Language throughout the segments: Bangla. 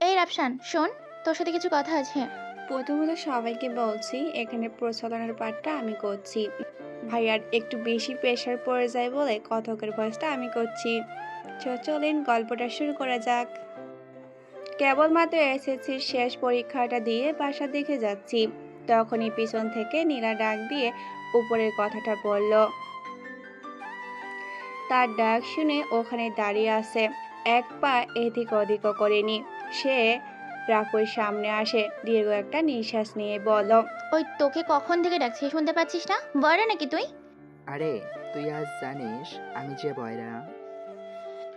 এই রাফসান শোন, তোর সাথে কিছু কথা আছে। প্রথমত সবাইকে বলছি এখানে প্রচলনের পাঠটা আমি করছি। ভাইয়ার একটু বেশি প্রেশার পড়ে যায় বলে কথকের ভয়েসটা আমি করছি। চলেন গল্পটা শুরু করা যাক। কেবলমাত্র এসএসসির শেষ পরীক্ষাটা দিয়ে বাসার দিকে যাচ্ছি, তখনই পিছন থেকে নীলা ডাক দিয়ে উপরের কথাটা বলল। তার ডাক শুনে ওখানে দাঁড়িয়ে আছে, এক পা এদিক ওদিকও করেনি। সে রাফুর সামনে আসে, দীর্ঘ একটা নিঃশ্বাস নিয়ে বলল। ওই তোকে কখন থেকে ডাকছি, শুনতে পাচ্ছিস না? বয়রা নাকি তুই? আরে, তুই আজ জানিস আমি যে বয়রা।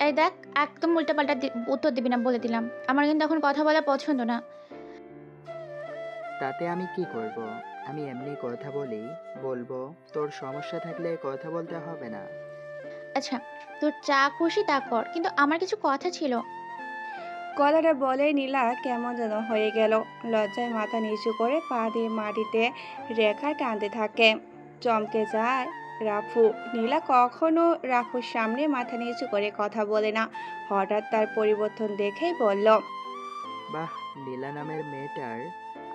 এই দেখ, একদম উল্টাপাল্টা উত্তর দিবি না বলে দিলাম। আমার কিন্তু এখন কথা বলা পছন্দ না। তাতে আমি কি করব? আমি এমনি কথা বলি, বলবো। তোর সমস্যা থাকলে কথা বলতে হবে না। আচ্ছা, তোর যা খুশি তা কর, কিন্তু আমার কিছু কথা ছিল। কথাটা বলে নীলা কেমন যেন হয়ে গেল। লজ্জায় মাথা নিচু করে পা দিয়ে মাটিতে রেখা টানতে থাকে। চমকে যায় রাফু। নীলা কখনো রাফুর সামনে মাথা নিচু করে কথা বলে না। হঠাৎ তার পরিবর্তন দেখেই বলল। বাহ, নীলা নামের মেয়েটার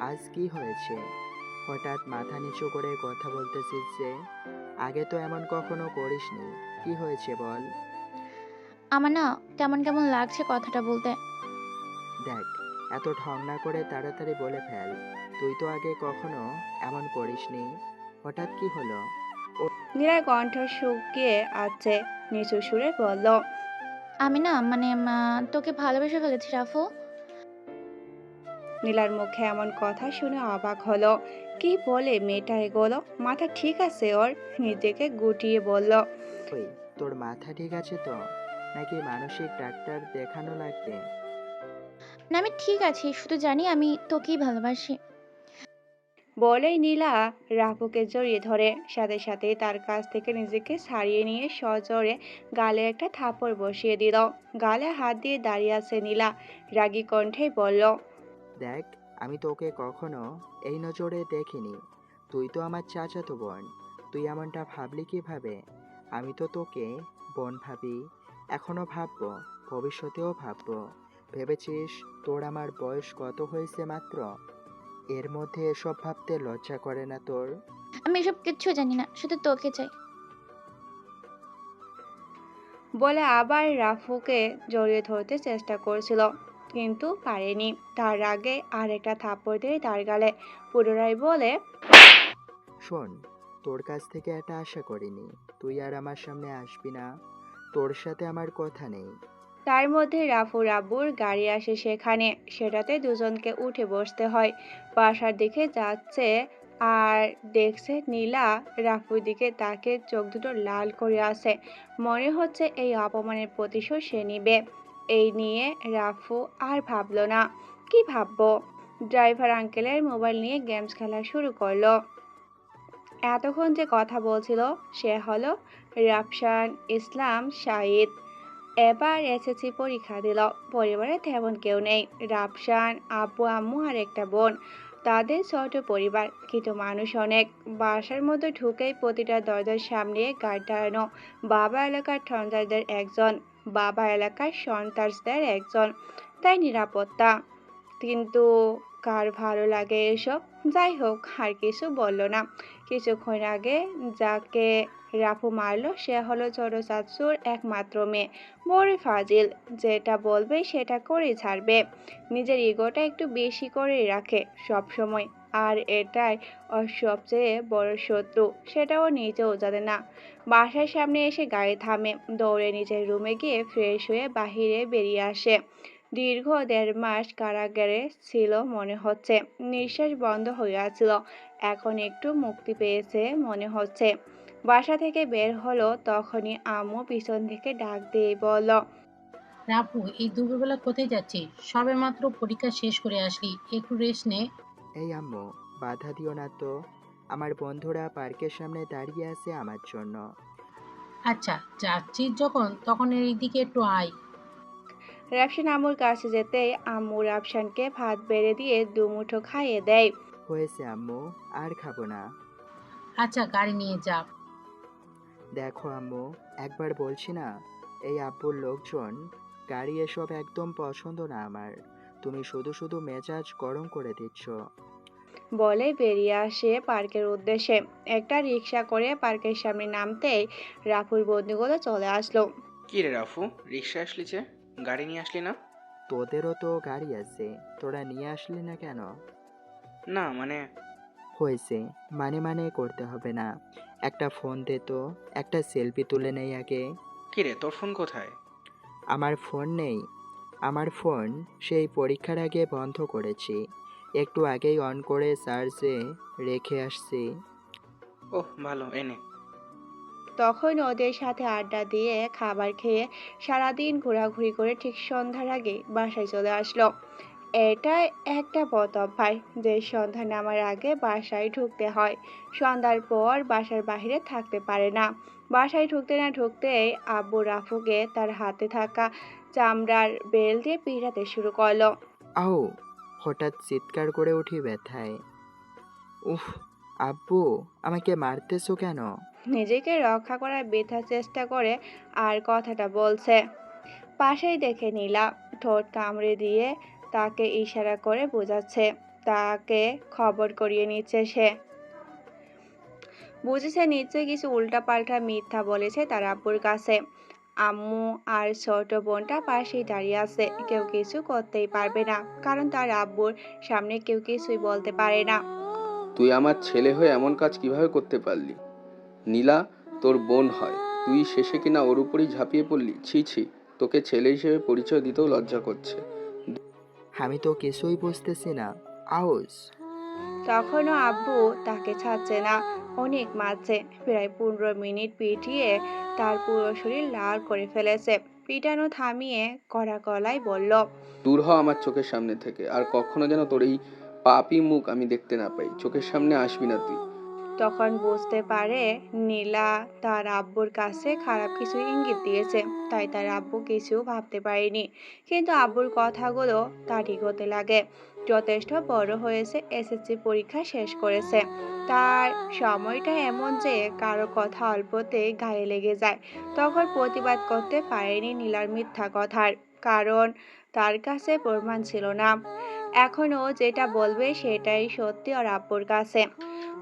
আজ কি হয়েছে? হঠাৎ মাথা নিচু করে কথা বলতেছিস যে? আগে তো এমন কখনো করিসনি। কি হয়েছে বল? আমার না কেমন কেমন লাগছে কথাটা বলতে। দেখ, এত ঢং না করে তাড়াতাড়ি বলে ফেল। তুই তো আগে কখনো এমন করিসনি। হঠাৎ কি হলো? নীলার কণ্ঠ শুকিয়ে আছে, নিচু সুরে বলল। আমি না তোকে ভালোবেসে ফেলেছি রাফু। নীলার মুখে এমন কথা শুনে অবাক হলো। কি বলে মেয়েটা এগোলো? মাথা ঠিক আছে ওর? নিজেকে গুটিয়ে বলল। ওই, তোর মাথা ঠিক আছে তো? নাকি মানসিক ডাক্তার দেখানো লাগবে? না, আমি ঠিক আছি, শুধু জানি আমি তোকেই ভালোবাসি। বলেই নীলা রাফুকে জড়িয়ে ধরে, সাথে সাথে তার কাছ থেকে নিজেকে ছাড়িয়ে নিয়ে সজোরে গালে একটা থাপড় বসিয়ে দিল। গালে হাত দিয়ে দাঁড়িয়ে আছে নীলা, রাগী কণ্ঠে বলল। দেখ, আমি তোকে কখনো এই নজরে দেখিনি। তুই তো আমার চাচাতো বোন। তুই এমনটা ভাবলি কিভাবে? আমি তো তোকে বোন ভাবি, এখনো ভাববো, ভবিষ্যতেও ভাববো। ভেবেছিস তোর আমার বয়স কত হয়েছে মাত্র? এর মধ্যে এসব ভাবতে লজ্জা করে না তোর? আমি এসব কিচ্ছু জানি না, শুধু তোকে চাই। বলে আবার রাফুকে জড়িয়ে ধরতে চেষ্টা করছিল, কিন্তু পারেনি। তার আগে আর একটা থাপ্পড় দিয়ে তার গালে পুনরায় বলে। শোন, তোর কাছ থেকে এটা আশা করিনি। তুই আর আমার সামনে আসবি না। তোর সাথে আমার কথা নেই। তার মধ্যে রাফু রাব্বুর গাড়ি আসে সেখানে, সেটাতে দুজনকে উঠে বসতে হয়। বাসার দিকে যাচ্ছে আর দেখছে নীলা রাফুর দিকে তাকে, চোখ দুটো লাল করে আছে। মনে হচ্ছে এই অপমানের প্রতিশোধ সে নিবে। এই নিয়ে রাফু আর ভাবলো না। কি ভাববো? ড্রাইভার আঙ্কেলের মোবাইল নিয়ে গেমস খেলা শুরু করলো। এতক্ষণ যে কথা বলছিল সে হলো রাফসান ইসলাম শাহিদ। এবার এসএসসি পরীক্ষা দিল। পরিবারে তেমন কেউ নেই। রাফসান, আব্বু আম্মু আর একটা বোন। তাদের ছোট পরিবার, কিন্তু মানুষ অনেক। বাসার মধ্যে ঢুকেই প্রতিটা দরজার সামনে গার্ড দাঁড়ানো। বাবা এলাকার সন্তানদের একজন, বাবা এলাকার সন্তানদের একজন, তাই নিরাপত্তা। কিন্তু কার ভালো লাগে এসব? যাই হোক, আর কিছু বলল না। কিছুক্ষণ আগে যাকে রাফু মারলো সে হলো ছোট চাচুর একমাত্র মেয়ে, বড় ফাজিল। যেটা বলবে সেটা করে ছাড়বে। নিজের ইগোটা একটু বেশি করেই রাখে সব সময়। আর এটাই ওর সবচেয়ে বড় শত্রু, সেটাও নিজেও জানে না। বাসার সামনে এসে গাড়ি থামে, দৌড়ে নিজের রুমে গিয়ে ফ্রেশ হয়ে বাহিরে বেরিয়ে আসে। দীর্ঘ ১.৫ মাস কারাগারে ছিল মনে হচ্ছে। নিঃশ্বাস বন্ধ হয়ে আছিল, এখন একটু মুক্তি পেয়েছে মনে হচ্ছে। বাসা থেকে বের হলো তখনই আম্মু পিছন থেকে ডাক দিয়ে বলল। রাপু, এই দুপুরবেলা কোথায় যাচ্ছিস? সবেমাত্র পরীক্ষা শেষ করে আসলি, একটু রেস্ট নে। এই আম্মু, বাধা দিও না তো। আমার বন্ধুরা পার্কের সামনে দাঁড়িয়ে আছে আমার জন্য। আচ্ছা, যাচ্ছিস যখন তখন এই দিকে একটু আয়। রাফসান আম্মুর কাছে যেতেই আম্মু রাফসানকে ভাত বেড়ে দিয়ে দুমুঠো খাইয়ে দেয়। হয়েছে আম্মু, আর খাবো না। আচ্ছা, গাড়ি নিয়ে যা। দেখো আম্মু, একবার বলছি না? এই আব্বুর লোকজন, গাড়ি এসব একদম পছন্দ না আমার। তুমি শুধু শুধু মেজাজ গরম করে দিচ্ছ। বলে বেরিয়ে আসে পার্কের উদ্দেশ্যে। একটা রিক্সা করে পার্কের সামনে নামতেই রাফুর বন্ধুগুলো চলে আসলো। কি রে রাফু, রিক্সা আসলি যে, গাড়ি নিয়ে আসলি না? তোদেরও তো গাড়ি আছে, তোরা নিয়ে আসলি না কেন? না মানে, হয়েছে, মানে করতে হবে না। একটা ফোন দে তো, একটা সেলফি তুলে নেই আগে। কি রে তোর ফোন কোথায়? আমার ফোন নেই। আমার ফোন সেই পরীক্ষার আগে বন্ধ করেছি, একটু আগেই অন করে চার্জে রেখে আসছি। ওহ ভালো, এনে। তখন ওদের সাথে আড্ডা দিয়ে খাবার খেয়ে সারাদিন ঘোরাঘুরি করে ঠিক সন্ধ্যার আগে বাসায় চলে আসলো। এটা একটা বদ অভ্যাস যে সন্ধ্যা নামার আগে বাসায় ঢুকতে হয়। সন্ধ্যার পর বাসার বাইরে থাকতে পারে না। বাসায় ঢুকতে না ঢুকতেই আব্বু রাফুকে তার হাতে থাকা চামড়ার বেল দিয়ে পিটাতে শুরু করলো। আও! হঠাৎ চিৎকার করে উঠি ব্যথায়। উফ! আব্বু, আমাকে মারতেছো কেন? নিজেকে রক্ষা করার বৃথা চেষ্টা করে আর কথাটা বলছে। পাশেই দেখে নীলা ঠোঁট কামড়ে দিয়ে তাকে ইশারা করে বোঝাচ্ছে, তাকে খবর করিয়ে নিচ্ছে সে। বুঝেছে নিশ্চয়ই কিছু উল্টাপাল্টা মিথ্যা বলেছে তার আব্বুর কাছে। আম্মু আর ছোট বোনটা পাশেই দাঁড়িয়ে আছে, কেউ কিছু করতেই পারবে না, কারণ তার আব্বুর সামনে কেউ কিছুই বলতে পারে না। তুই আমার ছেলে হয়ে এমন কাজ কিভাবে করতে পারলি? নীলা তোর বোন হয়, তুই শেষে কিনা ওর উপরই ঝাঁপিয়ে পড়লি। ছি ছি, তোকে ছেলে হিসেবে পরিচয় দিতেও লজ্জা করছে। আমি তো কিছুই বুঝতেছি না। আউস! তখনও আব্বু তাকে ছাড়ছে না, অনেক মারছে। প্রায় 15 মিনিট পিটিয়ে তার পুরো শরীর লাল করে ফেলেছে। পিটানো থামিয়ে কড়া গলায় বলল, দূর হ আমার চোখের সামনে থেকে, আর কখনো যেন তোর এই পাপী মুখ আমি দেখতে না পাই। চোখের সামনে আসবি না তুই। তখন বুঝতে পারে নীলা তার আব্বুর কাছে খারাপ কিছু ইঙ্গিত দিয়েছে, তাই তার আব্বু কিছু ভাবতে পারেনি। কিন্তু আব্বুর কথাগুলো তার ঠিক হতে লাগে। যথেষ্ট বড় হয়েছে, এসএসসি পরীক্ষা শেষ করেছে। তার সময়টা এমন যে কারো কথা অল্পতেই গায়ে লেগে যায়। তখন প্রতিবাদ করতে পারেনি নীলার মিথ্যা কথার, কারণ তার কাছে প্রমাণ ছিল না। এখনও যেটা বলবে সেটাই সত্যি ওর আব্বুর কাছে।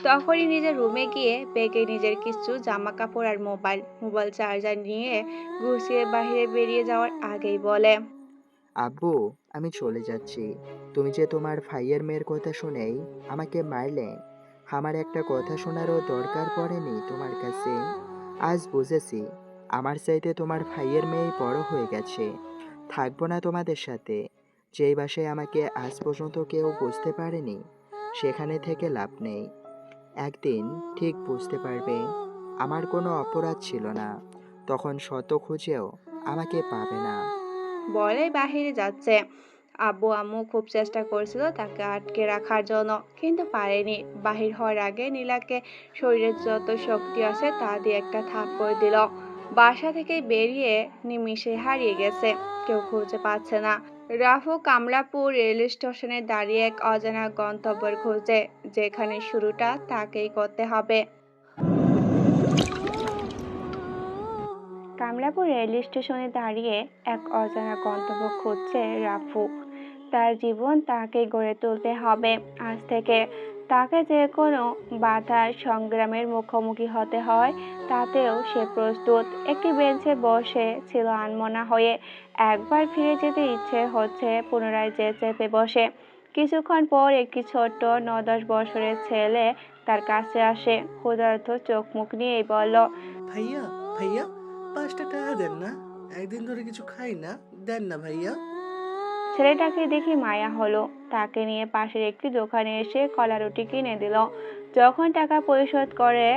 তখনই নিজের রুমে গিয়ে ব্যাগে নিজের কিছু জামা কাপড় আর মোবাইল চার্জার নিয়ে গুছিয়ে বাইরে বেরিয়ে যাওয়ার আগেই বলে, আব্বু, আমি চলে যাচ্ছি। তুমি যে তোমার ভাইয়ের মেয়ের কথা শুনেই আমাকে মারলে, আমার একটা কথা শোনারও দরকার পড়েনি তোমার কাছে। আজ বুঝেছি, আমার চাইতে তোমার ভাইয়ের মেয়েই বড় হয়ে গেছে। থাকবো না তোমাদের সাথে। যেই বাসায় আমাকে আজ পর্যন্ত কেউ বুঝতে পারেনি, সেখানে থেকে লাভ নেই। একদিন ঠিক বুঝতে পারবে, আমার কোনো অপরাধ ছিল না। তখন শত খুঁজেও আমাকে পাবে না। বলে বাহিরে যাচ্ছে। আব্বু আম্মু খুব চেষ্টা করছিল তাকে আটকে রাখার জন্য, কিন্তু পারেনি। বাহির হওয়ার আগে নীলাকে শরীরের যত শক্তি আছে তা দিয়ে একটা থাপ্পড় দিল। বাসা থেকে বেরিয়ে নিমিষে হারিয়ে গেছে, কেউ খুঁজে পাচ্ছে না। রাফু কামলাপুর রেল স্টেশনে দাঁড়িয়ে এক অজানা গন্তব্যের খোঁজে, যেখানে শুরুটা তাকেই করতে হবে। কামলাপুর রেল স্টেশনে দাঁড়িয়ে এক অজানা গন্তব্য খুঁজছে রাফু। তার জীবন তাকে গড়ে তুলতে হবে আজ থেকে। তাকে যে কোনো বাধার সংগ্রামের মুখোমুখি হতে হয়, তাতেও সে প্রস্তুত। একটি বেঞ্চে বসে ছিল আনমনা হয়ে। একবার ফিরে যেতে ইচ্ছে হচ্ছে, পুনরায় যে চেপে বসে। কিছুক্ষণ পর একটি ছোট্ট 9-10 বছরের ছেলে তার কাছে আসে, ক্ষুধার্ত চোখ মুখ নিয়েই বলল, ভাইয়া, ভাইয়া, 5টা টাকা দেন না। একদিন ধরে কিছু খাই না, দেন না ভাইয়া। ছেলেটাকে দেখে মায়া হলো। তাকে নিয়ে পাশের একটি দোকানে এসে কলা রুটি কিনে দিল। যখন টাকা পরিশোধ করে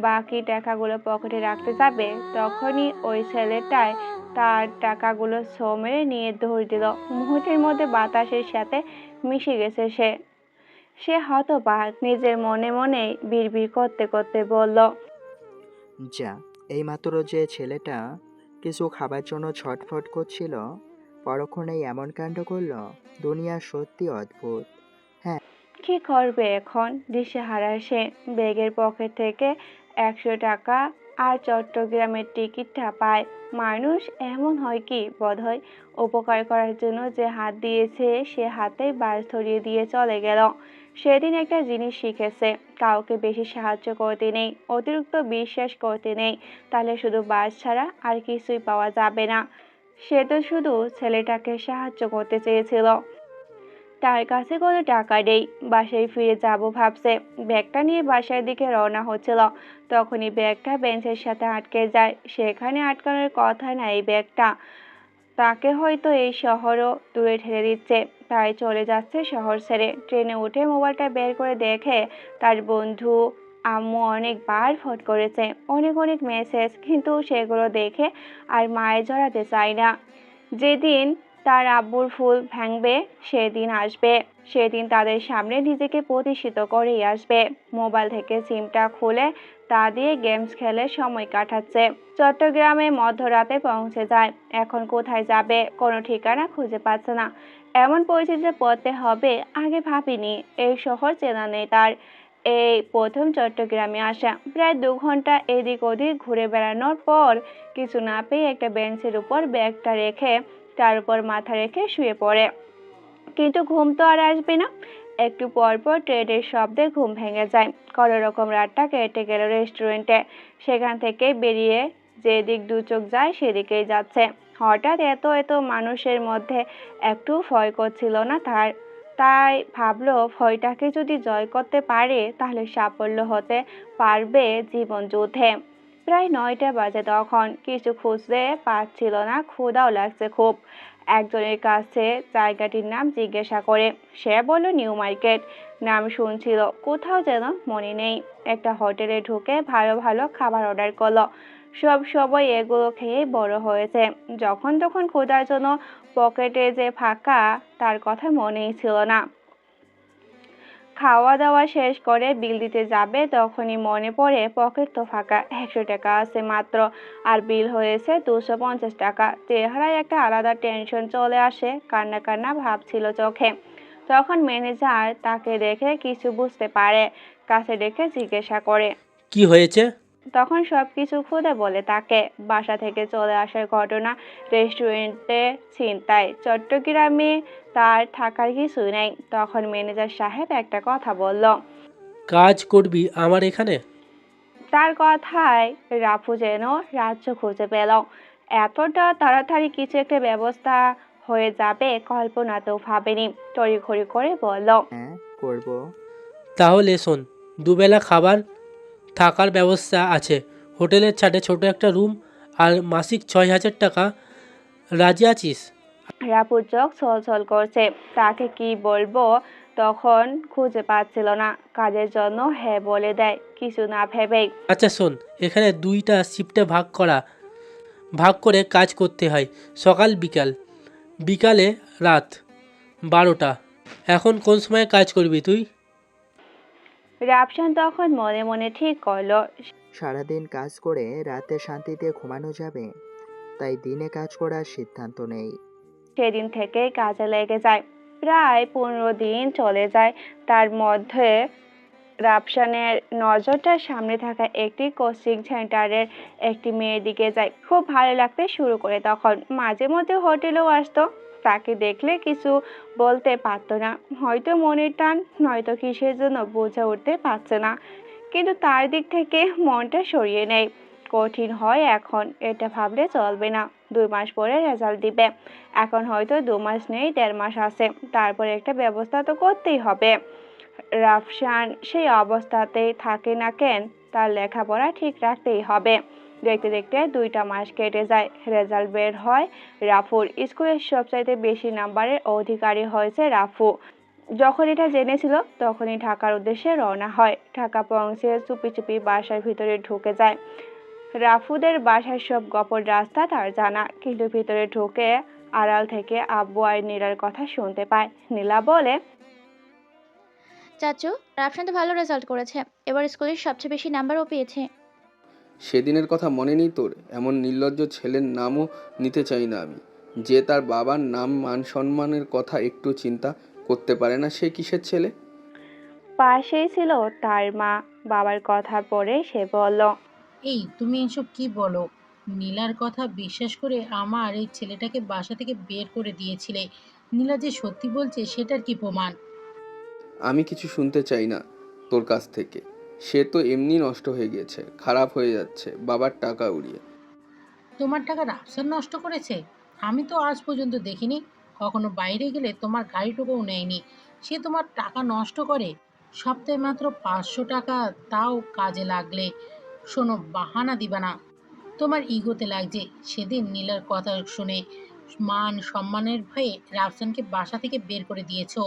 বাকি টাকাগুলো পকেটে রাখতে যাবে, তখনই ওই ছেলেটাই তার টাকাগুলো ছো মেরে নিয়ে দৌড় দিল। মুহূর্তের মধ্যে বাতাসের সাথে মিশে গেছে সে। সে হতবাক, নিজের মনে মনেই বিড়বিড় করতে করতে বলল, যা, এইমাত্র যে ছেলেটা কিছু খাবার জন্য ছটফট করছিল, পরক্ষণেই এমন কাণ্ড করলো। দুনিয়া সত্যি অদ্ভুত। হ্যাঁ, কি করবে এখন? দিশেহারা সে। ব্যাগের পকেট থেকে 100 টাকা আর চট্টগ্রামের টিকিটটা পায়। মানুষ এমন হয় কি বোধহয় উপকার করার জন্য যে হাত দিয়েছে সে হাতেই বাস ধরিয়ে দিয়ে চলে গেল। সেদিন একটা জিনিস শিখেছে, কাউকে বেশি সাহায্য করতে নেই, অতিরিক্ত বিশ্বাস করতে নেই, তাহলে শুধু বাস ছাড়া আর কিছুই পাওয়া যাবে না। সে তো শুধু ছেলেটাকে সাহায্য করতে চেয়েছিল। তার কাছে কোনো টাকা নেই, বাসায় ফিরে যাব ভাবছে। ব্যাগটা নিয়ে বাসার দিকে রওনা হচ্ছিল, তখনই ব্যাগটা বেঞ্চের সাথে আটকে যায়। সেখানে আটকানোর কথা না এই ব্যাগটা। তাকে হয়তো এই শহরও দূরে ঠেলে দিচ্ছে, তাই চলে যাচ্ছে শহর ছেড়ে। ট্রেনে উঠে মোবাইলটা বের করে দেখে তার বন্ধু আম্মু অনেকবার ফোন করেছে, অনেক অনেক মেসেজ, কিন্তু সেগুলো দেখে আর মায়ে জড়াতে চায় না। যেদিন তার আব্বুর ফুল ভাঙবে সেদিন আসবে, সেদিন তাদের সামনে নিজেকে প্রতিষ্ঠিত করেই আসবে। মোবাইল থেকে সিমটা খুলে তা দিয়ে গেমস খেলে সময় কাটাচ্ছে। চট্টগ্রামে মধ্যরাতে পৌঁছে যায়। এখন কোথায় যাবে কোনো ঠিকানা খুঁজে পাচ্ছে না। এমন পরিস্থিতিতে পড়তে হবে আগে ভাবিনি। এই শহর চেনা নেই তার, এই প্রথম চট্টগ্রামে আসা। প্রায় 2 ঘন্টা এদিক ওদিক ঘুরে বেড়ানোর পর কিছু না পেয়ে একটা বেঞ্চের উপর ব্যাগটা রেখে তার উপর মাথা রেখে শুয়ে পড়ে। কিন্তু ঘুম তো আর আসবে না। একটু পর পর ট্রেনের শব্দে ঘুম ভেঙে যায়। কোনো রকম রাতটা কেটে গেল রেস্টুরেন্টে। সেখান থেকে বেরিয়ে যেদিক দু চোখ যায় সেদিকেই যাচ্ছে। হঠাৎ এত এত মানুষের মধ্যে একটু ভয় করছিল না তার। তাই ভাবলো ভয়টাকে যদি জয় করতে পারে তাহলে সাফল্য হতে পারবে জীবন যুদ্ধে। প্রায় 9টা বাজে তখন। কিছু খুঁজতে পাচ্ছিল না, ক্ষুধাও লাগছে খুব। একজনের কাছে জায়গাটির নাম জিজ্ঞাসা করে। সে বলল নিউ মার্কেট। নাম শুনছিল, কোথাও যেন মনে নেই। একটা হোটেলে ঢুকে ভালো ভালো খাবার অর্ডার করলো। সব সময় এগুলো খেয়েই বড় হয়েছে। যখন তখন ক্ষুধার জন্য পকেটে যে ফাঁকা তার কথা মনেই ছিল না। খাওয়া দাওয়া শেষ করে বিল দিতে যাবে তখনই মনে পড়ে পকেট তো ফাঁকা, 100 টাকা আছে মাত্র, আর বিল হয়েছে 250 টাকা। চেহারায় একটা আলাদা টেনশন চলে আসে, কান্না কান্না ভাব ছিল চোখে। তখন ম্যানেজার তাকে দেখে কিছু বুঝতে পারে, কাছে ডেকে জিজ্ঞাসা করে। কি হয়েছে? তখন সবকিছু খুলে বলে তাকে। বাসা থেকে চলে আসার ঘটনা, রেস্টুরেন্টে ছিনতাই, চট্টগ্রামে তার থাকার কিছু নেই। তখন ম্যানেজার সাহেব একটা কথা বলল। কাজ করবি আমার এখানে? তার কথায় রাফু যেন রাজ্য খুঁজে পেল। এতটা তাড়াতাড়ি কিছু একটা ব্যবস্থা হয়ে যাবে কল্পনাতেও ভাবেনি। তড়িঘড়ি করে বলল। হ্যাঁ, করব। তাহলে শোন, দুবেলা খাবার, থাকার ব্যবস্থা আছে, হোটেলের ছাদে ছোট একটা রুম, আর মাসিক 6,000 টাকা। রাজি আছিস? রাফুর চোখ ছলছল করছে। তাকে কি বলবো তখন খুঁজে পাচ্ছিল না। কাজের জন্য হ্যাঁ বলে দেয় কিছু না ভেবেই। আচ্ছা শোন, এখানে 2টা শিফটে ভাগ করে কাজ করতে হয়, সকাল বিকাল, বিকালে রাত 12টা। এখন কোন সময় কাজ করবি তুই? রাফসান তখন মনে মনে ঠিক করলো সারাদিন কাজ করে রাতে শান্তিতে ঘুমানো যাবে, তাই দিনে কাজ করার সিদ্ধান্ত নেই। সেদিন থেকে কাজে লেগে যায়। প্রায় 15 দিন চলে যায়। তার মধ্যে রাফসানের নজরটা সামনে থাকা একটি কোচিং সেন্টারের একটি মেয়ের দিকে যায়। খুব ভালো লাগতে শুরু করে তখন। মাঝে মধ্যে হোটেলেও আসতো। তাকে দেখলে কিছু বলতে পারতো না, হয়তো মনের টান, নয়তো কিসের জন্য বুঝে উঠতে পারছে না। কিন্তু তার দিক থেকে মনটা সরিয়ে নেয়। কঠিন হয় এখন, এটা ভাবলে চলবে না। 2 মাস পরে রেজাল্ট দিবে। এখন হয়তো 2 মাস নেই, 1.5 মাস আছে। তারপরে একটা ব্যবস্থা তো করতেই হবে। রাফসান সেই অবস্থাতেই থাকে না কেন, তার লেখাপড়া ঠিক রাখতেই হবে। দেখতে দেখতে 2টা মাস কেটে যায়। রেজাল্ট বের হয় রাফুর। স্কুলের সবচাইতে বেশি নাম্বারের অধিকারী হয়েছে রাফু। যখন এটা জেনেছিল তখনই ঢাকার উদ্দেশ্যে রওনা হয়। ঢাকা পৌঁছে চুপি চুপি বাসার ভিতরে ঢুকে যায়। রাফুদের বাসার সব গোপন রাস্তা তার জানা, কিন্তু ভিতরে ঢুকে আড়াল থেকে আব্বু আর নীলার কথা শুনতে পায়। নীলা বলে। চাচু, রাফসান তো ভালো রেজাল্ট করেছে, এবার স্কুলের সবচেয়ে বেশি নাম্বারও পেয়েছে। সেদিনের কথা মনে নেই তোর? এমন নির্লজ্জ ছেলের নামও নিতে চাই না আমি, যে তার বাবার নাম মান সম্মানের কথা একটু চিন্তা করতে পারে না। সে কিসের ছেলে? পাশেই ছিল তার মা। বাবার কথা পরে সে বলল। এই তুমি এসব কি বলো? নীলার কথা বিশ্বাস করে আমার এই ছেলেটাকে বাসা থেকে বের করে দিয়েছিলে। নীলা যে সত্যি বলছে সেটার কি প্রমাণ? আমি কিছু শুনতে চাই না তোর কাছ থেকে। সে তো এমনি নষ্ট হয়ে গেছে, খারাপ হয়ে যাচ্ছে বাবার টাকা উড়িয়ে। তোমার টাকা রাফসান নষ্ট করেছে? আমি তো আজ পর্যন্ত দেখিনি। কখনো বাইরে গেলে তোমার গাড়িটুকুও নেয়নি। সে তোমার টাকা নষ্ট করে? সপ্তাহে মাত্র 500 টাকা, তাও কাজে লাগলে। শোনো, বাহানা দিবা না। তোমার ইগোতে লাগছে। সেদিন নীলার কথা শুনে মান সম্মানের ভয়ে রাফসানকে বাসা থেকে বের করে দিয়েছো।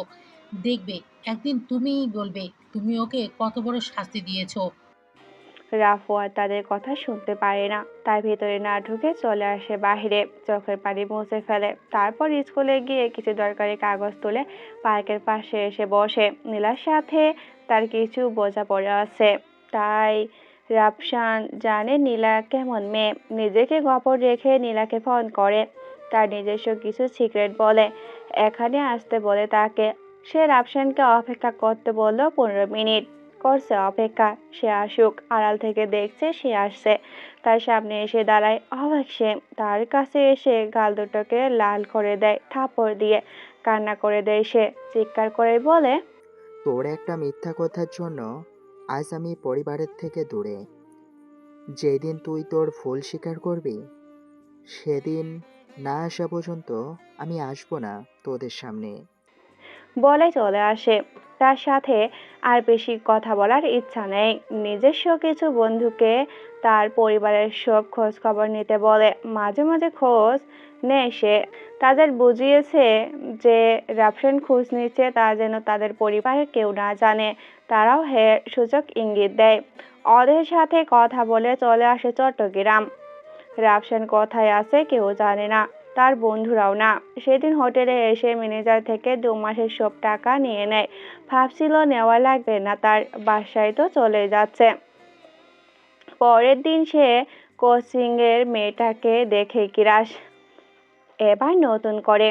দেখবে একদিন তুমিই বলবে তুমি ওকে কত বড় শাস্তি দিয়েছো। রাফু আর তাদের কথা শুনতে পারে না, তার ভিতরে না ঢুকে চলে আসে বাহিরে, চোখের পানি মুছে ফেলে। তারপর স্কুলে গিয়ে কিছু দরকারি কাগজ তুলে পার্কের পাশে এসে বসে। নীলার সাথে তার কিছু বোঝাপড়া আছে, তাই রাফসান জানে নীলা কেমন মেয়ে। নিজেকে গোপন রেখে নীলাকে ফোন করে, তার নিজস্ব কিছু সিক্রেট বলে, এখানে আসতে বলে তাকে। সে রাফসানকে অপেক্ষা করতে বলল 15 মিনিট। করছে অপেক্ষা, সে আসুক। আড়াল থেকে দেখছে সে আসছে, তার সামনে এসে দাঁড়ায়। অবাক সে, তার কাছে এসে গাল দুটোকে লাল করে দেয় থাপড় দিয়ে। কান্না করে দেয় সে, চিৎকার করে বলে, তোর একটা মিথ্যা কথার জন্য আজ আমি পরিবারের থেকে দূরে। যেদিন তুই তোর ভুল স্বীকার করবি, সেদিন না আসা পর্যন্ত আমি আসবো না তোদের সামনে। বলে চলে আসে। তার সাথে আর বেশি কথা বলার ইচ্ছা নেই। নিজস্ব কিছু বন্ধুকে তার পরিবারের সব খোঁজ খবর নিতে বলে। মাঝে মাঝে খোঁজ নেয় সে, তাদের বুঝিয়েছে যে রাফসান খোঁজ নিচ্ছে তা যেন তাদের পরিবারের কেউ না জানে। তারাও সুযোগ ইঙ্গিত দেয়। ওদের সাথে কথা বলে চলে আসে চট্টগ্রাম। রাফসান কোথায় আছে কেউ জানে না, তার বন্ধুরাও না। সেদিন হোটেলে এসে ম্যানেজার থেকে 2 মাসের সব টাকা নিয়ে নেয়। ভাবছিল নেওয়া লাগবে না তার, বাসায় তো চলে যাচ্ছে। পরের দিন সে কোচিং এর মেয়েটাকে দেখে কিরাস, এবার নতুন করে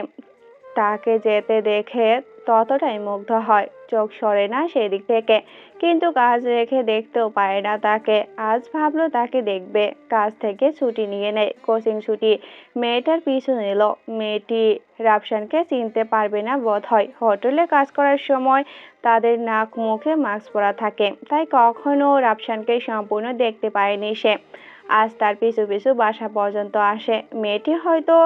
তাকে যেতে দেখে ততটাই মুগ্ধ হয়, চোখ সরে না সেদিক থেকে। কিন্তু কাজ রেখে দেখতেও পারে না তাকে। আজ ভাবলো তাকে দেখবে, কাজ থেকে ছুটি নিয়ে নেয়, কোচিং ছুটি। মেয়েটার পিছু নিল। মেয়েটি রাফসানকে চিনতে পারবে না বোধ হয়। হোটেলে কাজ করার সময় তাদের নাক মুখে মাস্ক পরা থাকে, তাই কখনো রাফসানকে সম্পূর্ণ দেখতে পায়নি সে। আজ তার পিছু পিছু বাসা পর্যন্ত আসে। মেয়েটি হয়তো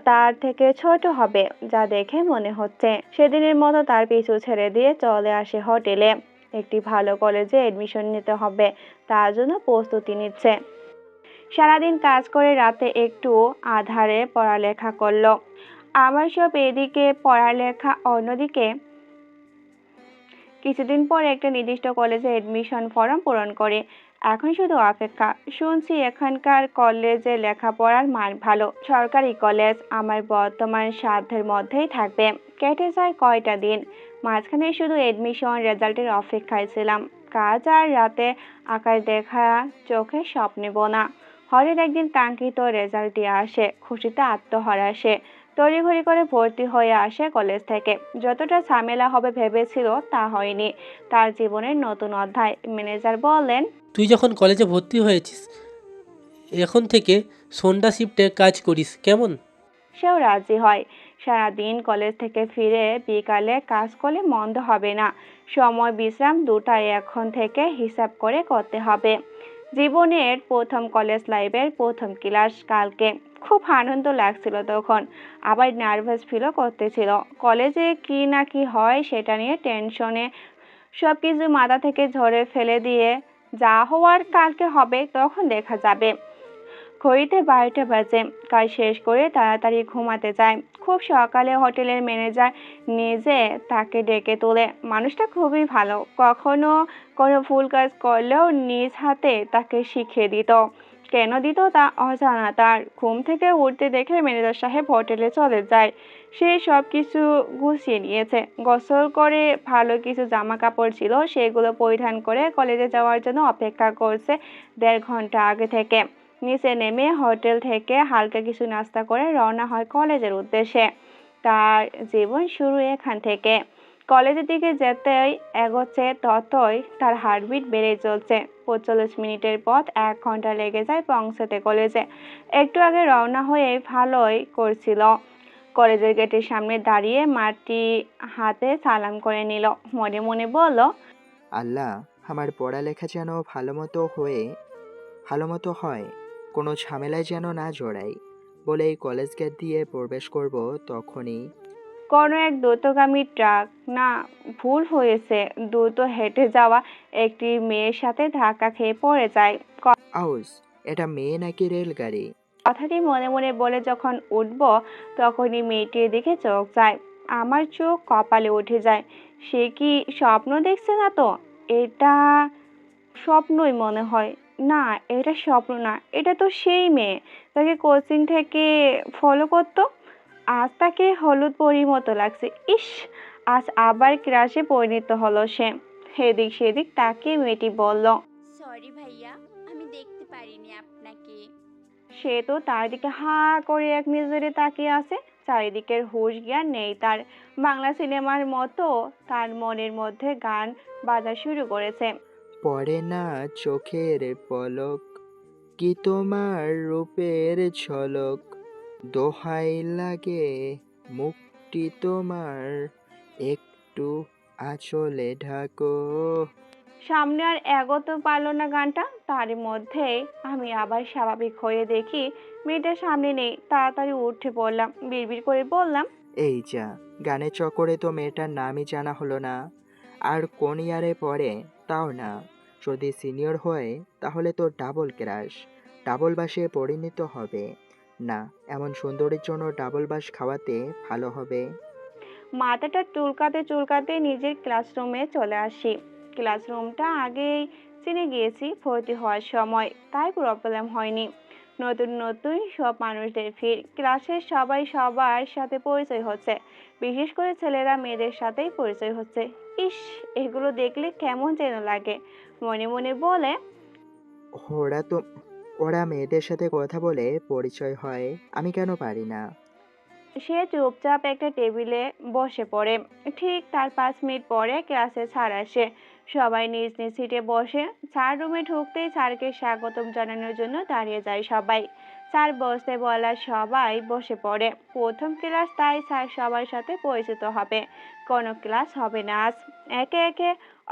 তার থেকে ছোট হবে, যা দেখে মনে হচ্ছে। সেদিনের মতো তার পিছু ছেড়ে দিয়ে চলে আসে হোটেলে। একটি ভালো কলেজে এডমিশন নিতে হবে, তার জন্য প্রস্তুতি নিচ্ছে। সারাদিন কাজ করে রাতে একটু আধারে পড়ালেখা করলো। আমার সব এদিকে পড়ালেখা, অন্যদিকে কিছুদিন পর একটা নির্দিষ্ট কলেজে এডমিশন ফর্ম পূরণ করে। এখন শুধু অপেক্ষা। শুনছি এখানকার কলেজে লেখাপড়ার মান ভালো, সরকারি কলেজ। আমার বর্তমান সাধ্যের মধ্যেই থাকবে। কেটে যায় কয়টা দিন, মাঝখানে শুধু এডমিশন রেজাল্টের অপেক্ষায় ছিলাম। কাজ আর রাতে আকাশ দেখা চোখে স্বপ্নে বোনা। হঠাৎ একদিন কাঙ্ক্ষিত রেজাল্টটি আসে, খুশিতে আত্মহারা সে। তড়িঘড়ি করে ভর্তি হয়ে আসে কলেজ থেকে। যতটা ঝামেলা হবে ভেবেছিল তা হয়নি। তার জীবনের নতুন অধ্যায়। ম্যানেজার বললেন, তুই যখন কলেজে ভর্তি হয়েছিস, এখন থেকে সন্ধ্যা শিফটে কাজ করিস কেমন? সেও রাজি হয়। সারাদিন কলেজ থেকে ফিরে বিকালে কাজ করলে মন্দ হবে না। সময় বিশ্রাম দুটাই এখন থেকে হিসাব করে করতে হবে। জীবনের প্রথম কলেজ লাইফের প্রথম ক্লাস কালকে। খুব আনন্দ লাগছিল তখন, আবার নার্ভাস ফিলও করতেছিল। কলেজে কি না কি হয় সেটা নিয়ে টেনশনে সবকিছু মাথা থেকে ঝরে ফেলে দিয়ে, যা হওয়ার কালকে হবে, তখন দেখা যাবে। ঘড়িতে 12টা বাজে। কাজ শেষ করে তাড়াতাড়ি ঘুমাতে যায়। খুব সকালে হোটেলের ম্যানেজার নিজে তাকে ডেকে তোলে। মানুষটা খুবই ভালো, কখনো কোনো ভুল কাজ করলেও নিজ হাতে তাকে শিখিয়ে দিত। কেন দিত তা অজানা তার। ঘুম থেকে উঠতে দেখে ম্যানেজার সাহেব হোটেলে চলে যায়। সে সব কিছু গুছিয়ে নিয়েছে। গোসল করে ভালো কিছু জামা কাপড় ছিল, সেগুলো পরিধান করে কলেজে যাওয়ার জন্য অপেক্ষা করছে 1.5 ঘন্টা আগে থেকে। নিচে নেমে হোটেল থেকে হালকা কিছু নাস্তা করে রওনা হয় কলেজের উদ্দেশ্যে। তার জীবন শুরু এখান থেকে। কলেজের দিকে যেতেই এগোচ্ছে ততই তার হার্টবিট বেড়ে চলছে। 45 মিনিটের পথ 1 ঘন্টা লেগে যায় পৌঁছাতে কলেজে। একটু আগে রওনা হয়ে ভালোই করছিল। কলেজের গেটের সামনে দাঁড়িয়ে মাটি হাতে সালাম করে নিল। মনে মনে বলল, আল্লাহ, আমার পড়ালেখা যেন ভালো মতো হয়, কোনো ঝামেলায় যেন না জড়াই। বলেই কলেজ গেট দিয়ে প্রবেশ করব, তখনই কোনো এক দ্রুতগামী ট্রাক, না ভুল হয়েছে, দ্রুত হেঁটে যাওয়া একটি মেয়ের সাথে ধাক্কা খেয়ে পড়ে যায়। আউস, এটা মেয়ে নাকি রেলগাড়ি? কথাটি মনে মনে বলে যখন উঠব তখনই মেয়েটির দিকে চোখ যায়। আমার চোখ কপালে উঠে যায়। সে কি স্বপ্ন দেখছে না তো? এটা স্বপ্নই মনে হয়। না, এটা স্বপ্ন না, এটা তো সেই মেয়ে তাকে কোচিং থেকে ফলো করতো। আজ তাকে হলুদ পরীর মতো লাগছে। ইস, আজ আবার ক্রাশে পরিণত হলো সে। এদিক সেদিক তাকিয়ে মেয়েটি বলল, সরি ভাইয়া, আমি দেখতে পারিনি আপনাকে। সে তো তার দিকে হা করে এক নজরে তাকিয়ে আছে। চারিদিকের হুঁশ জ্ঞান নেই তার। বাংলা সিনেমার মতো তার মনের মধ্যে গান বাজা শুরু করেছে। পড়ে না চোখের পলক, কি তোমার রূপের ঝলক, দোহাই লাগে মুখটি তোমার, একটু আঁচলে ঢাকো। সামনে আর এগোতে পারলো না গানটা। তার মধ্যেই আমি আবার স্বাভাবিক হয়ে দেখি মেয়েটা সামনে নেই। তাড়াতাড়ি উঠে পড়লাম, বিড়বিড় করে বললাম, এই যা, গানের চক্করে তো মেয়েটার নামই জানা হলো না। আর কোন ইয়ারে পড়ে তাও না। যদি সিনিয়র হয় তাহলে তো ডাবল ক্রাশ, ডাবল বাসে পরিণত হবে। না, এমন সুন্দরীর জন্য ডাবল বাস খাওয়াতে ভালো হবে। মাথাটা চুলকাতে চুলকাতে নিজের ক্লাসরুমে চলে আসি। ক্লাসরুমটা আগেই চিনে গিয়েছি ভর্তি হওয়ার সময়, তাই প্রবলেম হয়নি। নতুন নতুন সব মানুষদের ভিড়, ক্লাসের সবাই সবার সাথে পরিচয় হচ্ছে। বিশেষ করে ছেলেরা মেয়েদের সাথেই পরিচয় হচ্ছে। ইস, এগুলো দেখলে কেমন যেন লাগে। মনে মনে বলে, ওরা তো ওরা মেয়েদের সাথে কথা বলে পরিচয় হয়, আমি কেন পারি না? সে চুপচাপ একটা টেবিলে বসে পড়ে। ঠিক তার 5 মিনিট পরে ক্লাসে স্যার আসে। সবাই নিজ নিজ সিটে বসে। স্যার রুমে ঢুকতেই স্যারকে স্বাগতম জানানোর জন্য দাঁড়িয়ে যায় সবাই। স্যার বসতে বলা সবাই বসে পড়ে। প্রথম ক্লাস, তাই স্যার সবার সাথে পরিচিত হবে। কোনো ক্লাস হবে না আজ। একে একে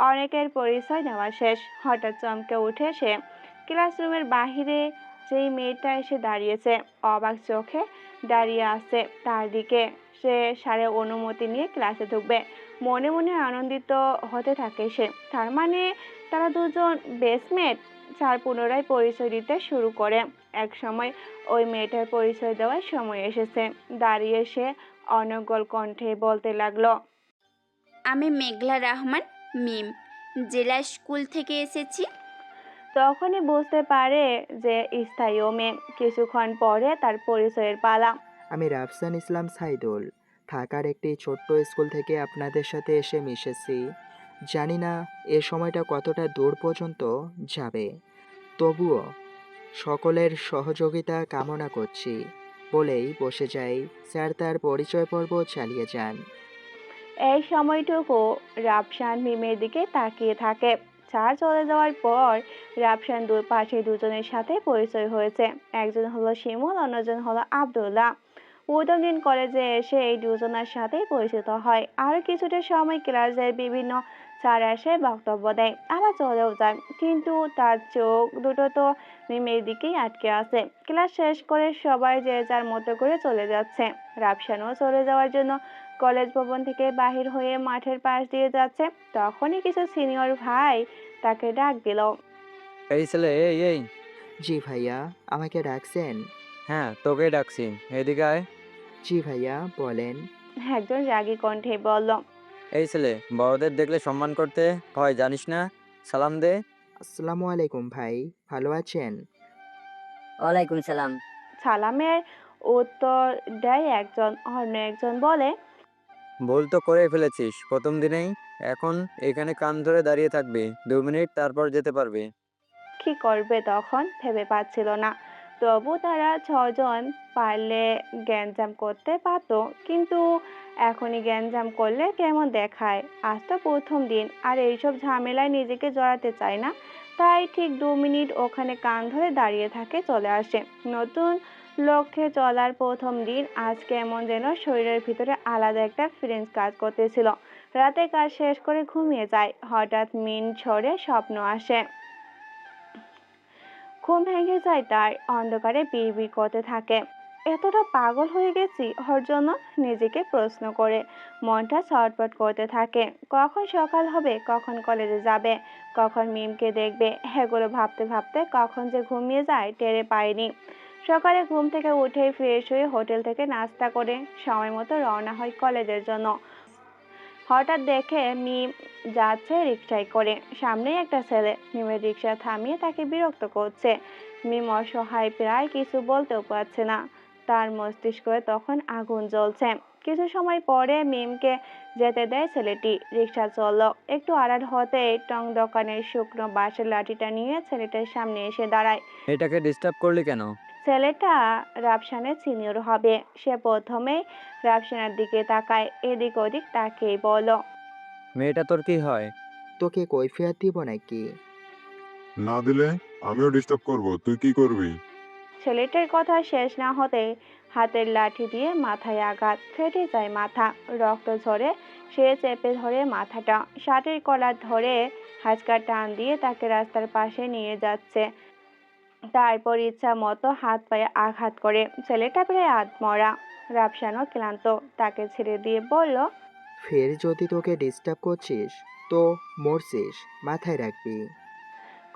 অনেকের পরিচয় নেওয়া শেষ। হঠাৎ চমকে উঠে সে। ক্লাসরুমের বাহিরে যেই মেয়েটা এসে দাঁড়িয়েছে, অবাক চোখে দাঁড়িয়ে আছে তার দিকে। সে স্যারের অনুমতি নিয়ে ক্লাসে ঢুকবে। মনে মনে আনন্দিত হতে থাকে সে। তার মানে তারা দুজন বেসমেট। স্যার পুনরায় পরিচয় দিতে শুরু করে। এক সময় ওই মেয়েটার পরিচয় দেওয়ার সময় এসেছে। দাঁড়িয়ে সে অনর্গল কণ্ঠে বলতে লাগলো, আমি মেঘলা রহমান, মিম, জেলা স্কুল থেকে এসেছি। তখনই বুঝতে পারে যে স্থায়ী ও মেয়ে। কিছুক্ষণ পরে তার পরিচয়ের পালা। আমি রাফসান ইসলাম সাইদুল, ঢাকার একটি ছোট্ট স্কুল থেকে আপনাদের সাথে এসে মিশেছি। জানি না এ সময়টা কতটা দূর পর্যন্ত যাবে, তবুও সকলের সহযোগিতা কামনা করছি। বলেই বসে যাই। স্যার তার পরিচয় পর্ব চালিয়ে যান। এই সময়টুকু রাফসান মিমের দিকে তাকিয়ে থাকে। স্যার চলে যাওয়ার পর রাফসান পাশে দুজনের সাথে পরিচয় হয়েছে। একজন হলো শিমুল, অন্যজন হলো আব্দুল্লাহ। প্রথম দিন কলেজে এসে এই দুজনের সাথেই পরিচিত হয়। আর কিছুটা সময় ক্লাসের বিভিন্ন স্যার এসে বক্তব্য দেয়, আবার চলেও যায়। কিন্তু তার চোখ দুটো তো মিমের দিকেই আটকে আছে। ক্লাস শেষ করে সবাই যে যার মতো করে চলে যাচ্ছে। রাফসানও চলে যাওয়ার জন্য কলেজ ভবন থেকে বাহির হয়ে মাঠের পাশ দিয়ে যাচ্ছে। তখনই কিছু সিনিয়র ভাই তাকে ডাক দিল। এই ছেলে, এই এই জি ভাইয়া, আমাকে ডাকছেন? হ্যাঁ, তোকেই ডাকছি, এদিকে আয়। জি ভাইয়া, বলেন। একজন রাগী কণ্ঠে বলল, এই ছেলে, বড়দের দেখলে সম্মান করতে হয় জানিস না? সালাম দে। আসসালামু আলাইকুম ভাই, ভালো আছেন? ওয়ালাইকুম সালাম। সালামের উত্তর দেয় একজন। অন্য একজন বলে, ভুল তো করে ফেলেছিস প্রথম দিনেই। এখন এখানে কান ধরে দাঁড়িয়ে থাকবি 2 মিনিট, তারপর যেতে পারবি। কি করবে তখন ভেবে পাচ্ছিল না। তবু তারা ছজন পারলে গ্যাঞ্জাম করতে পারত, কিন্তু এখনই গ্যাঞ্জাম করলে কেমন দেখায়। আজ তো প্রথম দিন, আর এইসব ঝামেলায় নিজেকে জড়াতে চায় না। তাই ঠিক 2 মিনিট ওখানে কান ধরে দাঁড়িয়ে থাকে, চলে আসে। নতুন লক্ষ্যে চলার প্রথম দিন, আজ কেমন যেন শরীরের ভিতরে আলাদা একটা ফিলিংস কাজ করতেছিল। রাতে কাজ শেষ করে ঘুমিয়ে যায়, হঠাৎ মিন ঝড়ে স্বপ্ন আসে। ঘুম ভেঙে যায় তার, অন্ধকারে বিড়বিড় করতে থাকে, এতটা পাগল হয়ে গেছি ওর জন্য। নিজেকে প্রশ্ন করে মনটা ছটফট করতে থাকে। কখন সকাল হবে, কখন কলেজে যাবে, কখন মিমকে দেখবে, এগুলো ভাবতে ভাবতে কখন যে ঘুমিয়ে যায় টেরে পায়নি। সকালে ঘুম থেকে উঠেই ফ্রেশ হয়ে হোটেল থেকে নাস্তা করে সময় মতো রওনা হয় কলেজের জন্য। হঠাৎ দেখে মিম যাচ্ছে রিকশায় করে, সামনেই একটা ছেলে মিমের রিকশা থামিয়ে তাকে বিরক্ত করছে। মিম অসহায়, প্রায় কিছু বলতেও পারছে না, তার মস্তিষ্কে তখন আগুন জ্বলছে। কিছু সময় পরে মিমকে যেতে দেয় ছেলেটি, রিকশা চলল। একটু আড়াল হতেই টং দোকানের শুকনো বাঁশের লাঠিটা নিয়ে ছেলেটার সামনে এসে দাঁড়ায়। এটাকে ডিস্টার্ব করলি কেন? ছেলেটা রাফসানের সিনিয়র হবে। সে প্রথমেই রাফসানের দিকে তাকায়, এদিক ওদিক তাকিয়ে বলল, মেয়েটা তোর কি হয়? তোকে কৈফিয়ত দিব নাকি? না দিলে আমিও ডিস্টার্ব করব, তুই কি করবি? ছেলেটার কথা শেষ না হতে হাতের লাঠি দিয়ে মাথায় আঘাত, ফেটে যায় মাথা, রক্ত ঝরে। সে চেপে ধরে মাথাটা, শার্টের কলার ধরে হাঁচকা টান দিয়ে তাকে রাস্তার পাশে নিয়ে যাচ্ছে। তারপর ইচ্ছা মতো হাত পায়ে আঘাত করে। ছেলেটা প্রায় আধমরা। রাফসানও ক্লান্ত, তাকে ছেড়ে দিয়ে বলল, ফের যদি তোকে ডিস্টার্ব করছিস তো মরছিস, মাথায় রাখবি।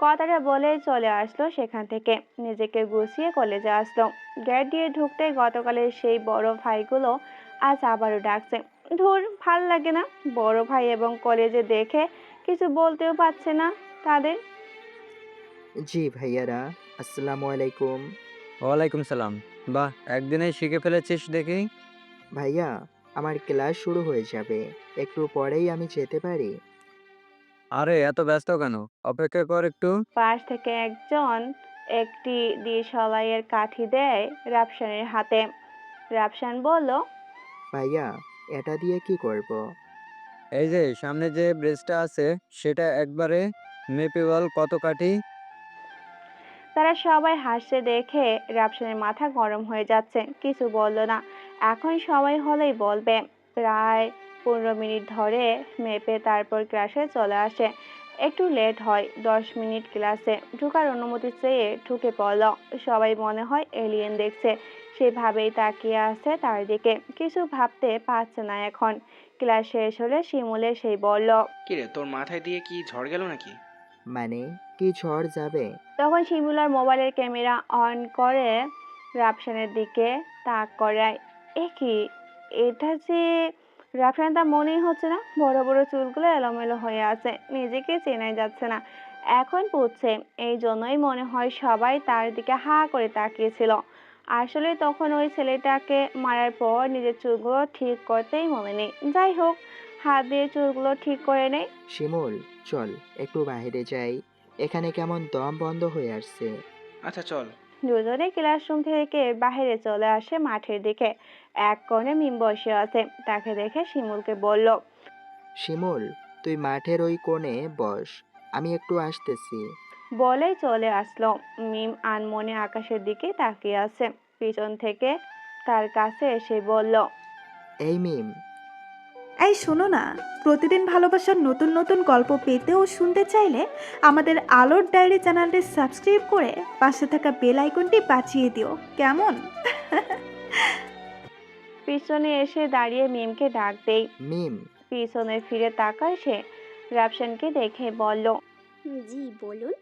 কথাটা বলে চলে আসলো সেখান থেকে। নিজেকে গুছিয়ে কলেজে আসলো। গেট দিয়ে ঢুকতে গতকালের সেই বড় ভাইগুলো আজ আবারও ডাকছে। ধুর, ভাল লাগে না বড় ভাই এবং কলেজে দেখে কিছু বলতেও পারছে না তাদের। জি ভাইয়ারা, আসসালামু আলাইকুম। ওয়ালাইকুম সালাম। বাহ, একদিনেই শিখে ফেলেছিস দেখি। ভাইয়া, আমার ক্লাস শুরু হয়ে যাবে, একটু পরেই আমি যেতে পারি? আরে এত ব্যস্ত কেন? অপেক্ষা কর একটু। পাশ থেকে একজন একটি দিশলাইয়ের কাঠি দেয় রাফসানের হাতে। রাফসান বলল, ভাইয়া, এটা দিয়ে কি করব? এই যে সামনে যে ব্রেসটা আছে সেটা একবারে মেপে বল কত কাঠি। তারা সবাই হাসছে দেখে রাফসানের মাথা গরম হয়ে যাচ্ছে, কিছু বলল না। এখন সময় হলেই বলবে। প্রায় 15 মিনিট ধরে মেপে তারপর ক্লাসে চলে আসে। একটু লেট হয়, 10 মিনিট ক্লাসে ঢোকার অনুমতি চেয়ে ঢুকে পড়ল। সবাই মনে হয় এলিয়েন দেখছে, সেভাবেই তাকিয়ে আছে তার দিকে, কিছু ভাবতে পারছে না এখন। ক্লাস শেষ হলে শিমুলে সেই বলল, কিরে, তোর মাথায় দিয়ে কি ঝড় গেল নাকি? মানে কি ঝড় যাবে? তখন শিমুলার মোবাইলের ক্যামেরা অন করে রাফসানের দিকে তাক করায়। এ কি, এটা যে রাফসান, তা মনেই হচ্ছে না। বড় বড় চুলগুলো এলোমেলো হয়ে আছে, নিজেকে চেনাই যাচ্ছে না। এখন বুঝছে, এই জন্যই মনে হয় সবাই তার দিকে হা করে তাকিয়েছিল। আসলে তখন ওই ছেলেটাকে মারার পর নিজের চুলগুলো ঠিক করতেই মনে নেই। যাই হোক, হাত দিয়ে চুলগুলো ঠিক করে নেই। শিমুল, চল একটু বাইরে যাই, এখানে কেমন দম বন্ধ হয়ে আসছে। আচ্ছা চল। দুজনে ক্লাসরুম থেকে বাইরে চলে আসে মাঠের দিকে। এক কোণে মিম বসে আছে, তাকে দেখে শিমুলকে বলল, শিমুল, তুই মাঠের ওই কোণে বস, আমি একটু আসতেছি। বলেই চলে আসলো। মিম আনমনে আকাশের দিকে তাকিয়ে আছে। পিছন থেকে তার কাছে এসে বলল, এই মিম। এই শোনো না, প্রতিদিন ভালোবাসার নতুন নতুন গল্প পেতে ও শুনতে চাইলে আমাদের আলোর ডায়েরি চ্যানেলটি সাবস্ক্রাইব করে পাশে থাকা বেল আইকনটি বাজিয়ে দিও, কেমন? পিছনে এসে দাঁড়িয়ে মিমকে ডাক দেই। মিম। পিছনে ফিরে তাকায় সে। রাফসানকে দেখে বলল, জি বলুন।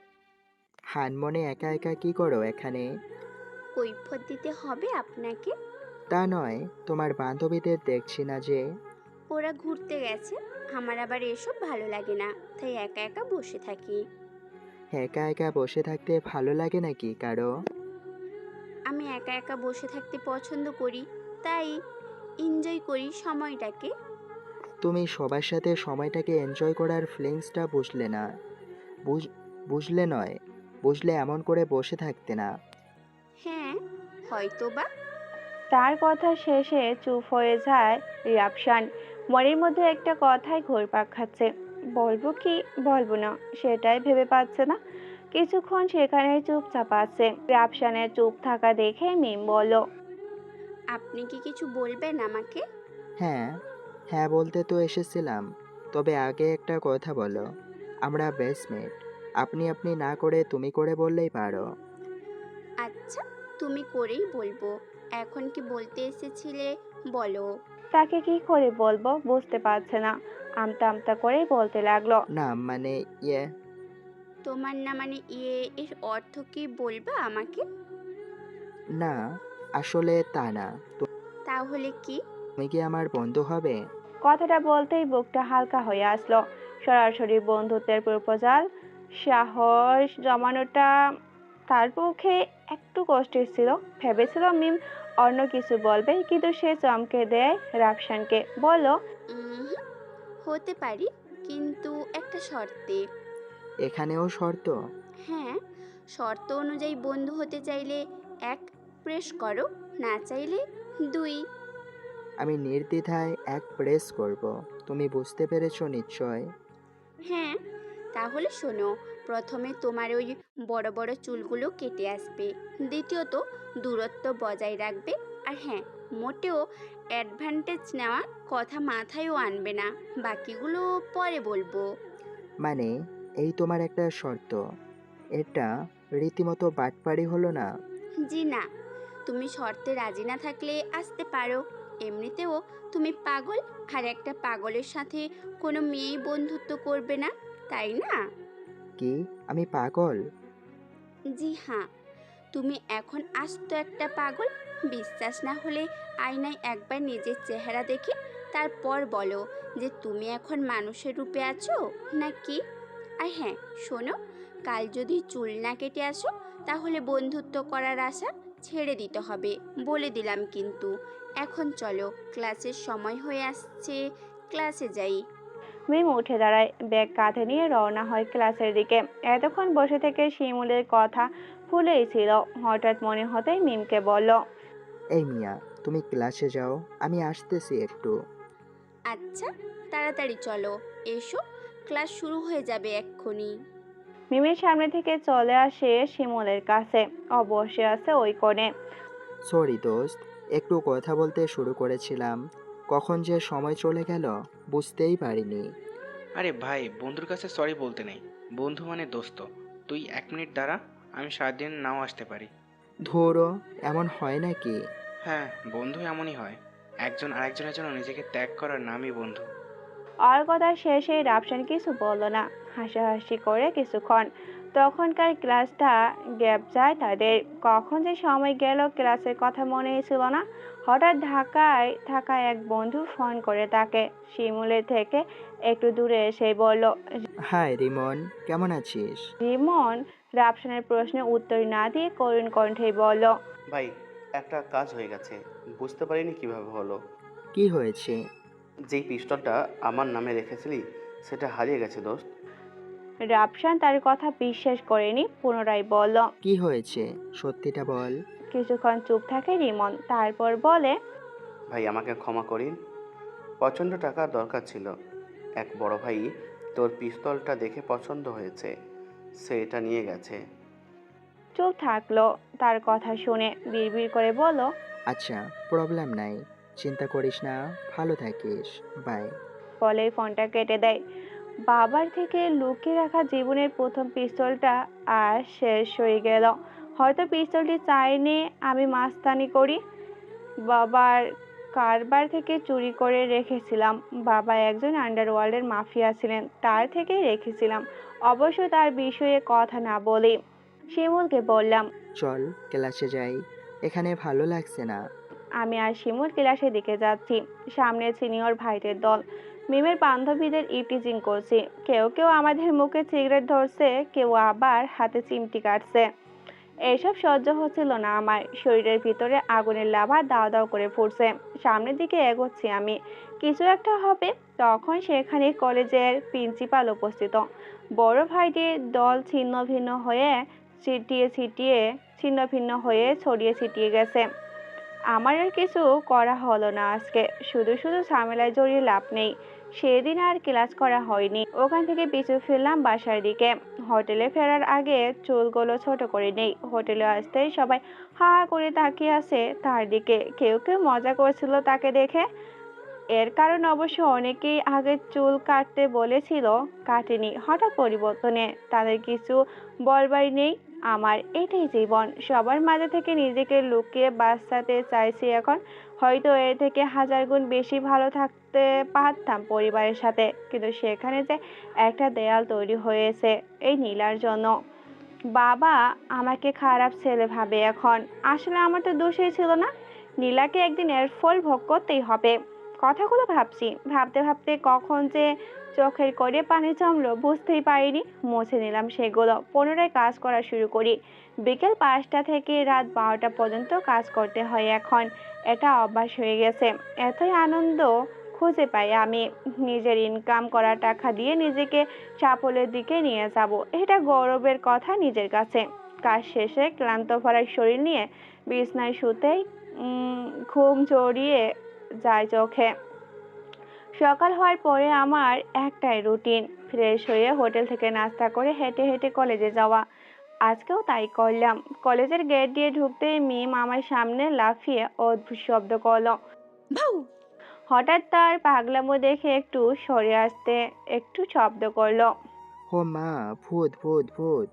হানমনে একা একা কি করো এখানে? কৈফিয়ত দিতে হবে আপনাকে? তা নয়, তোমার বান্ধবীদের দেখছি না যে। ওরা ঘুরতে গেছে, আমার আবার এসব ভালো লাগে না, তাই একা একা বসে থাকি। একা একা বসে থাকতে ভালো লাগে নাকি কারো? আমি একা একা বসে থাকতে পছন্দ করি, তাই এনজয় করি সময়টাকে। তুমি সবার সাথে সময়টাকে এনজয় করার ফিলিংসটা বুঝলে না। বুঝলে নয়, বুঝলে এমন করে বসে থাকতে না। হ্যাঁ, হয়তোবা। তার কথা শেষে চুপ হয়ে যায় রাফসান। মনের মধ্যে একটা কথাই ঘুরপাক খাচ্ছে, বলবো কি বলবো না সেটাই ভেবে পাচ্ছে না। কিছুক্ষণ সেখানে চুপচাপ আছে। রাফসানের চুপ থাকা দেখে মিম বলল, আপনি কি কিছু বলবেন আমাকে? হ্যাঁ, হ্যাঁ বলতে তো এসেছিলাম। তবে আগে একটা কথা বলো, আমরা বেস্টমেট। আপনি আপনি না করে তুমি করে বললেই পারো। আচ্ছা, তুমি করেই বলবো। এখন কি বলতে এসেছিলে, বলো। তাকে কি করে বলবো বুঝতে পারছে না। আমতা আমতা করে বলতে লাগলো, না মানে ইয়ে, তোমার না মানে এর অর্থ কি বলবা আমাকে? না আসলে তা না। তাহলে কি? তুমি কি আমার বন্ধু হবে? কথাটা বলতেই বুকটা হালকা হয়ে আসলো। সরাসরি বন্ধুত্বের প্রপোজাল, সাহস জমানোটা তার পক্ষে একটু কষ্টের ছিল। ভেবেছিল মিম অন্য কিছু বলবে, কিন্তু সে চমকে দেয় রাফসানকে। বলল, উম, হতে পারি, কিন্তু একটা শর্তে। এখানেও শর্ত? হ্যাঁ, শর্ত অনুযায়ী বন্ধু হতে চাইলে 1 প্রেস করো, না চাইলে 2। আমি নির্দ্বিধায় এক প্রেস করব। তুমি বুঝতে পেরেছো নিশ্চয়? হ্যাঁ, তাহলে শোনো, প্রথমে তোমার ওই বড় বড় চুলগুলো কেটে আসবে। দ্বিতীয়ত, দূরত্ব বজায় রাখবে। আর হ্যাঁ, মোটেও অ্যাডভান্টেজ নেওয়ার কথা মাথায়ও আনবে না। বাকিগুলো পরে বলবো। মানে এই তোমার একটা শর্ত? এটা রীতিমতো বাটপাড়ি হলো না? জি না, তুমি শর্তে রাজি না থাকলে আসতে পারো। এমনিতেও তুমি পাগল, আর একটা পাগলের সাথে কোনো মেয়েই বন্ধুত্ব করবে না, তাই না? কি আমি পাগল? জি হ্যাঁ, তুমি এখন আস্ত একটা পাগল। বিশ্বাস না হলে আয়নায় একবার নিজের চেহারা দেখে তারপর বলো যে তুমি এখন মানুষের রূপে আছো নাকি। আর হ্যাঁ শোনো, কাল যদি চুল না কেটে আসো তাহলে বন্ধুত্ব করার আশা ছেড়ে দিতে হবে, বলে দিলাম কিন্তু। এখন চলো, ক্লাসের সময় হয়ে আসছে, ক্লাসে যাই। মিম উঠে দাঁড়ায়, ব্যাগ কাঁধে নিয়ে রওনা হয় ক্লাসের দিকে। এতক্ষণ বসে থেকে শিমুলের কথা ভুলেই ছিল। হঠাৎ মনে হতেই মিমকে বলল, এই মিয়া, তুমি ক্লাসে যাও, আমি আসতেছি একটু। আচ্ছা, তাড়াতাড়ি চলো, এসো, ক্লাস শুরু হয়ে যাবে এক্ষুনি। মিমের সামনে থেকে চলে আসে শিমুলের কাছে। ও বসে আছে ওই কোণে। সরি দোস্ত, একটু কথা বলতে শুরু করেছিলাম, কখন যে সময় চলে গেল বুঝতেই পারিনি। আরে ভাই, বন্ধুর কাছে সরি বলতে নেই। বন্ধু মানে দোস্ত। তুই 1 মিনিট দাঁড়া, আমি সারাদিন নাও আসতে পারি। ধরো, এমন হয় নাকি? হ্যাঁ, বন্ধু এমনই হয়। একজন আরেকজনের জন্য নিজেকে ত্যাগ করার নামই বন্ধু। আর কথা শেষে রাফসান কিছু বলল না। হাসাহাসি করে কিছুক্ষণ। তখনকার ক্লাসটা গ্যাপ যায় তাদের। কখন যে সময় গেল ক্লাসের কথা মনেই ছিল না। হঠাৎ ঢাকায় থাকা এক বন্ধু ফোন করে তাকে। শিমুলের থেকে একটু দূরে এসে বলল, হাই রিমন, কেমন আছিস? রিমন রাফসানের প্রশ্নের উত্তর না দিয়ে করুণ কণ্ঠে বলল, ভাই, একটা কাজ হয়ে গেছে। বুঝতে পারিনি কিভাবে হলো। কি হয়েছে? যেই পিস্তলটা আমার নামে রেখেছিলি সেটা হারিয়ে গেছে দোস্ত। রাফসান তার কথা বিশ্বাস করেনি। পুনরায় বলল, কি হয়েছে সত্যিটা বল। কিছুক্ষণ চুপ থাকে রিমন, তারপর বলে, ভাই আমাকে ক্ষমা করিন, প্রচণ্ড টাকা দরকার ছিল। এক বড় ভাই তোর পিস্তলটা দেখে পছন্দ হয়েছে, সে এটা নিয়ে গেছে। চুপ থাকলো। তার কথা শুনে বিড়বিড় করে বলল, আচ্ছা, প্রবলেম নাই, চিন্তা করিস না, ভালো থাকিস, বাই। বলেই ফোনটা কেটে দেয়। বাবার থেকে লুকিয়ে রাখা জীবনের প্রথম পিস্তলটা আর শেষ হয়ে গেল। হয়তো পিস্তলটি চাইনি আমি মাস্তানি করি। বাবার কারবার থেকে চুরি করে রেখেছিলাম। বাবা একজন আন্ডারওয়ার্ল্ডের মাফিয়া ছিলেন, তার থেকেই রেখেছিলাম। অবশ্য তার বিষয়ে কথা না বলি। শিমুলকে বললাম, চল ক্লাসে যাই, এখানে ভালো লাগছে না। আমি আর শিমুল ক্লাসের দিকে যাচ্ছি। সামনে সিনিয়র ভাইদের দল। মিমের বান্ধবীদের ইপটিজিং করছি। কেউ কেউ আমাদের মুখে সিগারেট ধরছে, কেউ আবার হাতে চিমটি কাটছে। এইসব সহ্য হচ্ছিল না আমার। শরীরের ভিতরে আগুনের লাভা দাও দাও করে ফুটছে। সামনের দিকে এগোচ্ছি আমি। কিছু একটা হবে। তখন সেখানে কলেজের প্রিন্সিপাল উপস্থিত। বড় ভাইদের দল ছিন্ন ভিন্ন হয়ে ছিটিয়ে ছিটিয়ে ছিন্ন ভিন্ন হয়ে ছড়িয়ে ছিটিয়ে গেছে। আমার আর কিছু করা হলো না আজকে, শুধু শুধু ঝামেলায় জড়িয়ে লাভ নেই। সেদিন আর ক্লাস করা হয়নি। ওখান থেকে পিছু ফিরলাম বাসার দিকে। হোটেলে ফেরার আগে চুলগুলো ছোট করে নেই। হোটেলে আসতেই সবাই হা হা করে তাকিয়ে আছে তার দিকে। কেউ কেউ মজা করছিল তাকে দেখে। এর কারণ অবশ্য অনেকেই আগে চুল কাটতে বলেছিল, কাটেনি। হঠাৎ পরিবর্তনে তাদের কিছু বলবার নেই। আমার এটাই জীবন। সবার মাঝে থেকে নিজেকে লুকিয়ে বাঁচাতে চাইছি এখন। হয়তো এর থেকে হাজার গুণ বেশি ভালো থাকতে পারতাম পরিবারের সাথে, কিন্তু সেখানে যে একটা দেয়াল তৈরি হয়েছে এই নীলার জন্য। বাবা আমাকে খারাপ ছেলে ভাবে এখন। আসলে আমার তো দোষই ছিল না। নীলাকে একদিন এর ফল ভোগ করতেই হবে। কথাগুলো ভাবছি, ভাবতে ভাবতে কখন যে চোখের কোণে পানি জমলো বুঝতেই পারিনি। মুছে নিলাম সেগুলো। পুনরায় কাজ করা শুরু করি। বিকেল 5টা থেকে রাত 12টা পর্যন্ত কাজ করতে হয় এখন। এটা অভ্যাস হয়ে গেছে। এতই আনন্দ খুঁজে পাই আমি। নিজের ইনকাম করা টাকা দিয়ে নিজেকে সাফল্যের দিকে নিয়ে যাব, এটা গৌরবের কথা নিজের কাছে। কাজ শেষে ক্লান্ত ভরা শরীর নিয়ে বিছনায় শুতেই ঘুম জড়িয়ে যায় চোখে। সকাল হওয়ার পরে আমার একটাই রুটিন, ফ্রেশ হয়ে হোটেল থেকে নাস্তা করে হেঁটে হেঁটে কলেজে যাওয়া। আজকেও তাই করলাম। কলেজের গেট দিয়ে ঢুকতেই মিম আমার সামনে লাফিয়ে অদ্ভুত শব্দ করলো। হঠাৎ তার পাগলামো দেখে একটু সরে আসতে একটু শব্দ করলো। ও মা, ভূত ভূত ভূত!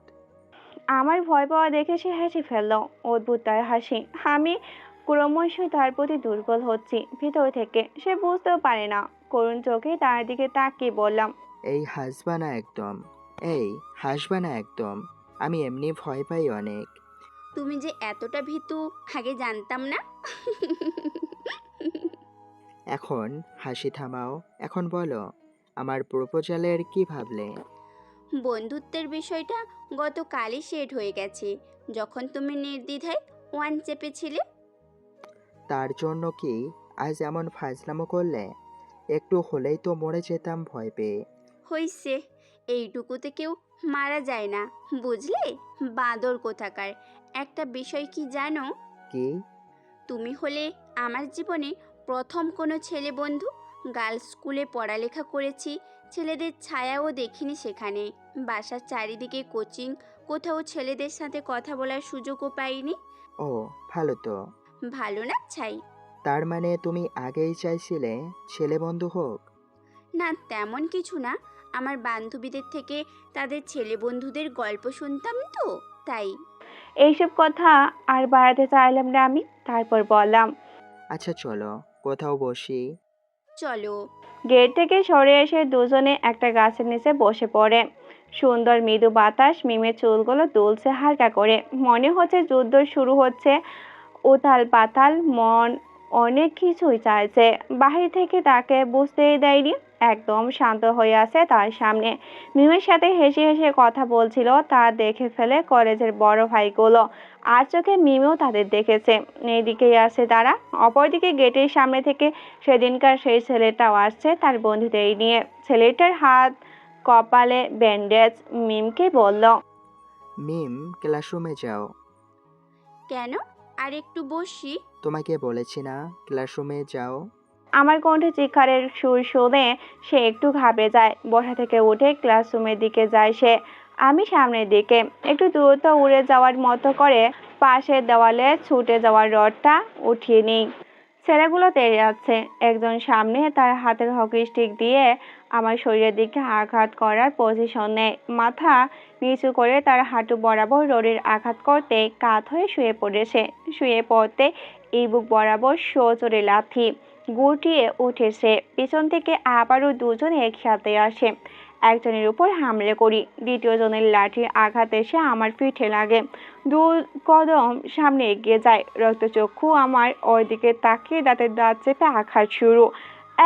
আমার ভয় পাওয়া দেখে সে হেসে ফেললো। অদ্ভুত তার হাসি। আমি ক্রমশই তার প্রতি দুর্বল হচ্ছি ভিতর থেকে। সে বুঝতেও পারে না। করুণ চোখে তার দিকে তাকিয়ে বললাম, এই হাসবা না একদম। এই হাসবা না একদম। আমি এমনি ভয় পাই অনেক। তুমি যে এতটা ভীতু আগে জানতাম না। এখন হাসি থামাও। এখন বলো, আমার প্রপোজালের কি ভাবলে? বন্ধুত্বের বিষয়টা গতকালই সেট হয়ে গেছে, যখন তুমি নির্দ্বিধায় ওয়ান চেপেছিলে। তার জন্য কি আজ এমন ফাজলামো করলে? একটু হলেই তো মরে যেতাম ভয় পেয়ে। হইছে, এইটুকুতে কেউ মারা যায় না, বুঝলে? বাঁদর কোথাকার। একটা বিষয় কি জানো? কি? তুমি হলে আমার জীবনে প্রথম কোনো ছেলে বন্ধু। গার্লস স্কুলে পড়ালেখা করেছি, ছেলেদের ছায়াও দেখিনি সেখানে। বাসার চারিদিকে কোচিং, কোথাও ছেলেদের সাথে কথা বলার সুযোগও পাইনি। ও, ভালো তো। ভালো না ছাই? তার মানে তুমি আগেই চাইছিলে ছেলে বন্ধু হোক? না, তেমন কিছু না। আমার বান্ধবীদের থেকে তাদের ছেলে বন্ধুদের গল্প শুনতাম তো, তাই। এইসব কথা আর বাড়াতে চাইলাম না আমি। তারপর বললাম, আচ্ছা চলো কোথাও বসি। চলো। গেট থেকে সরে এসে দুজনে একটা গাছের নিচে বসে পড়ে। সুন্দর মৃদু বাতাস মিমের চুলগুলো দুলছে হালকা করে। মনে হচ্ছে যুদ্ধ শুরু হচ্ছে। উথাল পাতাল মন অনেক কিছুই চাইছে। বাহির থেকে তাকে বুঝতেই দেয়নি। একদম শান্ত হয়ে আছে তার সামনে। মিমের সাথে হেসে হেসে কথা বলছিল। তা দেখে ফেলে কলেজের বড় ভাইগুলো। আর চোখে মিমেও তাদের দেখেছে। এইদিকেই আসছে তারা। অপরদিকে গেটের সামনে থেকে সেদিনকার সেই ছেলেটাও আসছে তার বন্ধুদের নিয়ে। ছেলেটার হাত কপালে ব্যান্ডেজ। মিমকে বলল, মিম, ক্লাসরুমে যাও। কেন? আর একটু বসি। তোমাকে বলেছি না ক্লাসরুমে যাও? আমার কণ্ঠে চিৎকারের সুর শুনে সে একটু ঘাবড়ে যায়। বসা থেকে উঠে ক্লাসরুমের দিকে যায় সে। আমি সামনের দিকে। একটু দূরত্ব উড়ে যাওয়ার মতো করে পাশের দেওয়ালে ছুটে যাওয়ার রডটা উঠিয়ে নিই। ছেলেগুলো তেড়ে যাচ্ছে। একজন সামনে তার হাতের হকি স্টিক দিয়ে আমার শরীরের দিকে আঘাত করার পজিশন নেয়। মাথা নিচু করে তার হাঁটু বরাবর রোডের আঘাত করতে কাত হয়ে শুয়ে পড়েছে। শুয়ে পড়তে এই বুক বরাবর সজোরে লাথি গুটিয়ে উঠেছে। পিছন থেকে আবারও দুজন একসাথে আসে। একজনের উপর হামলে করি। দ্বিতীয় জনের লাঠির আঘাত এসে আমার পিঠে লাগে। 2 কদম সামনে এগিয়ে যায়। রক্তচক্ষু আমার ওর দিকে তাকিয়ে দাঁতের দাঁত চেপে আঘাত শুরু।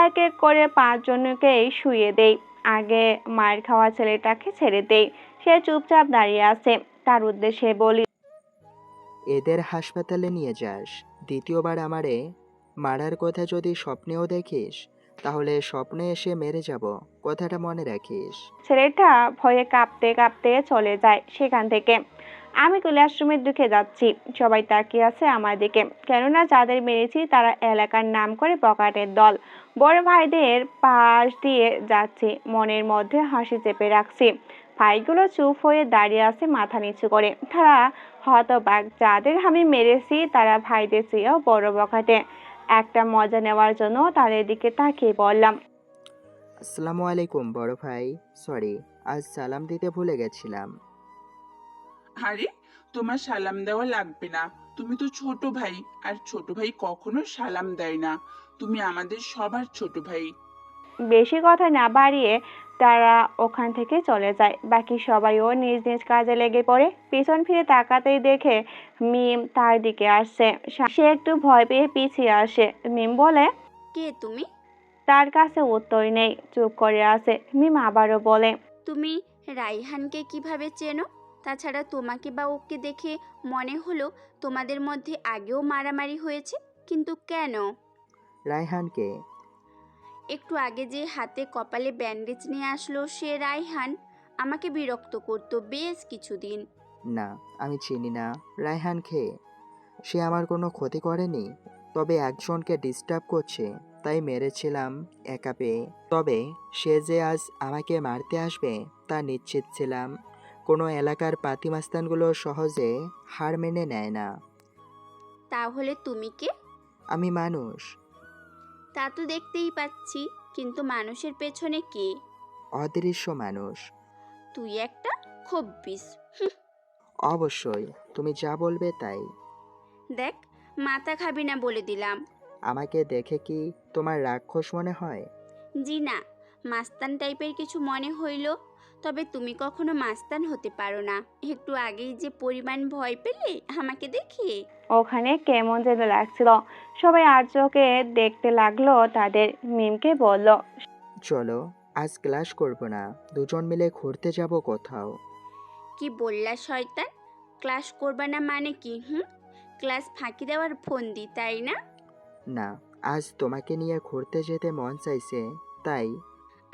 এক এক করে 5 জনকেই শুয়ে দেই। আগে মার খাওয়া ছেলেটাকে ছেড়ে দেই। সে চুপচাপ দাঁড়িয়ে আছে। তার উদ্দেশ্যে বলি, এদের হাসপাতালে নিয়ে যাস। দ্বিতীয়বার আমারে মারার কথা যদি স্বপ্নেও দেখিস, তাহলে স্বপ্নে এসে মেরে যাব, কথাটা মনে রাখিস। ছেলেটা ভয়ে কাঁপতে কাঁপতে চলে যায় সেখান থেকে। আমি ক্লাসরুমে ঢুকে যাচ্ছি, সবাই তাকিয়ে আছে আমার দিকে, কেননা যাদের মেরেছি তারা এলাকার নাম করে বখাটের দল। বড় ভাইদের পাশ দিয়ে যাচ্ছি, মনের মধ্যে হাসি চেপে রাখছি। ভাইগুলো চুপ হয়ে দাঁড়িয়ে আছে মাথা নিচু করে। তারা হতবাক, যাদের আমি মেরেছি তারা ভাইদের চেয়েও বড় বখাটে। একটা মজা নেওয়ার জন্য তাদের দিকে তাকিয়ে বললাম, আসসালামু আলাইকুম বড় ভাই। সরি, আজ সালাম দিতে ভুলে গেছিলাম। আরে তোমার সালাম দেওয়া লাগবে না, তুমি তো ছোট ভাই, আর ছোট ভাই কখনো সালাম দেয় না। তুমি আমাদের সবার ছোট ভাই। বেশি কথা না বাড়িয়ে তারা ওখান থেকে চলে যায়। বাকি সবাইও নিজ নিজ কাজে লেগে পড়ে। পিছন ফিরে তাকাতেই দেখে মিম তার দিকে আসছে। সে একটু ভয় পেয়ে পিছিয়ে আসে। মিম বলে, কে তুমি? তার কাছে উত্তর নেই, চুপ করে আছে। মিম আবারও বলে, তুমি রাইহানকে কিভাবে চেনো? তাছাড়া তোমাকে বা ওকে দেখে মনে হলো তোমাদের মধ্যে আগেও মারামারি হয়েছে, কিন্তু কেন? রায়হানকে? একটু আগে যে হাতে কপালে ব্যান্ডেজ নিয়ে আসলো সে রাইহান। আমাকে বিরক্ত করতো বেশ কিছুদিন। না, আমি চিনি না রায়হানকে। সে আমার কোনো ক্ষতি করেনি, তবে একজনকে ডিস্টার্ব করছে তাই মেরেছিলাম একা পেয়ে। তবে সে যে আজ আমাকে মারতে আসবে তা নিশ্চিত ছিলাম। কোনো এলাকার পাতিমাস্তানগুলো সহজে হার মেনে নেয় না। তাহলে তুমি কে? আমি মানুষ। তা তো দেখতেই পাচ্ছি, কিন্তু মানুষের পেছনে কে? অদৃশ্য মানুষ। তুই একটা খব্বিস। অবশ্যই, তুমি যা বলবে তাই। দেখ, মাথা খাবি না বলে দিলাম। আমাকে দেখে কি তোমার রাক্ষস মনে হয়? জি না, মাস্তান টাইপের কিছু মনে হইল। তবে তুমি কখনো মাস্তান হতে পারো না। একটু আগেই যে পরিমাণ ভয় পেলে আমাকে দেখে। ওখানে কেমন যেন লাগছিল। সবাই আর চোখে দেখতে লাগলো তাদের। মিমকে বলল, চলো, আজ ক্লাস করব না, দুজন মিলে ঘুরতে যাব কোথাও। কি বললা শয়তান? ক্লাস করবা না মানে কি? ক্লাস ফাঁকি দেওয়ার ফন্দি, তাই না? না, আজ তোমাকে নিয়ে ঘুরতে যেতে মন চাইছে, তাই।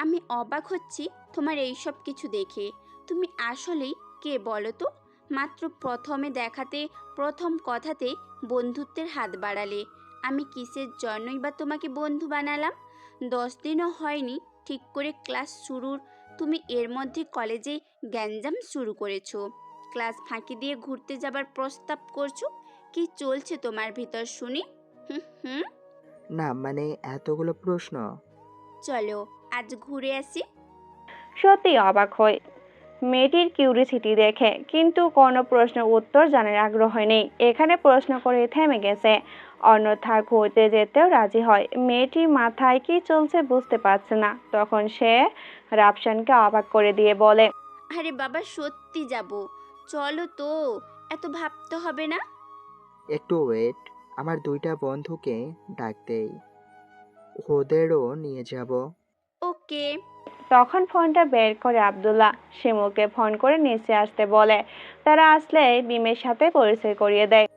আমি অবাক হচ্ছি তোমার এইসব কিছু দেখে। তুমি আসলেই কে বলো তো? মাত্র প্রথমে দেখাতে, প্রথম কথাতে বন্ধুত্বের হাত বাড়ালে। আমি কিসের জন্যই বা তোমাকে বন্ধু বানালাম? 10 দিনও হয়নি ঠিক করে ক্লাস শুরুর, তুমি এর মধ্যে কলেজে গ্যাঞ্জাম শুরু করেছো। ক্লাস ফাঁকি দিয়ে ঘুরতে যাবার প্রস্তাব করছো। কি চলছে তোমার ভিতর শুনি? হুম। না মানে এতগুলো প্রশ্ন। চলো আজ ঘুরে আসি। সত্যি অবাক হয় মেয়েটির কিউরিসিটি দেখে, কিন্তু কোনো প্রশ্নের উত্তর জানার আগ্রহ নেই। এখানে প্রশ্ন করে থেমে গেছে, অন্যথা ঘুরতে যেতেও রাজি হয়। মেয়েটির মাথায় কি চলছে বুঝতে পারছে না। তখন সে রাফসানকে অবাক করে দিয়ে বলে, আরে বাবা, সত্যি যাব। চলো তো, এত ভাবতে হবে না। একটু ওয়েট, আমার দুইটা বন্ধুকে ডাক দেই, ওদেরও নিয়ে যাব। ওকে। তখন ফোনটা বের করে আব্দুল্লাহ শিমুলকে ফোন করে নিচে আসতে বলে। তারা আসলে মিমের সাথে পরিচয় করিয়ে দেয়।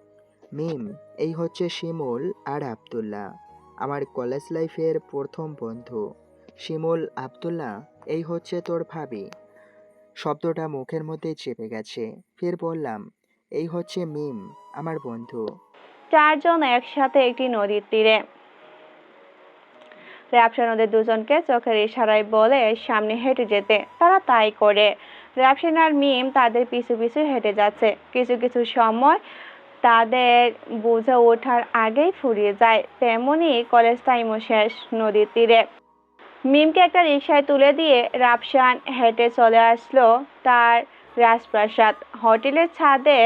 মিম, এই হচ্ছে শিমুল আর আব্দুল্লাহ, আমার কলেজ লাইফের প্রথম বন্ধু। শিমুল, আব্দুল্লাহ, এই হচ্ছে তোর ভাবি। শব্দটা মুখের মধ্যে চেপে গেছে। ফের বললাম, এই হচ্ছে মিম, আমার বন্ধু। চারজন একসাথে একটি নদীর তীরে। রাফসান ওদের দুজনকে চোখের ইশারায় বলে সামনে হেঁটে যেতে। তারা তাই করে। রাফসান আর মিম তাদের পিছু পিছু হেঁটে যাচ্ছে। কিছু কিছু সময় তাদের বুঝে ওঠার আগেই ফুরিয়ে যায়। তেমনি কলেজ টাইমও শেষ। নদীর তীরে মিমকে একটা রিকশায় তুলে দিয়ে রাফসান হেঁটে চলে আসলো তার রাজপ্রাসাদ হোটেলের ছাদে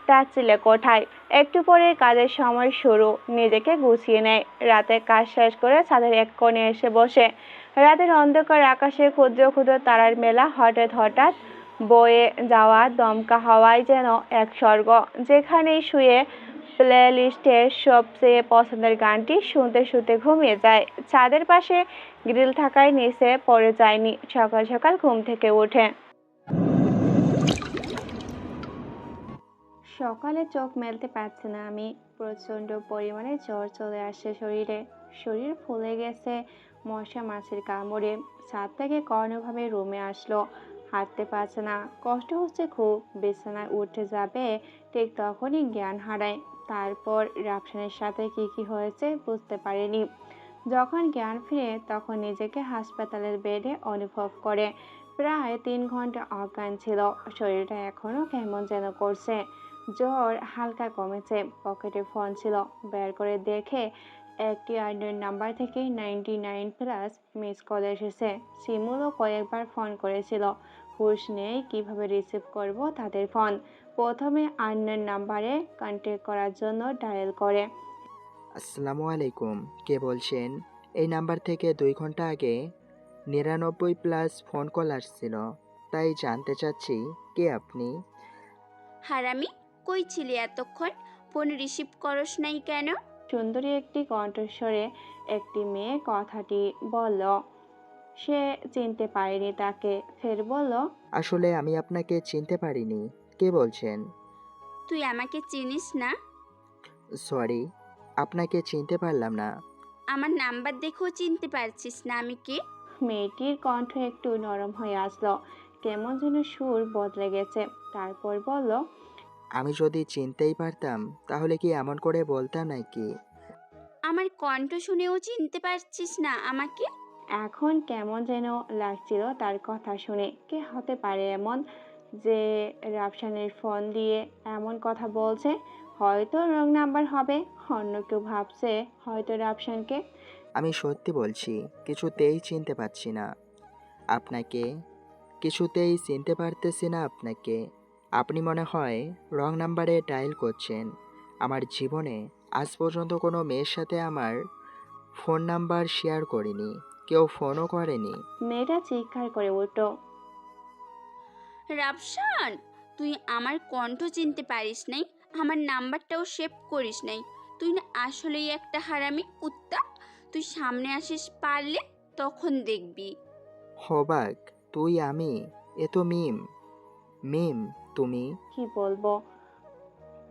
তার চিলে কোঠায়। একটু পরে কাজের সময় শুরু। নিজেকে গুছিয়ে নেয়। রাতে কাজ শেষ করে ছাদের এক কোণে এসে বসে। রাতের অন্ধকার আকাশে ক্ষুদ্র ক্ষুদ্র তারার মেলা। হঠাৎ বয়ে যাওয়া দমকা হাওয়ায় যেন এক স্বর্গ। যেখানেই শুয়ে প্লে লিস্টের সবচেয়ে পছন্দের গানটি শুনতে শুনতে ঘুমিয়ে যায়। ছাদের পাশে গ্রিল থাকায় নিচে পড়ে যায়নি। সকাল সকাল ঘুম থেকে ওঠে। সকালে চোখ মেলতে পারছে না আমি। প্রচন্ড পরিমাণে জ্বর চলে আসছে শরীরে। শরীর ফুলে গেছে মশা মাছির কামড়ে। ছাদ থেকে কোনোভাবে রুমে আসলো। হাঁটতে পারছে না, কষ্ট হচ্ছে খুব। বিছানায় উঠে যাবে ঠিক তখনই জ্ঞান হারায়। তারপর রাফসানের সাথে কি কি হয়েছে বুঝতে পারেনি। যখন জ্ঞান ফিরে তখন নিজেকে হাসপাতালের বেডে অনুভব করে। প্রায় 3 ঘন্টা অজ্ঞান ছিল, শরীরটা এখনো কেমন যেন করছে। জ্বর হালকা কমেছে। পকেটে ফোন ছিল, বের করে দেখে একটি আননোন নাম্বার থেকে 99+ মিস কল এসেছে। শিমুলও কয়েকবার ফোন করেছিল, হুঁশ নেই কিভাবে রিসিভ করব তাদের ফোন। প্রথমে আননোন নাম্বারে কন্ট্যাক্ট করার জন্য ডায়াল করে। আসসালামু আলাইকুম, কে বলছেন? এই নাম্বার থেকে 2 ঘন্টা আগে 99+ ফোন কল আসছিল, তাই জানতে চাচ্ছি কে আপনি? হারামি, কই ছিলি এতক্ষণ? ফোন রিসিভ করস নাই কেন? সুন্দরী একটি কণ্ঠস্বরে একটি মেয়ে কথাটি বলল। সে চিনতে পারেনি তাকে, ফের বলল, আসলে আমি আপনাকে চিনতে পারিনি, কে বলছেন? তুই আমাকে চিনিস না? সরি, আপনাকে চিনতে পারলাম না। আমার নাম্বার দেখেও চিনতে পারছিস না আমি কে? মেয়েটির কণ্ঠ একটু নরম হয়ে আসলো, কেমন যেন সুর বদলে গেছে। তারপর বলল, আমি যদি চিনতেই পারতাম তাহলে কি এমন করে বলতাম নাকি? আমার কণ্ঠ শুনেও চিনতে পারছিস না আমাকে? এখন কেমন যেন লাগছিল তার কথা শুনে। কে হতে পারে এমন যে রাফসানের ফোন দিয়ে এমন কথা বলছে? হয়তো রং নাম্বার হবে, অন্য কেউ ভাবছে হয়তো রাফসানকে। আমি সত্যি বলছি, কিছুতেই চিনতে পারছি না আপনাকে, কিছুতেই চিনতে পারতেছি না আপনাকে। আপনি মনে হয় রং নাম্বারে ডায়াল করছেন। আমার জীবনে আজ পর্যন্ত কোনো মেয়ের সাথে আমার ফোন নাম্বার শেয়ার করিনি, কেউ ফোনও করেনি। মেয়েটা চিৎকার করে উঠল, রাফসান, তুই আমার কণ্ঠ চিনতে পারিস নাই, আমার নাম্বারটাও সেভ করিস নাই। তুই না আসলেই একটা হারামি কুত্তা। তুই সামনে আসিস পারলে, তখন দেখবি। হবাক তুই, আমি, এ তো মিম। মিম তুমি? কি বলবো?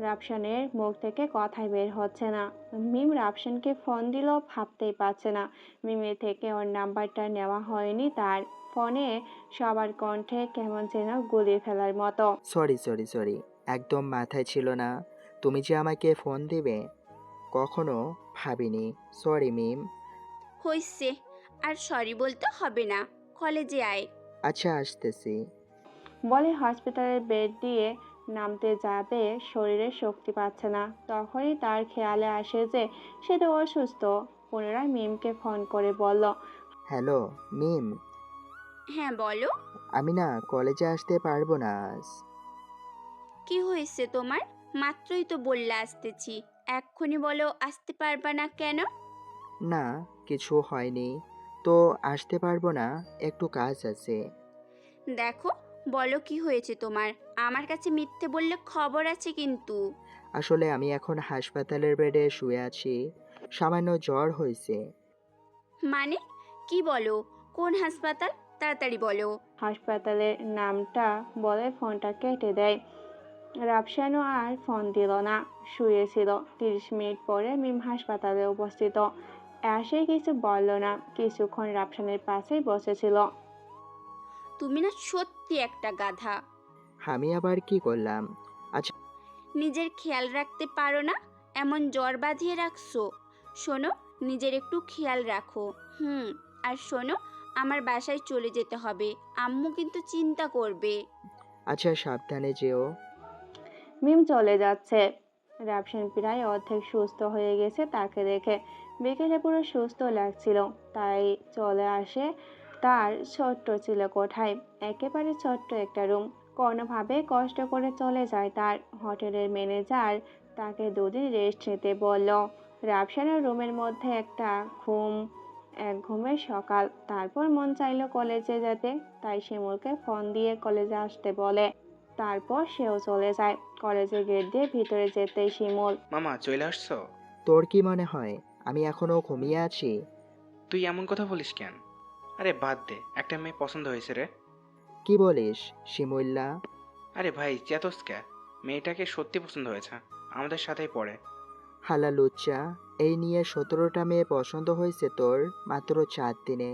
রাফসানের মুখ থেকে কথাই বের হচ্ছে না। মিম রাফসানকে ফোন দিল ভাবতেই পারছে না। মিমের থেকে ওর নাম্বারটা নেওয়া হয়নি তার। ফোনে সবার কণ্ঠে কেমন যেন গুলিয়ে ফেলার মতো। সরি সরি সরি, একদম মাথায় ছিল না তুমি যে আমাকে ফোন দিবে, কখনো ভাবিনি। সরি মিম। হইছে, আর সরি বলতে হবে না। কলেজে আয়। আচ্ছা আসতেছি। বলে হসপিটালের বেড দিয়ে নামতে যাবে, শরীরে শক্তি পাচ্ছে না। তখনই তার খেয়ালে আসে যে সে তো অসুস্থ। পুনরায় মিমকে ফোন করে বলল, হ্যালো মিম, হ্যাঁ বলো। আমি না কলেজে আসতে পারবো না আজ। কি হয়েছে তোমার? মাত্রই তো বললে আসতেছি, এক্ষুনি বলো আসতে পারবা না কেন? না, কিছু হয়নি, তো আসতে পারবো না, একটু কাজ আছে। দেখো, বলো কি হয়েছে তোমার। আমার কাছে মিথ্যে বললে খবর আছে কিন্তু। আসলে আমি এখন হাসপাতালের বেডে শুয়ে আছি, সামান্য জ্বর হয়েছে। মানে কি বলো? কোন হাসপাতাল? তাড়াতাড়ি বলো। হাসপাতালের নামটা বলে ফোনটা কেটে দেয়। রাফসানও আর ফোন দিল না, শুয়েছিল। 30 মিনিট পরে মিম হাসপাতালে উপস্থিত। এসে কিছু বলল না, কিছুক্ষণ রাফসানের পাশেই বসেছিল। তুমি না সত্যি একটা গাধা। আমি আবার কি করলাম? আচ্ছা নিজের খেয়াল রাখতে পারো না, এমন জ্বর বাঁধিয়ে রাখছো। শোনো, নিজের একটু খেয়াল রাখো। আর শোনো, আমার বাসায় চলে যেতে হবে, আম্মু কিন্তু চিন্তা করবে। আচ্ছা সাবধানে যেও। মিম চলে যাচ্ছে। রাফসান প্রায় অর্ধেক সুস্থ হয়ে গেছে তাকে দেখে। বিকেলে পুরো সুস্থ লাগছিল, তাই চলে আসে তার ছোট্ট ছিল কোঠায়। একেবারে ছোট্ট একটা রুম। কোনোভাবে কষ্ট করে চলে যায় তার। হোটেলের ম্যানেজার তাকে 2 দিন রেস্ট নিতে বলল। রাফসানের রুমের মধ্যে একটা এক ঘুমের সকাল। তারপর মন চাইলো কলেজে যেতে, তাই শিমুলকে ফোন দিয়ে কলেজে আসতে বলে। তারপর সেও চলে যায়। কলেজের গেট দিয়ে ভিতরে যেতেই শিমুল, মামা চলে আসছো? তোর কি মনে হয় আমি এখনো ঘুমিয়ে আছি? তুই এমন কথা বলিস কেন? আরে বাদ দে, একটা মেয়ে পছন্দ হয়েছে রে। কি বলিস শিমুল্লা? আরে ভাই চেতস কে? মেয়েটাকে সত্যি পছন্দ হয়েছে, আমাদের সাথেই পড়ে। হালা লুচ্চা, এই নিয়ে 17টা মেয়ে পছন্দ হয়েছে তোর মাত্র 4 দিনে?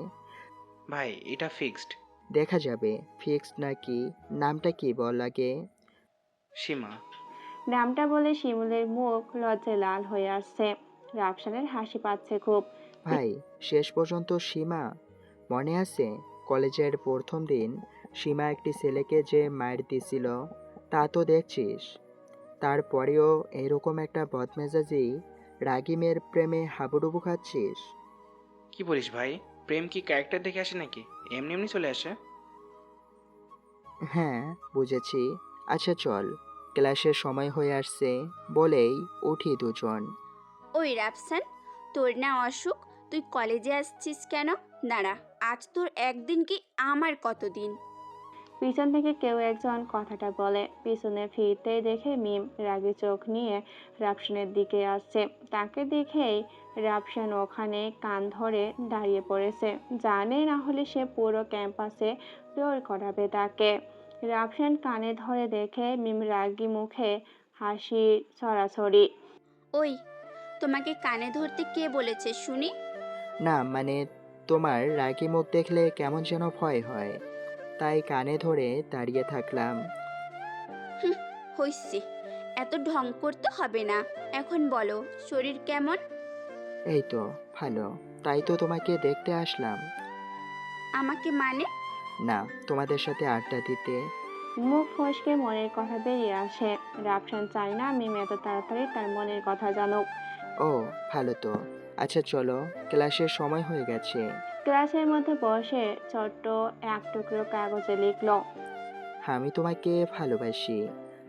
ভাই এটা ফিক্সড, দেখা যাবে ফিক্স নাকি। নামটা কি বল আগে? সীমা। নামটা বলে শিমুলের মুখ লজ্জায় লাল হয়ে আসছে। রাফসানের হাসি পাচ্ছে খুব। ভাই, শেষ পর্যন্ত সীমা। মনে আছে কলেজের প্রথম দিন সীমা একটি ছেলেকে যে মার দিছিল, তা তো দেখছিস। তারপরেও এরকম একটা বদমেজাজি রাগী মেয়ের প্রেমে হাবুডুবু খাচ্ছিস। কি বলিস ভাই? প্রেম কি ক্যারেক্টার দেখে আসে নাকি এমনি এমনি চলে আসে? হ্যাঁ, বুঝেছি। আচ্ছা চল, ক্লাসের সময় হয়ে আসছে বলেই উঠি দুজন। ওই রাফসান, তোর না অসুখ, তুই কলেজে আসছিস কেন? দাঁড়া, আজ তোর একদিন কি আমার কতদিন। পিছন থেকে কেউ একজন কথাটা বলে। পিছনে ফিরতেই দেখে মিম রাগী চোখ নিয়ে রাফসানের দিকে আসছে। তাকে দেখেই রাফসান ওখানে কান ধরে দাঁড়িয়ে পড়েছে। জানে না হলে সে পুরো ক্যাম্পাসে দৌড় করাবে তাকে। রাফসান কানে ধরে দেখে মিম রাগী মুখে হাসি ছড়াছড়ি। ওই, তোমাকে কানে ধরতে কে বলেছে শুনি? না মানে, তোমার রাগী মুখ দেখলে কেমন যেন ভয় হয়, তাই কানে ধরে দাঁড়িয়ে থাকলাম। হইছে, এত ঢং করতে হবে না। এখন বলো, শরীর কেমন? এই তো ভালো, তাই তো তোমাকে দেখতে আসলাম। আমাকে মানে? না, তোমাদের সাথে আড্ডা দিতে। মুখ ফসকে মনের কথা বেরিয়ে আসে। রাফসান চায় না মিম এত তাড়াতাড়ি তার মনের কথা জানুক। ও ভালো তো। আচ্ছা চলো, ক্লাসের সময় হয়ে গেছে। ক্লাসের মধ্যে বসে ছোট্ট এক টুকরো কাগজে লিখলো, আমি তোমাকে ভালোবাসি।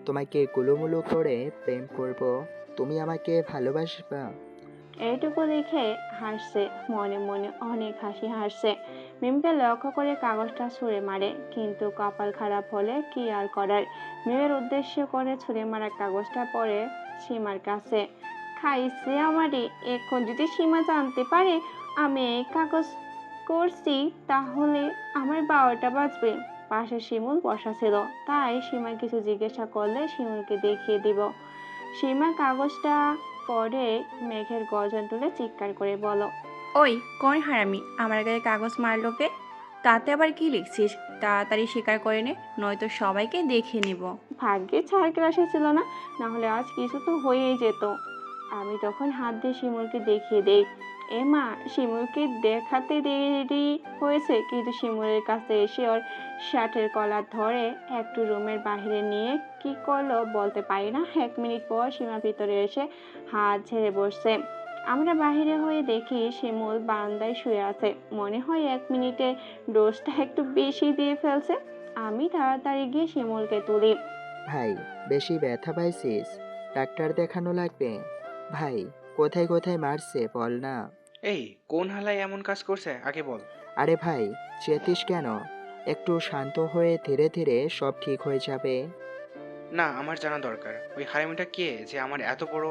তোমাকে গুলুমুলু করে প্রেম করব। তুমি আমাকে ভালোবাসবা? এইটুকু লিখে হাসছে, মনে মনে অনেক হাসি হাসছে। মিমকে লক্ষ্য করে কাগজটা ছুঁড়ে মারে, কিন্তু কপাল খারাপ হলে কি আর করার। মিমের উদ্দেশ্য করে ছুঁড়ে মারা কাগজটা পড়ে সীমার কাছে। খাইছে আমারে। এখন যদি সীমা জানতে পারে আমি এই কাগজ করছি, তাহলে আমার 12টা বাজবে। পাশে শিমুল বসা ছিল, তাই সীমা কিছু জিজ্ঞাসা করলে শিমুলকে দেখিয়ে দিব। সীমা কাগজটা পরে মেঘের গর্জন তুলে চিৎকার করে বলো, ওই কোন হারামি আমার গায়ে কাগজ মারলো কে? তাতে আবার কি লিখছিস? তাড়াতাড়ি স্বীকার করে নে, নয়তো সবাইকে দেখে নিব। ভাগ্যে ছাড় ক্লাসে ছিল না, না হলে আজ কিছু তো হয়েই যেত। আমি তখন হাত দিয়ে শিমুলকে দেখিয়ে দেই। এ মা, শিমুলকে দেখাতে দেরি হয়েছে, কিন্তু শিমুলের কাছে এসে ওর শার্টের কলার ধরে একটু রুমের বাইরে নিয়ে কি করলো বলতে পারি না। 1 মিনিট পর সীমা ভিতরে এসে হাত ঝেড়ে বসছে। আমরা বাহিরে হয়ে দেখি শিমুল বারান্দায় শুয়ে আছে। মনে হয় 1 মিনিটের ডোজটা একটু বেশি দিয়ে ফেলছে। আমি তাড়াতাড়ি গিয়ে শিমুলকে তুলি। ভাই, বেশি ব্যথা পাইছিস? ডাক্তার দেখানো লাগবে। ভাই, কোথায় কোথায় মারছে বল না। এই কোন হালায় এমন কাজ করছে আগে বল। আরে ভাই, চেতিস কেন? একটু শান্ত হয়ে ধীরে ধীরে সব ঠিক হয়ে যাবে। না, আমার জানা দরকার ওই হারামিটা কে যে আমার এত বড়।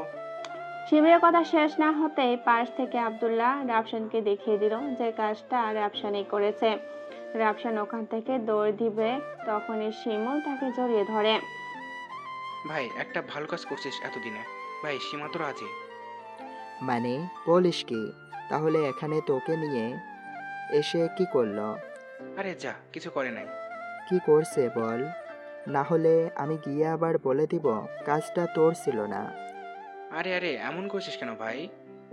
শিবিরের কথা শেষ না হতেই পাশ থেকে আব্দুল্লাহ রাফসানকে দেখিয়ে দিল যে কাজটা রাফসানই করেছে। রাফসান ওখান থেকে দৌড় দিবে, তখনই শিমুল তাকে জড়িয়ে ধরে। ভাই, একটা ভালো কাজ করছিস এতদিনে। ভাই, সীমা তো রাজি। মানে বলিস কি? তাহলে এখানে তোকে নিয়ে এসে কি করলো? আরে যা, কিছু করে নাই। কি করছে বল, না হলে আমি গিয়ে আবার বলে দিব কাজটা তোর ছিল না। আরে আরে, এমন করছিস কেন ভাই?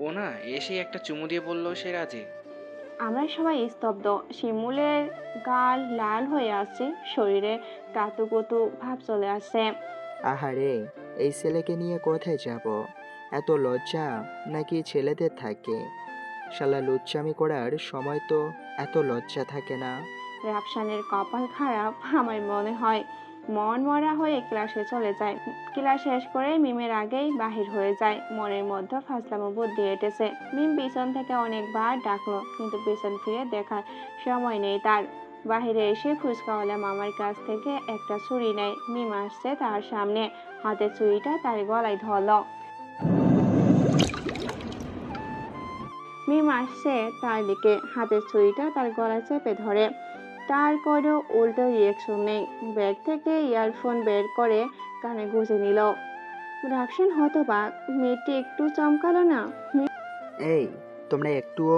ও না এসে একটা চুমু দিয়ে বললো সে রাজি। আমরা সবাই স্তব্ধ। শিমুলের গাল লাল হয়ে আসছে, শরীরে কাতুকুতু ভাব চলে আসছে। আহারে, এই ছেলেকে নিয়ে কোথায় যাব? এত লজ্জা নাকি ছেলেদের থাকে? শালা লুচ্চামি করার সময় তো এত লজ্জা থাকে না। রাফসানের কপাল খারাপ আমার মনে হয়। মন মরা হয়ে ক্লাসে চলে যায়। ক্লাস শেষ করে মিমের আগেই বাহির হয়ে যায়। মনের মধ্যে ফাজলামো বুদ্ধি এঁটেছে। মিম পিছন থেকে অনেকবার ডাকলো, কিন্তু পিছন ফিরে দেখার সময় নেই তার। বাহিরে এসে ফুচকাওয়ালা মামার কাছ থেকে একটা ছুরি নেয়। মিম আসছে তার সামনে, হাতে ছুরিটা তার গলায় ধরলো। মিম আসছে তার দিকে, হাতের ছুরিটা তার গলায় চেপে ধরে। তার কোনো উল্টো রিয়েকশন নেই। ব্যাগ থেকে ইয়ারফোন বের করে কানে গুঁজে নিল। রাফসান হতবাক, মেয়েটি একটু চমকালো না। এই তোমরা একটুও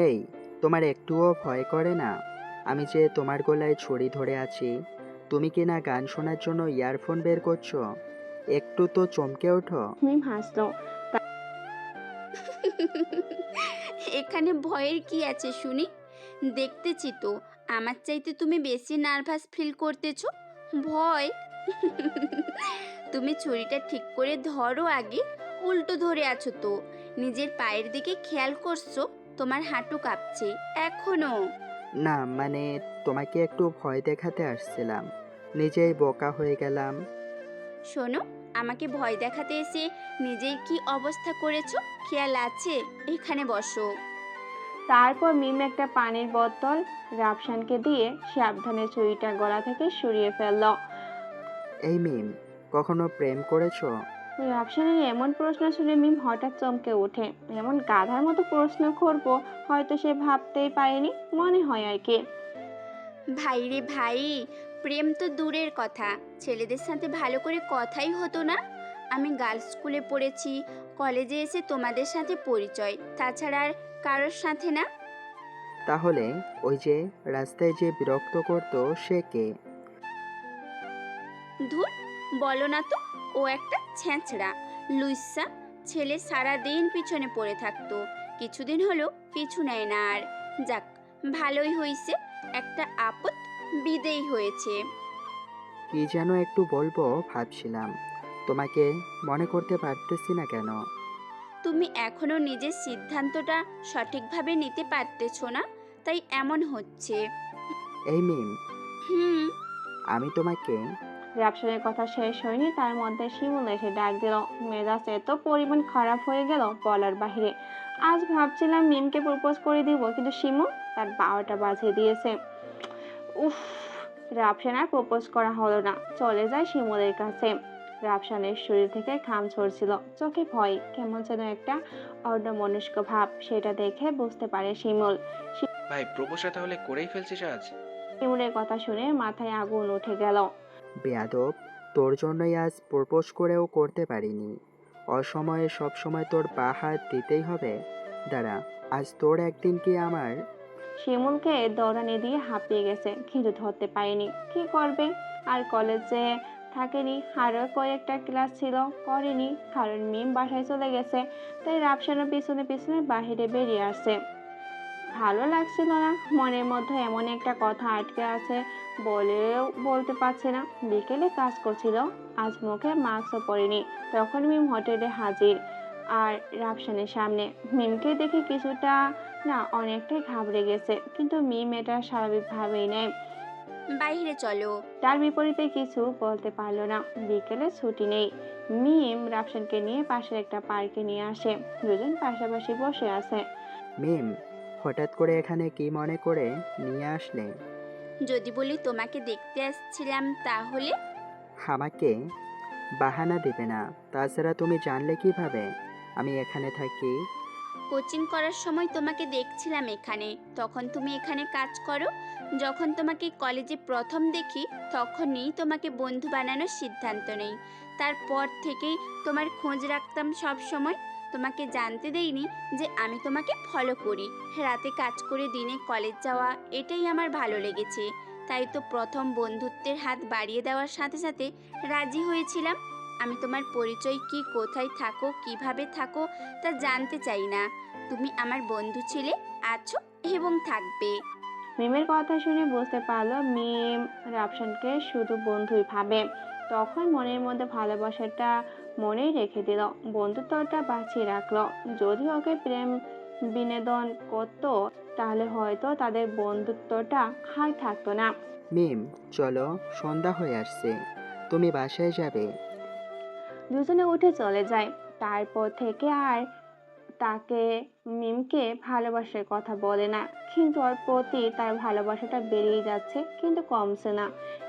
এই তোমার একটুও ভয় করে না? আমি যে তোমার গলায় ছড়ি ধরে আছি, তুমি কি না গান শোনার জন্য ইয়ারফোন বের করছো? একটু তো চমকে ওঠো। মিম হাসলো। এখানে ভয়ের কি আছে শুনি? দেখতেছি তো আমার চাইতে তুমি বেশি নার্ভাস ফিল করতেছো। ভয়? তুমি ছুরিটা ঠিক করে ধরো আগে। উল্টো ধরে আছো তো। নিজের পায়ের দিকে খেয়াল করছো? তোমার হাঁটু কাঁপছে এখনো। না মানে, তোমাকে একটু ভয় দেখাতে আসছিলাম, নিজেই বোকা হয়ে গেলাম। শোনো, আমাকে ভয় দেখাতে এসে নিজের কি অবস্থা করেছো খেয়াল আছে? এখানে বসো। তারপর মিম একটা পানির বোতল রাফসানকে দিয়ে সাবধানে ছুরিটা গলা থেকে সরিয়ে ফেলল। এই মিম, কখনো প্রেম করেছো? রাফসানের এমন প্রশ্ন শুনে মিম হঠাৎ চমকে ওঠে। এমন গাধার মতো প্রশ্ন করব হয়তো সে ভাবতেই পারেনি, মনে হয় আর কি। ভাই রে ভাই, প্রেম তো দূরের কথা, ছেলেদের সাথে ভালো করে কথাই হতো না। আমি গার্লস স্কুলে পড়েছি, কলেজে এসে তোমাদের সাথে পরিচয়, তাছাড়া আর কারোর সাথে না। তাহলে ওই যে রাস্তায় যে বিরক্ত করতো সে কে? ধুর, বলো না তো। ও একটা ছেঁচড়া লুইসা ছেলে, সারা দিন পিছনে পড়ে থাকতো। কিছুদিন হলো পিছু নেয় না আর। যাক, ভালোই হয়েছে, একটা আপদ বিদেয় হয়েছে। কি যেন একটু বলবো ভাবছিলাম, তোমাকে মনে করতে পারতেছি না কেন। তুমি এখনো নিজের সিদ্ধান্তটা সঠিকভাবে নিতে পারতেছো না, তাই এমন হচ্ছে। এই মিম, হুম। আমি তোমাকে রাফসানের কথা শেষ হয়নি, তার মধ্যে শিমুল এসে ডাক দিল। মেজাজ এত পরিমাণ খারাপ হয়ে গেল বলার বাহিরে। আজ ভাবছিলাম মিমকে প্রপোজ করে দিব, কিন্তু শিমুল তার 12টা বাজিয়ে দিয়েছে। উফ, রাফসান আর প্রপোজ করা হলো না, চলে যায় শিমুলের কাছে। রাফসানের শরীর থেকে ঘাম ঝরছিল, চোখে ভয়, কেমন যেন একটা অন্যমনস্ক ভাব, সেটা দেখে বুঝতে পারে শিমুল। ভাই প্রপোজটা তাহলে করেই ফেলছিস আজ? শিমুলের কথা শুনে মাথায় আগুন উঠে গেল। বেয়াদব, তোর জন্যই আজ প্রপোজ করেও করতে পারিনি। অসময়ে সবসময় তোর পা হাত দিতেই হবে। দাঁড়া, আজ তোর একদিন কি আমার। শিমুলকে দৌড়ানি দিয়ে হাঁপিয়ে গেছে, কিন্তু ধরতে পারেনি। কি করবে? আর কলেজে থাকেনি, আরও কয়েকটা ক্লাস ছিল, করেনি, কারণ মিম বাসায় চলে গেছে। তাই রাফসানের পিছনে পিছনে বাহিরে বেরিয়ে আসে। ভালো লাগছিল না, মনের মধ্যে এমন একটা কথা আটকে আছে, বলেও বলতে পারছে না। বিকেলে কাজ করছিল, আজ মুখে মাস্কও পরেনি। তখন মিম হোটেলে হাজির, আর রাফসানের সামনে। মিমকে দেখে কিছুটা না অনেকটাই ঘাবড়ে গেছে, কিন্তু মিম এটা স্বাভাবিকভাবেই নেয়। বাইরে চলো, তার বিপরীতে কিছু বলতে পারলো না। বিকেলে ছুটি নেই, মিম রাফসানকে নিয়ে পাশের একটা পার্কে নিয়ে আসে। দুজন পাশাপাশি বসে আছে। মিম, হঠাৎ করে এখানে কি মনে করে নিয়ে আসলে? যদি বলি তোমাকে দেখতে আসছিলাম তাহলে? আমাকে বাহানা দেবে না। তাছাড়া তুমি জানলে কিভাবে আমি এখানে থাকি? কোচিং করার সময় তোমাকে দেখছিলাম এখানে, তখন তুমি এখানে কাজ করো। যখন তোমাকে কলেজে প্রথম দেখি তখনই তোমাকে বন্ধু বানানোর সিদ্ধান্ত নেই। তারপর থেকেই তোমার খোঁজ রাখতাম সব সময়। তোমাকে জানতে দেইনি যে আমি তোমাকে ফলো করি। রাতে কাজ করে দিনে কলেজ যাওয়া, এটাই আমার ভালো লেগেছে। তাই তো প্রথম বন্ধুত্বের হাত বাড়িয়ে দেওয়ার সাথে সাথে রাজি হয়েছিলাম। আমি তোমার পরিচয় কি, কোথায় থাকো, কিভাবে থাকো তা জানতে চাই না। তুমি আমার বন্ধু ছিলে, আছো এবং থাকবে। মিমের কথা শুনে বুঝতে পারলো মিম রাফসানকে শুধু বন্ধুই ভাবে। তখন মনের মধ্যে ভালোবাসাটা মনেই রেখে দিল, বন্ধুত্বটা বাঁচিয়ে রাখলো। যদি ওকে প্রেম বিনোদন করতো তাহলে হয়তো তাদের বন্ধুত্বটা আর থাকতো না। মিম, চলো, সন্ধ্যা হয়ে আসছে, তুমি বাসায় যাবে। দুজনে উঠে চলে যায়। তারপর থেকে আর তাকে মিমকে ভালোবাসার কথা বলে না, কিন্তু ওর প্রতি তার ভালোবাসাটা বেড়েই যাচ্ছে, কিন্তু কমছে না।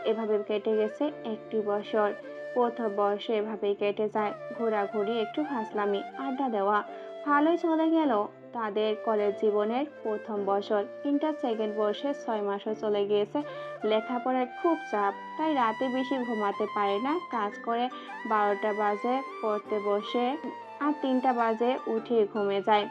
এভাবে কেটে গেছে 1টি বছর। প্রথম বর্ষে এভাবেই কেটে যায়, ঘোরাঘুরি, একটু ফাসলামি, আড্ডা দেওয়া, ভালোই চলে গেল তাদের কলেজ জীবনের প্রথম বছর। ইন্টার সেকেন্ড বর্ষে 6 মাসও চলে গিয়েছে। লেখাপড়ার খুব চাপ, তাই রাতে বেশি ঘুমাতে পারে না, কাজ করে 12টা বাজে পড়তে বসে, আর 3টা বাজে উঠে ঘুমে যায়।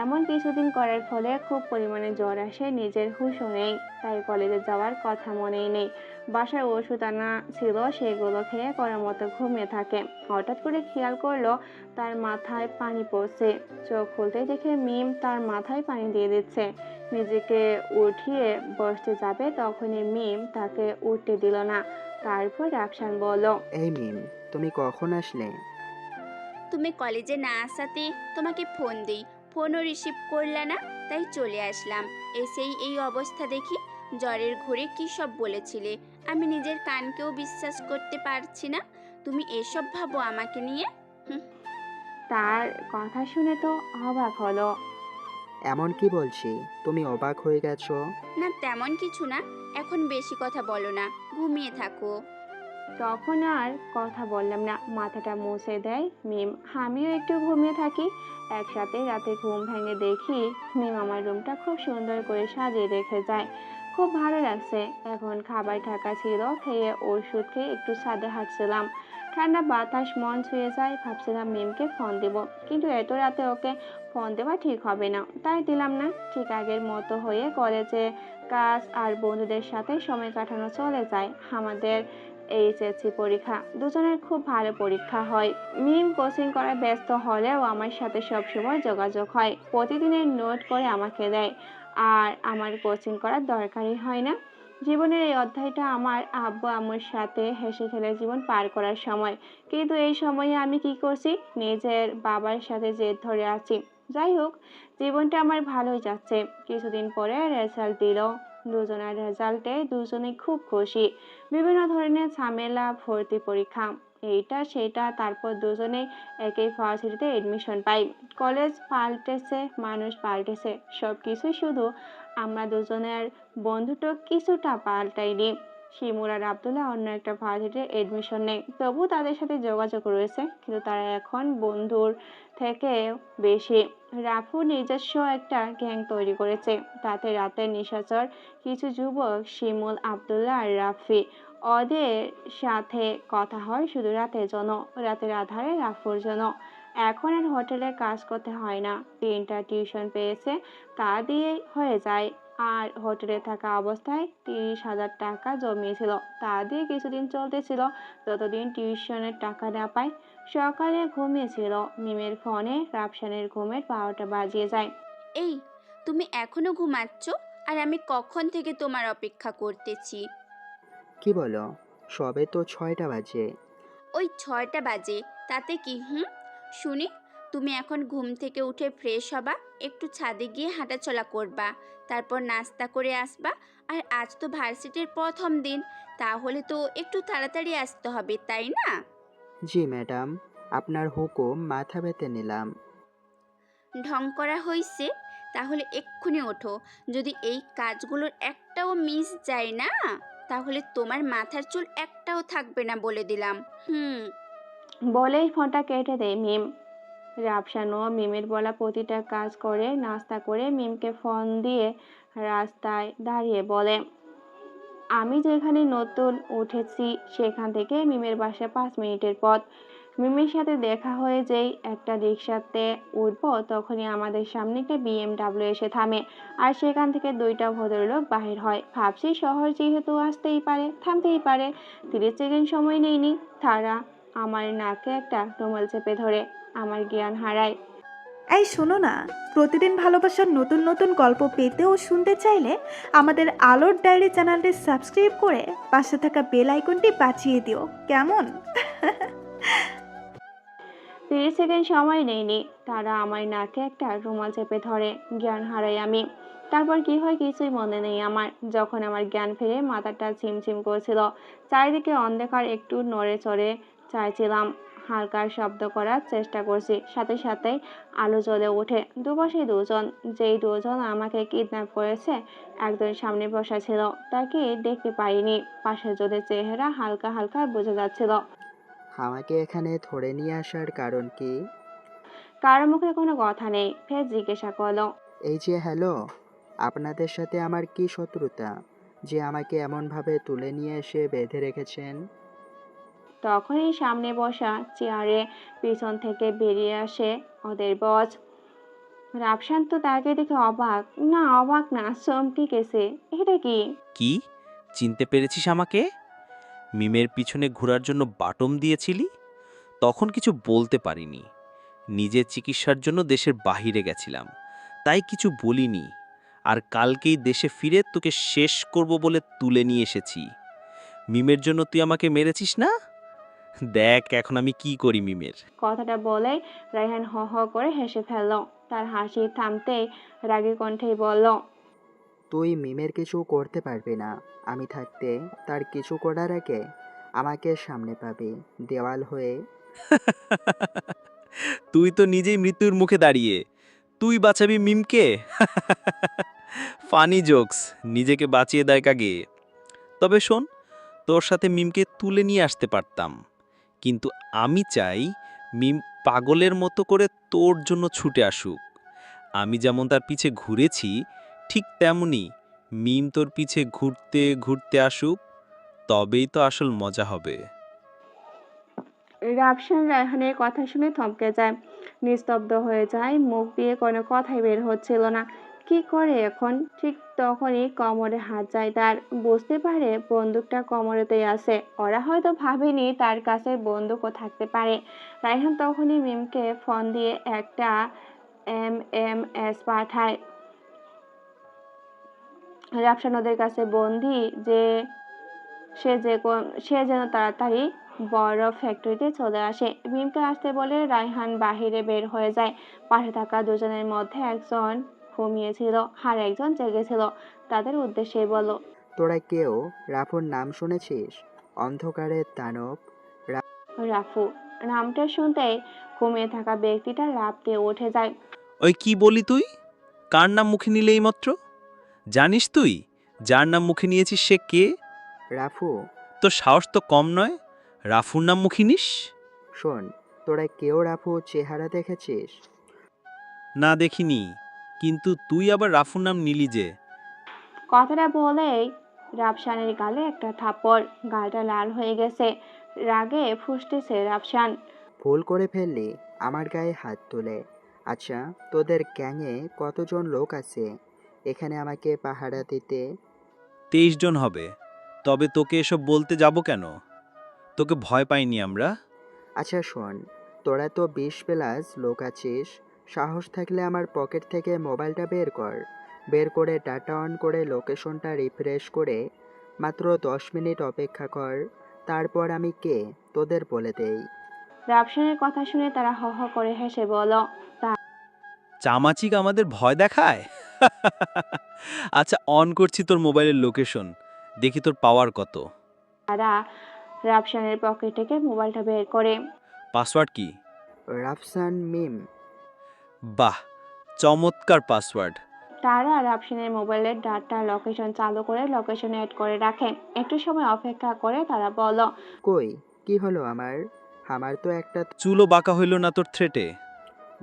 এমন কিছুদিন করার ফলে খুব পরিমাণে জ্বর আসে, নিজের হুঁশও নেই, তাই কলেজে যাওয়ার কথা মনেই নেই। বাসায় ওষুধ আনা ছিল, সেগুলো খেয়ে করার মতো ঘুমিয়ে থাকে। হঠাৎ করে খেয়াল করলো তার মাথায় পানি পড়ছে। চোখ খুলতেই দেখে মিম তার মাথায় পানি দিয়ে দিচ্ছে। নিজেকে উঠিয়ে বসতে যাবে, তখনই মিম তাকে উঠতে দিল না। তারপর রাফসান বলল, এই মিম, তুমি কখন আসলে? তুমি কলেজে না আসাতে তোমাকে ফোন দিই, ফোনও রিসিভ করলে না, তাই চলে আসলাম। এসেই এই অবস্থা দেখি, জ্বরের ঘোরে কী সব বলেছিলে, আমি নিজের কানকেও বিশ্বাস করতে পারছি না। তুমি এসব ভাবো আমাকে নিয়ে? হুম। তার কথা শুনে তো অবাক হলো। এমন কি বলছি তুমি অবাক হয়ে গেছো? না তেমন কিছু না, এখন বেশি কথা বলো না, ঘুমিয়ে থাকো। তখন আর কথা বললাম না, মাথাটা মুছে দেয় মিম। আমিও একটু ঘুমিয়ে থাকি। একসাথে রাতে ঘুম ভেঙে দেখি মিম আমার রুমটা খুব সুন্দর করে সাজিয়ে রেখে যায়। খুব ভালো লাগছে। এখন খাবার ঢাকা ছিল, খেয়ে ওষুধ খেয়ে একটু ছাদে হাঁটছিলাম। ঠান্ডা বাতাস মন ছুঁয়ে যায়। ভাবছিলাম মিমকে ফোন দিব, কিন্তু এত রাতে ওকে ফোন দেওয়া ঠিক হবে না, তাই দিলাম না। ঠিক আগের মতো হয়ে কলেজে কাজ আর বন্ধুদের সাথে সময় কাটানো চলে যায়। আমাদের এইচএসসি পরীক্ষা, দুজনের খুব ভালো পরীক্ষা হয়। মিম কোচিং করায় ব্যস্ত হলেও আমার সাথে সবসময় যোগাযোগ হয়। প্রতিদিনের নোট করে আমাকে দেয়, আর আমার কোচিং করার দরকারই হয় না। জীবনের এই অধ্যায়টা আমার আব্বু আম্মুর সাথে হেসে খেলে জীবন পার করার সময়, কিন্তু এই সময়ে আমি কি করছি, নিজের বাবার সাথে জেদ ধরে আছি। যাই হোক, জীবনটা আমার ভালোই যাচ্ছে। কিছুদিন পরে রেজাল্ট দিল। দুজনের রেজাল্টে দুজনেই খুব খুশি। বিভিন্ন ধরনের ঝামেলা, ভর্তি পরীক্ষা, এইটা সেটা, তারপর দুজনেই একই ভার্সিটিতে এডমিশন পাই। কলেজ পাল্টেছে, মানুষ পাল্টেছে, সব কিছুই, শুধু আমরা দুজনের বন্ধুটা কিছুটা পাল্টাইনি। শিমুল আর আব্দুল্লাহ অন্য একটা ভার্সিটিতে এডমিশন নেয়, তবু তাদের সাথে যোগাযোগ রয়েছে, কিন্তু তারা এখন বন্ধুর থেকে বেশি। রাফু নিজস্ব একটা গ্যাং তৈরি করেছে, তাতে রাতের নিশাচর কিছু যুবক, শিমুল, আব্দুল্লাহ আর রাফি। ওদের সাথে কথা হয় শুধু রাতের জন্য, রাতের আধারে রাফুর জন্য। এখন আর হোটেলে কাজ করতে হয় না, 3টা টিউশন পেয়েছে, তা দিয়েই হয়ে যায়। আর হোটেলে থাকা অবস্থায় 30,000 টাকা জমিয়েছিল, তা দিয়ে কিছুদিন চলতেছিল, যতদিন টিউশনের টাকা না পায়। সকালে ঘুমিয়েছিল মিমের ফোনে, রাফসানের ঘুমের 12টা বাজিয়ে যায়। এই, তুমি এখনো ঘুমাচ্ছ? আর আমি কখন থেকে তোমার অপেক্ষা করতেছি। কি বলো? সবে তো 6টা বাজে। ওই 6টা বাজে, তাতে কি? শুনি, তুমি এখন ঘুম থেকে উঠে ফ্রেশ হবা, একটু ছাদে গিয়ে হাঁটাচলা করবা, তারপর নাস্তা করে আসবা। আর আজ তো ভার্সিটির প্রথম দিন, তাহলে তো একটু তাড়াতাড়ি আসতে হবে, তাই না? জি ম্যাডাম, আপনার হুকুম মাথা পেতে নিলাম। ঢং করা হইছে? তাহলে এক্ষুনি ওঠো। যদি এই কাজগুলোর একটাও মিস যায় না, তাহলে তোমার মাথার চুল একটাও থাকবে না বলে দিলাম। বলেই ফোনটা কেটে দেয় মিম। রাফসানও মিমের বলা প্রতিটা কাজ করে, নাস্তা করে মিমকে ফোন দিয়ে রাস্তায় দাঁড়িয়ে বলে, আমি যেখানে নতুন উঠেছি সেখান থেকে মিমের বাসা 5 মিনিটের পথ। মিমের সাথে দেখা হয়ে যেই একটা রিক্সাতে উঠবো, তখনই আমাদের সামনে একটা BMW এসে থামে, আর সেখান থেকে 2টা ভদ্রলোক বাহির হয়। ভাবছি শহর যেহেতু আসতেই পারে, থামতেই পারে। 30 সেকেন্ড সময় নেয়নি, তারা আমার নাকে একটা রুমাল চেপে ধরে আমার জ্ঞান হারায়। এই শোনো না, প্রতিদিন ভালোবাসার নতুন নতুন গল্প পেতে ও শুনতে চাইলে আমাদের আলোর ডায়েরি চ্যানেলটি সাবস্ক্রাইব করে পাশে থাকা বেল আইকনটি বাজিয়ে দিও, কেমন? 30 সেকেন্ড সময় নেয়নি, তারা আমার নাকে একটা রুমাল চেপে ধরে, জ্ঞান হারাই আমি। তারপর কি হয় কিছুই মনে নেই আমার। যখন আমার জ্ঞান ফিরে, মাথাটা ঝিমঝিম করছিল, চারিদিকে অন্ধকার, একটু নড়ে চড়ে চাইছিলাম, হালকা শব্দ করার চেষ্টা করছি, সাথে সাথেই আলো জ্বলে ওঠে। দুপাশে দুজন, যেই দুজন আমাকে কিডন্যাপ করেছে, একজন সামনে বসা ছিল, তাকে দেখতে পাইনি, পাশের জনের চেহারা হালকা হালকা বোঝা যাচ্ছিল। আমাকে এখানে ধরে নিয়ে আসার কারণ কি? কারো মুখে কোনো কথা নেই, ফের জিজ্ঞাসা করলো, এই যে হ্যালো, আপনাদের সাথে আমার কি শত্রুতা যে আমাকে এমনভাবে তুলে নিয়ে এসে বেঁধে রেখেছেন? তখনই সামনে বসা চেয়ারে পিছন থেকে বেরিয়ে আসে ওদের বস। রাফসান তো তাকে দেখে অবাক, না অবাক না, চমকে গেছে। এটা কি? কি চিনতে পেরেছিস আমাকে? মিমের পিছনে ঘোরার জন্য বাটম দিয়েছিলি, তখন কিছু বলতে পারিনি। নিজের চিকিৎসার জন্য দেশের বাহিরে গেছিলাম, তাই কিছু বলিনি। আর কালকেই দেশে ফিরে তোকে শেষ করব বলে তুলে নিয়ে এসেছি। মিমের জন্য তুই আমাকে মেরেছিস না? দেখ এখন আমি কি করি মিমের। কথাটা বলেই রায়হান হ হ করে হেসে ফেলল। তার হাসি থামতেই রাগী কণ্ঠেই বলল, তুই মিমের কিছু করতে পারবি না। আমি থাকতে তার কিছু করার আগে আমাকে সামনে পাবি, দেওয়াল হয়ে। তুই তো নিজেই মৃত্যুর মুখে দাঁড়িয়ে, তুই বাঁচাবি মিমকে? ফানি জোকস, নিজেকে বাঁচিয়ে দেয় কাগে। তবে শোন, তোর সাথে মিমকে তুলে নিয়ে আসতে পারতাম, কিন্তু আমি চাই মিম পাগলের মতো করে তোর জন্য ছুটে আসুক। আমি যেমন তার পিছে ঘুরেছি, ঠিক তেমনি মিম তোর পিছে ঘুরতে ঘুরতে আসুক, তবেই তো আসল মজা হবে। রাফসান রায়হানের কথা শুনে থমকে যায়, নিস্তব্ধ হয়ে যায়, মুখ দিয়ে কোনো কথাই বের হচ্ছিল না। কি করে এখন? ঠিক তখনই কোমরে হাত যায় তার, বুঝতে পারে বন্দুকটা কোমরেতেই আছে। ওরা হয়তো ভাবেনি তার কাছে বন্দুকও থাকতে পারে। রায়হান তখনই মিমকে ফোন দিয়ে একটা MMS পাঠায়। রাফসান ওদের কাছে বন্দি যে সে যেন তাড়াতাড়ি বড় ফ্যাক্টরিতে চলে আসে। মিমকে আসতে বলে রায়হান বাহিরে বের হয়ে যায়। পাশে থাকা দুজনের মধ্যে একজন ঘুমিয়েছিল আর একজন জেগেছিল। তাদের উদ্দেশ্যে বলল, তোরা কেউ রাফুর নাম শুনেছিস? অন্ধকারের দানব রাফু। নামটা শুনতেই ঘুমিয়ে থাকা ব্যক্তিটা লাফ দিয়ে উঠে যায়। ওই কি বলি তুই? কার নাম মুখে নিলে এইমাত্র? জানিস তুই যার নাম মুখে নিয়েছিস সে কে? রাফু। তোর সাহস তো কম নয়, রাফুর নাম মুখে নিস? শোন, তোরা কেউ রাফুর চেহারা দেখেছিস? না দেখিনি, কিন্তু তুই আবার রাফুর নাম নিলি যে? কথাটা বলেই রাফসানের গালে একটা থাপ্পড়। গালটা লাল হয়ে গেছে, রাগে ফুঁসতেছে রাফসান। ভুল করে ফেললি আমার গায়ে হাত তুলে। আচ্ছা, তোদের গ্যাংয়ে কতজন লোক আছে এখানে আমাকে পাহারা দিতে? 23 জন হবে। তবে তোকে এসব বলতে যাব কেন? তোকে ভয় পাইনি আমরা। আচ্ছা শোন, তোরা তো 20+ লোক আছিস। সাহস থাকলে আমার পকেট থেকে মোবাইলটা বের করে ডাটা অন করে লোকেশনটা রিফ্রেশ করে মাত্র 10 মিনিট অপেক্ষা কর, তারপর আমি কে তোদের বলে দেই। রাফসানের কথা শুনে তারা হ হ করে হেসে বলল, চামাচিক আমাদের ভয় দেখায়? আচ্ছা, অন করছি তোর মোবাইলের লোকেশন, দেখি তোর পাওয়ার কত। তারা রাফসানের পকেট থেকে মোবাইলটা বের করে। পাসওয়ার্ড কি? রাফসান মিম। বাহ, চমৎকার পাসওয়ার্ড। তারা রাফসানের মোবাইলের ডাটা লোকেশন চালু করে লোকেশন অ্যাড করে রাখে। একটু সময় অপেক্ষা করে তারা বলল, কই কি হলো আমার তো একটা চুলও বাঁকা হইল না তোর থ্রেটে।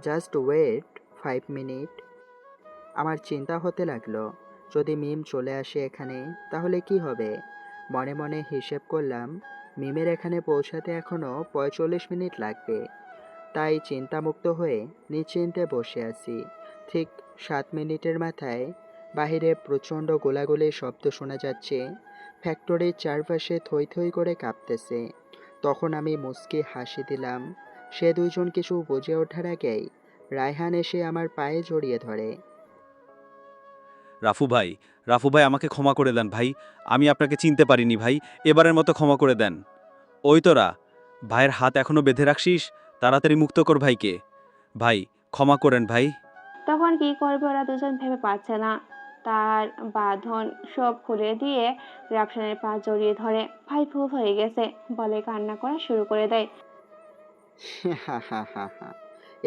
Just wait 5 minute. আমার চিন্তা হতে লাগলো, যদি মিম চলে আসে এখানে তাহলে কি হবে। মনে মনে হিসেব করলাম মিমের এখানে পৌঁছাতে এখনো 45 মিনিট লাগবে। তাই চিন্তামুক্ত হয়ে নিশ্চিন্তে বসে আছি। ঠিক 7 মিনিটের মাথায় বাহিরে প্রচণ্ড গোলাগুলির শব্দ শোনা যাচ্ছে। ফ্যাক্টরির চারপাশে থই থই করে কাঁপতেছে। তখন আমি মুচকি হাসি দিলাম। সে দুইজন কিছু বুঝে ওঠার আগেই রায়হান এসে আমার পায়ে জড়িয়ে ধরে। রাফু ভাই আমাকে ক্ষমা করে দেন ভাই, আমি আপনাকে চিনতে পারিনি ভাই, এবারের মতো ক্ষমা করে দেন। ওই তোরা ভাইয়ের হাত এখনো বেঁধে রাখছিস, তাড়াতাড়ি মুক্ত কর ভাইকে। ভাই ক্ষমা করেন ভাই। তখন কি করবে ওরা দুজন ভেবে পাচ্ছে না। তার বাঁধন সব খুলে দিয়ে রাফসানের পা জড়িয়ে ধরে। ভাই ভুল হয়ে গেছে বলে কান্না করা শুরু করে দেয়।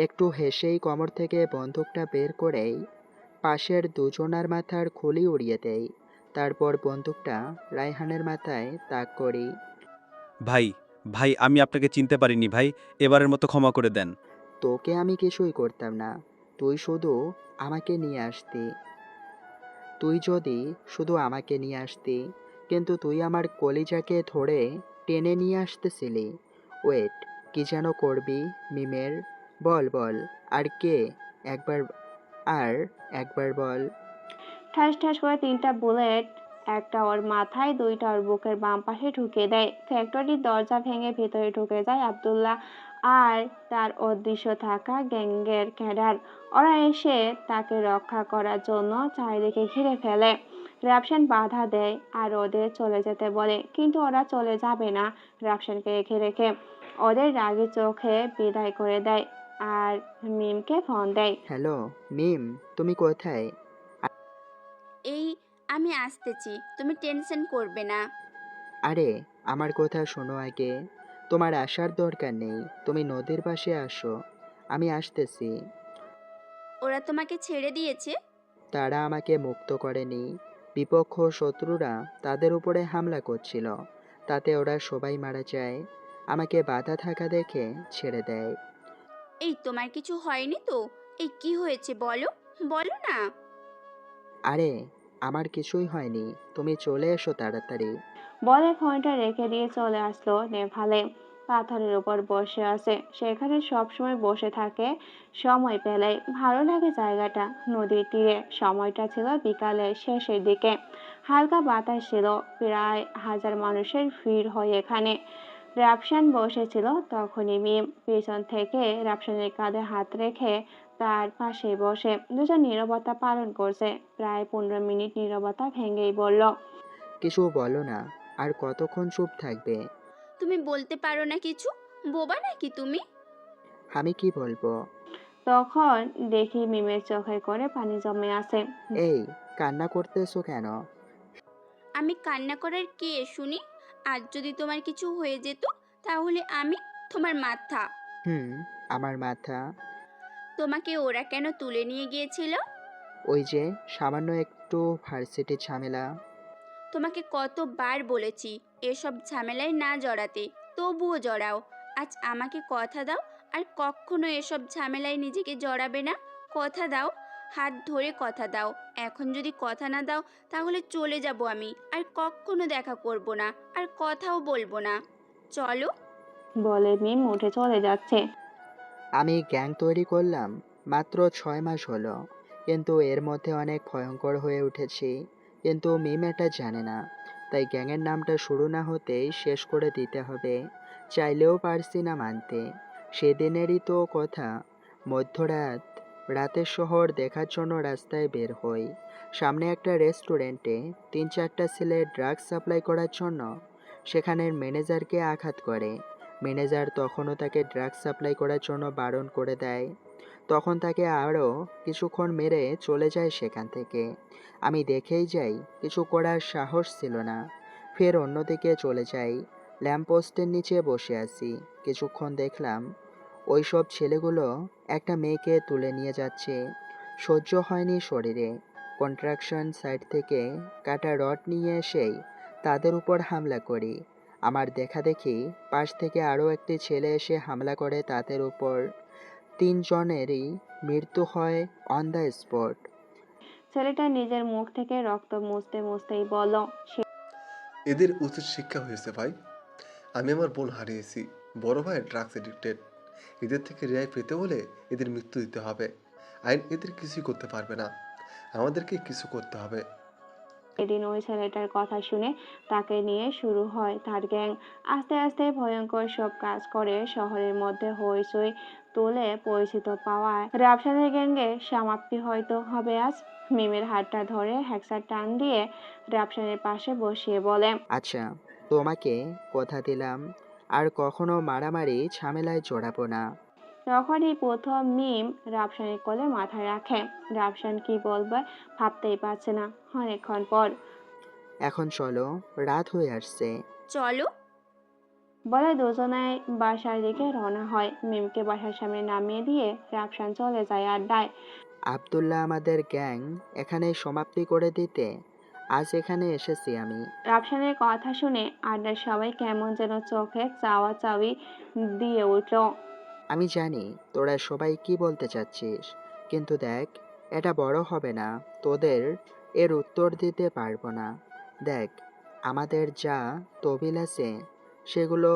একটু হেসেই কোমর থেকে বন্দুকটা বের করেই পাশের দুজনার মাথার খুলি উড়িয়ে দেই। তারপর বন্দুকটা রায়হানের মাথায় তাক করি। ভাই আমি আপনাকে চিনতে পারিনি ভাই, এবারের মতো ক্ষমা করে দেন। তোকে আমি কিছুই করতাম না, তুই শুধু আমাকে নিয়ে আসতি। কিন্তু তুই আমার কলিজাকে ধরে টেনে নিয়ে আসতেছিলি। ওয়েট, কি যেন করবি মিমের? বল আর কে? একবার আর একবার বল। ঠাস ঠাস করে 3টা বুলেট, একটা ওর মাথায়, 2টা ওর বুকের বাম পাশে ঢুকিয়ে দেয়। ফ্যাক্টরির দরজা ভেঙে ভেতরে ঢুকে যায় আব্দুল্লাহ আর তার অদৃশ্য থাকা গ্যাংয়ের ক্যাডার। ওরা এসে তাকে রক্ষা করার জন্য চারিদিকে ঘিরে ফেলে। রাফসান বাধা দেয় আর ওদের চলে যেতে বলে, কিন্তু ওরা চলে যাবে না রাফসানকে রেখে রেখে। ওদের রাগী চোখে বিদায় করে দেয় আর মিমকে ফোন দেয়। হ্যালো মিম, তুমি কোথায়? এই আমি আসতেছি, তুমি টেনশন করবে না। আরে আমার কথা শোনো আগে। তোমার আসার দরকার নেই, তুমি নদীর পাশে আসো, আমি আসতেছি। ওরা তোমাকে ছেড়ে দিয়েছে? তারা আমাকে মুক্ত করেনি, বিপক্ষ শত্রুরা তাদের উপরে হামলা করছিল, তাতে ওরা সবাই মারা যায়। আমাকে বাধা থাকা দেখে ছেড়ে দেয়। এই তোমার কিছু হয়নি তো? এই কি হয়েছে বলো, বলো না। আরে আমার কিছুই হয়নি, তুমি চলে এসো তাড়াতাড়ি। বলে ফোনটা রেখে দিয়ে চলে আসলো নেভালে। পাথরের উপর বসে আছে, সেখানে সবসময় বসে থাকে সময় পেলে। ভালো লাগে জায়গাটা, নদীর তীরে। সময়টা ছিল বিকালের শেষের দিকে, হালকা বাতাস ছিল, প্রায় 1000 মানুষের ভিড় হয় এখানে। রাফসান বসেছিল, তখনই মিম পেছন থেকে রাফসানের কাঁধে হাত রেখে তার পাশে বসে। দুজন নীরবতা পালন করছে, প্রায় 15 মিনিট নীরবতা ভেঙেই বলল, কিছু বলো না, আর কতক্ষণ চুপ থাকবে? তুমি বলতে পারো না কিছু? বোবা নাকি তুমি? আমি কি বলবো? তখন দেখি মিমের চোখে করে পানি জমে আছে। এই কান্না করতেছো কেন? আমি কান্না করার কে শুনি? আর যদি তোমার কিছু হয়ে যেত, তাহলে আমি তোমার মাথা। আমার মাথা? তোমাকে ওরা কেন তুলে নিয়ে গিয়েছিল? ওই যে সামান্য একটু ভার্সিটি ঝামেলা। তোমাকে কতবার বলেছি এসব ঝামেলায় না জড়াতে, তবুও জড়াও। আজ আমাকে কথা দাও আর কখনো এসব ঝামেলায় নিজেকে জড়াবে না। কথা দাও, হাত ধরে কথা দাও। এখন যদি কথা না দাও তাহলে চলে যাব আমি, আর কখনো দেখা করব না, আর কথাও বলবো না। চলো। বলে মিম উঠে চলে যাচ্ছে। আমি গ্যাং তৈরি করলাম মাত্র 6 মাস হলো, কিন্তু এর মধ্যে অনেক ভয়ঙ্কর হয়ে উঠেছি। কিন্তু মিম এটা জানে না, তাই গ্যাংয়ের নামটা শুরু না হতেই শেষ করে দিতে হবে। চাইলেও পারছি না মানতে। সেদিনেরই তো কথা, মধ্যরাত, রাতের শহর দেখার জন্য রাস্তায় বের হই। সামনে একটা রেস্টুরেন্টে 3-4টা ছেলে ড্রাগস সাপ্লাই করার জন্য সেখানের ম্যানেজারকে আঘাত করে। ম্যানেজার তখনও তাকে ড্রাগস সাপ্লাই করার জন্য বারণ করে দেয়। তখন তাকে আরও কিছুক্ষণ মেরে চলে যায় সেখান থেকে। আমি দেখেই যাই, কিছু করার সাহস ছিল না। ফের অন্যদিকে চলে যাই, ল্যাম্পপোস্টের নিচে বসে আছি। কিছুক্ষণ দেখলাম ওই সব ছেলেগুলো একটা মেয়েকে তুলে নিয়ে যাচ্ছে। সহ্য হয়নি শরীরে। কন্ট্রাকশন সাইড থেকে কাটা রড নিয়ে এসেই তাদের উপর হামলা করি। আমার দেখা দেখি পাশ থেকে আরও একটি ছেলে এসে হামলা করে তাদের উপর। 3 জনেরই মৃত্যু হয় অন দ্য স্পট। ছেলেটা নিজের মুখ থেকে রক্ত মুছতে মুছতেই বলল, এদের উচিত শিক্ষা হয়েছে ভাই। আমি আমার বোন হারিয়েছি, বড় ভাই ড্রাগস এডিক্টেড। এদের থেকে রেহাই পেতে হলে এদের মৃত্যু দিতে হবে। আইন এদের কিছুই করতে পারবে না, আমাদেরকে কিছু করতে হবে। এদিন ওই ছেলেটার কথা শুনে তাকে নিয়ে শুরু হয় তার গ্যাং। আস্তে আস্তে ভয়ঙ্কর সব কাজ করে শহরের মধ্যে হইচই তুলে পরিচিত পাওয়ায় রাফসানের গ্যাংয়ে সমাপ্তি হয়তো হবে আজ। মিমের হাতটা ধরে হ্যাকসার টান দিয়ে রাফসানের পাশে বসিয়ে বলে, আচ্ছা, তোমাকে কথা দিলাম আর কখনো মারামারি ঝামেলায় জড়াবো না। তখনই প্রথম মিম রাফসানের কোলে মাথা রাখে। রাফসান কি বলবে ভাবতেই পারছে না অনেকক্ষণ পর। এখন চলো, রাত হয়ে আসছে। চলো। বলে দুজনাই বাসার দিকে রওনা হয়। মিমকে বাসার সামনে নামিয়ে দিয়ে রাফসান চলে যায় আড্ডায়। আব্দুল্লাহ আমাদের গ্যাং এখানে সমাপ্তি করে দিতে আজ এখানে এসেছি আমি। রাফসানের কথা শুনে আড্ডার সবাই কেমন যেন চোখে চাওয়া চাওয়ি দিয়ে উঠল। আমি জানি তোরা সবাই কি বলতে চাচ্ছিস, কিন্তু দেখ, এটা বড় হবে না, তোদের এর উত্তর দিতে পারবো না। দেখ, আমাদের যা তহবিল আছে সেগুলো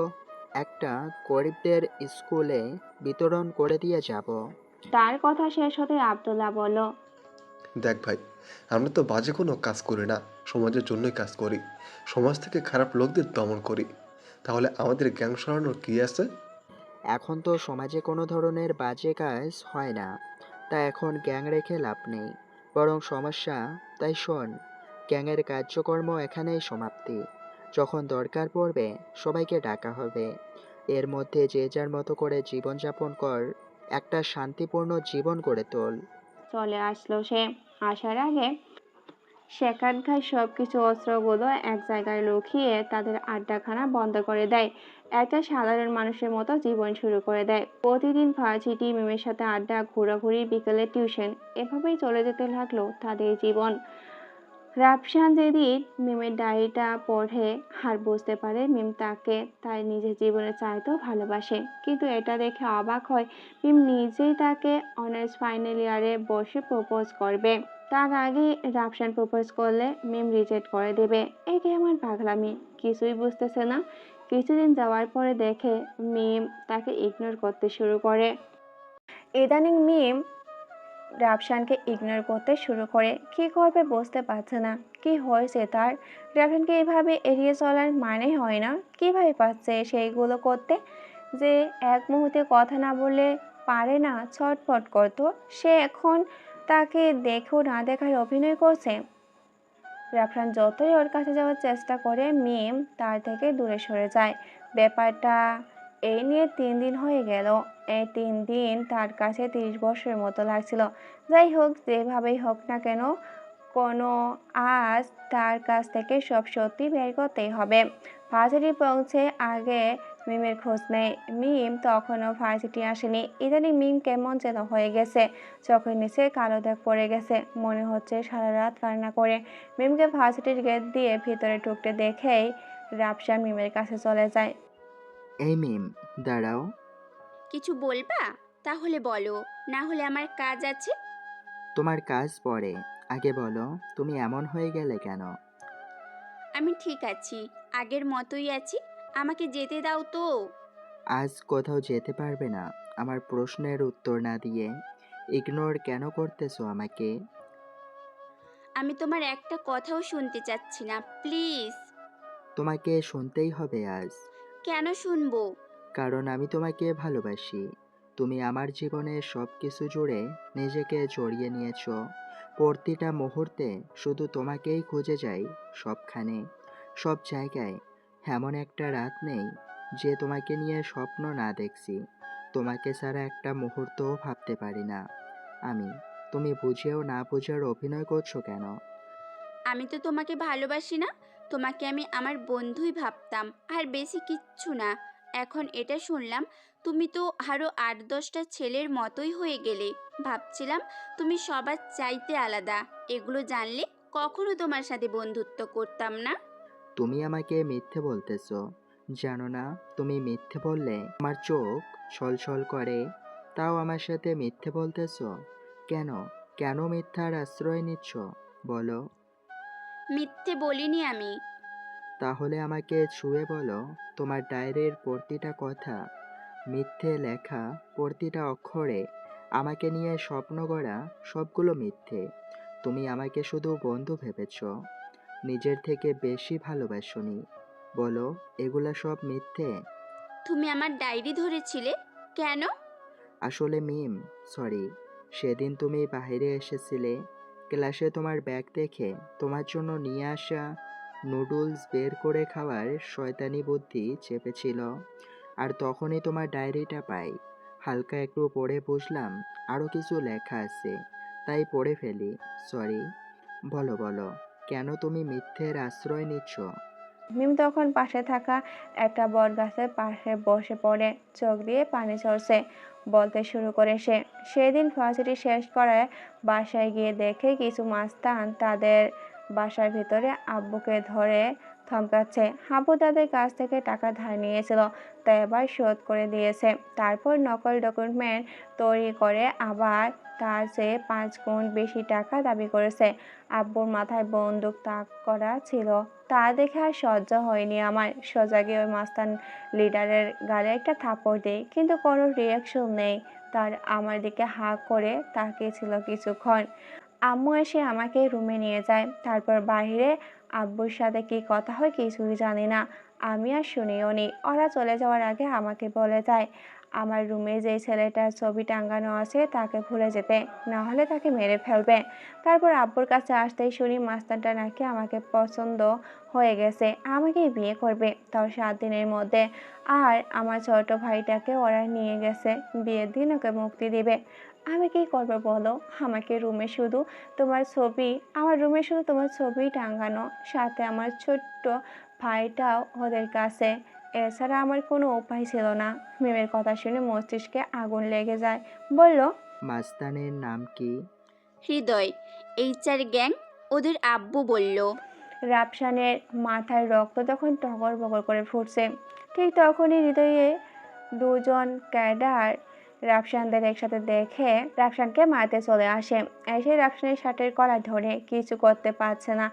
একটা গরিবদের স্কুলে বিতরণ করে দিয়ে যাব, তার কথা শেষ হতে আব্দুল্লাহ বলল, দেখ ভাই, আমরা তো বাজে কোনো কাজ করি না, সমাজের জন্যই কাজ করি, সমাজ থেকে খারাপ লোকদের দমন করি। তাহলে আমাদের গ্যাং সরানোর কি আছে? এখন তো সমাজে কোনো ধরনের বাজে কাজ হয় না, তা এখন গ্যাং রেখে লাভ নেই, বরং সমস্যা। তাই শোন, গ্যাংয়ের কার্যক্রম এখানেই সমাপ্তি। যখন দরকার পড়বে সবাইকে ডাকা হবে। এর মধ্যে যে যার মতো করে জীবনযাপন কর, একটা শান্তিপূর্ণ জীবন গড়ে তোল। চলে আসলো সে। আসার আগে সেখানকার সবকিছু অস্ত্রগুলো এক জায়গায় লুকিয়ে তাদের আড্ডাখানা বন্ধ করে দেয়। একটা সাধারণ মানুষের মতো জীবন শুরু করে দেয়। প্রতিদিন ভার্সিটি, মিমের সাথে আড্ডা, ঘোরাঘুরি, বিকেলে টিউশন, এভাবেই চলে যেতে লাগলো তাদের জীবন। রাফসান যেদিন মিমের ডায়েরিটা পড়ে আর বুঝতে পারে মিম তাকে তার নিজের জীবনের চাইতেও ভালোবাসে, কিন্তু এটা দেখে অবাক হয় মিম নিজেই তাকে অনার্স ফাইনাল ইয়ারে বসে প্রপোজ করবে। তার আগে রাফসান প্রপোজ করলে মিম রিজেক্ট করে দেবে। একে আমার পাগলামি, কিছুই বুঝতেছে না। কিছুদিন যাওয়ার পরে দেখে মিম তাকে ইগনোর করতে শুরু করে। ইদানিং মিম রাফসানকে ইগনোর করতে শুরু করে। কি করবে বুঝতে পারছে না। কি হয়েছে তার? রাফসানকে এভাবে এড়িয়ে চলার মানে হয় না। কিভাবে পাচ্ছে সেইগুলো করতে? যে এক মুহূর্তে কথা না বললে পারে না, ছটফট করতো, সে এখন তাকে দেখেও না দেখার অভিনয় করছে। রাফসান যতই ওর কাছে যাওয়ার চেষ্টা করে মিম তার থেকে দূরে সরে যায়। ব্যাপারটা এই নিয়ে 3 দিন হয়ে গেল। এই 3 দিন তার কাছে 30 বছরের মতো লাগছিল। যাই হোক, যেভাবেই হোক না কেন, কোনো আজ তার কাছ থেকে সব সত্যি বের করতেই হবে। ভার্সিটি পৌঁছে আগে মিমের খোঁজ নেই। মিম তখনও ভার্সিটি আসেনি। ইদানিং মিম কেমন যেন হয়ে গেছে, চোখের নিচে কালো দাগ পড়ে গেছে, মনে হচ্ছে সারা রাত কান্না করে। মিমকে ভার্সিটির গেট দিয়ে ভিতরে ঢুকতে দেখেই রাফসান মিমের কাছে চলে যায়। এই মিম, দাঁড়াও। কিছু বলবা? তাহলে বলো, না হলে আমার কাজ আছে। তোমার কাজ পরে, আগে বলো তুমি এমন হয়ে গেলে কেন? আমি ঠিক আছি, আগের মতোই আছি। আমাকে যেতে দাও তো। আজ কোথাও যেতে পারবে না আমার প্রশ্নের উত্তর না দিয়ে? ইগনোর কেন করতেছো আমাকে? আমি তোমার একটা কথাও শুনতে চাচ্ছি না, প্লিজ। তোমাকে শুনতেই হবে আজ। কেন শুনবো? কারণ আমি তোমাকে ভালোবাসি। তুমি আমার জীবনের সব কিছু জুড়ে নিজেকে জড়িয়ে নিয়েছো। প্রতিটা মুহূর্তে শুধু তোমাকেই খুঁজে যাই, সবখানে, সব জায়গায়। এমন একটা রাত নেই যে তোমাকে নিয়ে স্বপ্ন না দেখছি। তোমাকে ছাড়া একটা মুহূর্তও ভাবতে পারি না আমি। তুমি বুঝেও না বুঝার অভিনয় করছো কেন? আমি তো তোমাকে ভালোবাসি না, তোমাকে আমি আমার বন্ধুই ভাবতাম, আর বেশি কিচ্ছু না। এখন এটা শুনলাম তুমি তো আরও 8-10টা ছেলের মতোই হয়ে গেলে। ভাবছিলাম তুমি সবার চাইতে আলাদা। এগুলো জানলে কখনো তোমার সাথে বন্ধুত্ব করতাম না। তুমি আমাকে মিথ্যে বলতেছো। জানো না তুমি মিথ্যে বললে আমার চোখ ছলছল করে? তাও আমার সাথে মিথ্যে বলতেছো কেন? কেন মিথ্যার আশ্রয় নিচ্ছ বলো? মিথ্যে বলিনি আমি। তাহলে আমাকে ছুঁয়ে বলো তোমার ডায়েরির প্রতিটা কথা, মিথ্যে লেখা প্রতিটা অক্ষরে, আমাকে নিয়ে স্বপ্ন গড়া সবগুলো মিথ্যে। তুমি আমাকে শুধু বন্ধু ভেবেছ, নিজের থেকে বেশি ভালোবাসোনি। বলো এগুলা সব মিথ্যে? তুমি আমার ডায়েরি ধরেছিলে কেন? আসলে মিম, সরি। সেদিন তুমি বাইরে এসেছিলে, ক্লাসে তোমার ব্যাগ দেখে তোমার জন্য নিয়ে আসা নুডলস বের করে খাওয়ার শয়তানি বুদ্ধি চেপেছিল। আর তখনই তোমার ডায়েরিটা পাই। হালকা একটু পড়ে বুঝলাম আরও কিছু লেখা আছে, তাই পড়ে ফেলি। সরি। বলো বলো, কেন তুমি মিথ্যের আশ্রয় নিচ্ছ? মিম তখন পাশে থাকা একটা বট গাছের পাশে বসে পড়ে, চোখ দিয়ে পানি ঝরছে। বলতে শুরু করে সে, সেদিন ভার্সিটি শেষ করে বাসায় গিয়ে দেখে কিছু মাস্তান তাদের বাসার ভিতরে আব্বুকে ধরে ধমকাচ্ছে। আব্বু তাদের কাছ থেকে টাকা ধার নিয়েছিল, তাই এবার শোধ করে দিয়েছে। তারপর নকল ডকুমেন্ট তৈরি করে আবার তার চেয়ে 5 গুণ বেশি টাকা দাবি করেছে। আব্বুর মাথায় বন্দুক তাক করা ছিল। তা দেখে আর সহ্য হয়নি আমার। সোজা গিয়ে ওই মাস্তান লিডারের গালে একটা থাপ্পড় দেই, কিন্তু কোনো রিয়াকশন নেই। তার আমার দিকে হাঁ করে তাকিয়েছিল কিছুক্ষণ। আম্মু এসে আমাকে রুমে নিয়ে যায়। তারপর বাইরে আব্বুর সাথে কি কথা হয় কিছুই জানি না, আমি আর শুনিও নি। ওরা চলে যাওয়ার আগে আমাকে বলে যায় আমার রুমে যে ছেলেটার ছবি টাঙানো আছে তাকে ভুলে যেতে, না হলে তাকে মেরে ফেলবে। তারপর আব্বুর কাছে আসতেই শুনি মাস্টারটা নাকি আমাকে পছন্দ হয়ে গেছে, আমাকে বিয়ে করবে, তাও 7 দিনের মধ্যে। আর আমার ছোট ভাইটাকে ওরা নিয়ে গেছে, বিয়ের দিন ওকে মুক্তি দিবে। আমি কি করবো বলো? আমাকে রুমে শুধু তোমার ছবি আমার রুমে শুধু তোমার ছবি টাঙানো, সাথে আমার ছোট্ট ভাইটাও ওদের কাছে। এছাড়া আমার কোনো উপায় ছিল না। মিমের কথা শুনে মস্তিষ্কে আগুন লেগে যায়। বলল, মাস্তানের নাম কি? হৃদয়, HR গ্যাং, ওদের আব্বু বলল। রাপসানের মাথায় রক্ত তখন টগর বগর করে ফুটছে। ঠিক তখনই হৃদয়ে দুজন ক্যাডার রাফসানদের একসাথে দেখে রাফসানকে মারতে চলে আসে। এসে রাফসানের শার্টের কলার ধরে, কিছু করতে পারছে না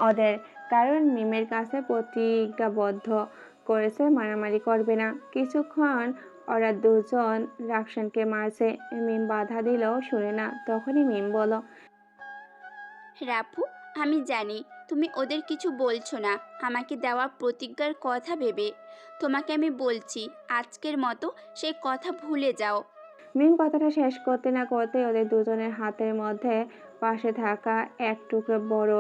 ওদের, কারণ মিমের কাছে প্রতিজ্ঞাবদ্ধ করেছে মারামারি করবে না। কিছুক্ষণ ওরা দুজন রাফসানকে মারছে, মিম বাধা দিলেও শুনে না। তখনই মিম বলল, রাপু, আমি জানি তুমি ওদের কিছু বলছো না আমাকে দেওয়া প্রতিজ্ঞার কথা ভেবে। তোমাকে আমি বলছি, আজকের মতো সেই কথা ভুলে যাও। মিম কথাটা শেষ করতে না করতে ওদের দুজনের হাতের মধ্যে পাশে থাকা এক টুকরো বড়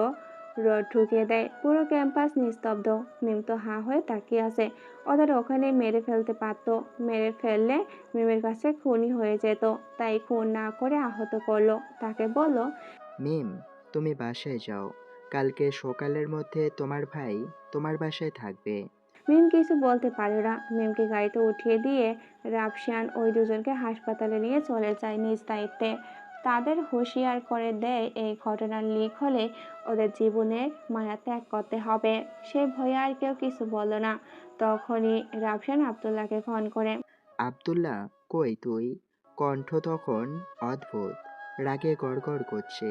রড ঢুকিয়ে দেয়। পুরো ক্যাম্পাস নিস্তব্ধ। মিম তো হাঁ হয়ে তাকিয়ে আছে। ওদের ওখানে মেরে ফেলতে পারতো, মেরে ফেললে মিমের কাছে খুনি হয়ে যেত, তাই খুন না করে আহত করলো। তাকে বলল, মিম, তুমি বাসায় যাও, কালকে সকালের মধ্যে তোমার ভাই তোমার বাসায় থাকবে। মিম কিছু বলতে পারে না। মিমকে গাড়িতে উঠিয়ে দিয়ে রাফসান ওই দুজনকে হাসপাতালে নিয়ে চলে যায় নিজ দায়িত্বে। তাদের হুঁশিয়ার করে দেয় এই ঘটনার লিক হলে ওদের জীবনের মায়া ত্যাগ করতে হবে। সে ভয়ে আর কেউ কিছু বলল না। তখনই রাফসান আব্দুল্লাহকে ফোন করে। আব্দুল্লাহ, কই তুই? কণ্ঠ তখন অদ্ভুত, রাগে গড়গড় করছে।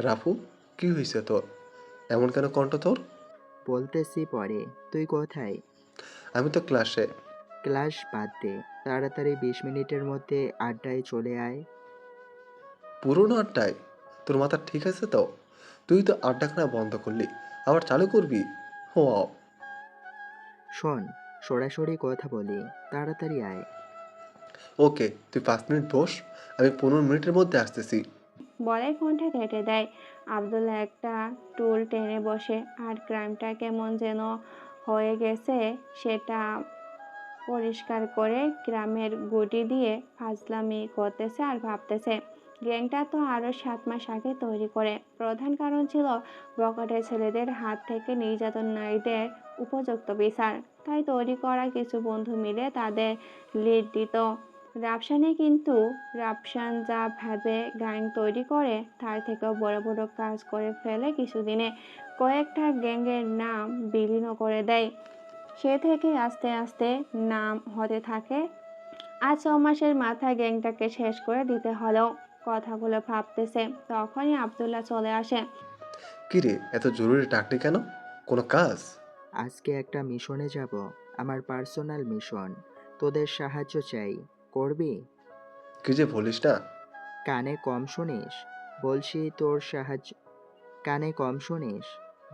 রাফু, কি হয়েছে তোর? এমন কেন কণ্ঠ তোর? বলতেছি পরে, তুই কোথায়? আমি তো ক্লাসে। ক্লাস বাদ দে, তাড়াতাড়ি 20 মিনিটের মধ্যে আড্ডায় চলে আয়। পুরোনো আড্ডায়? তোর মাথা ঠিক আছে তো? তুই তো আড্ডাখানা বন্ধ করলি, আবার চালু করবি? ও, শোন, সরাসরি কথা বলি, তাড়াতাড়ি আয়। ওকে, তুই 5 মিনিট বস, আমি 15 মিনিটের মধ্যে আসতেছি। বলে ফোনটা কেটে দেয়। আব্দুল্লাহ একটা টুল টেনে বসে। আর ক্রাইমটা কেমন যেন হয়ে গেছে সেটা পরিষ্কার করে গ্রামের গুটি দিয়ে ফাজলামি করতেছে আর ভাবতেছে, গ্যাংটা তো আরও 7 মাস আগে তৈরি করে। প্রধান কারণ ছিল বখাটে ছেলেদের হাত থেকে নির্যাতন নারীদের উপযুক্ত বিচার। তাই তৈরি করা কিছু বন্ধু মিলে তাদের লিড দিত রাফসানে। কিন্তু রাফসান যা ভাবে গ্যাং তৈরি করে তার থেকেও বড় বড় কাজ করে ফেলে কিছুদিনে। কয়েকটা গ্যাংয়ের নাম বিলীন করে দেয়। সে থেকে আস্তে আস্তে নাম হতে থাকে। আজ 6 মাসের মাথায় গ্যাংটাকে শেষ করে দিতে হলো। কথাগুলো ভাবতেছে, তখনই আব্দুল্লাহ চলে আসে। কিরে, এত জরুরি ডাকলি কেন? কোনো কাজ? আজকে একটা মিশনে যাব, আমার পার্সোনাল মিশন। তোদের সাহায্য চাই, করবি? কি যে বলিস না। কানে কম শুনিস? বলছি তোর সাহায্য কানে কম শুনিস?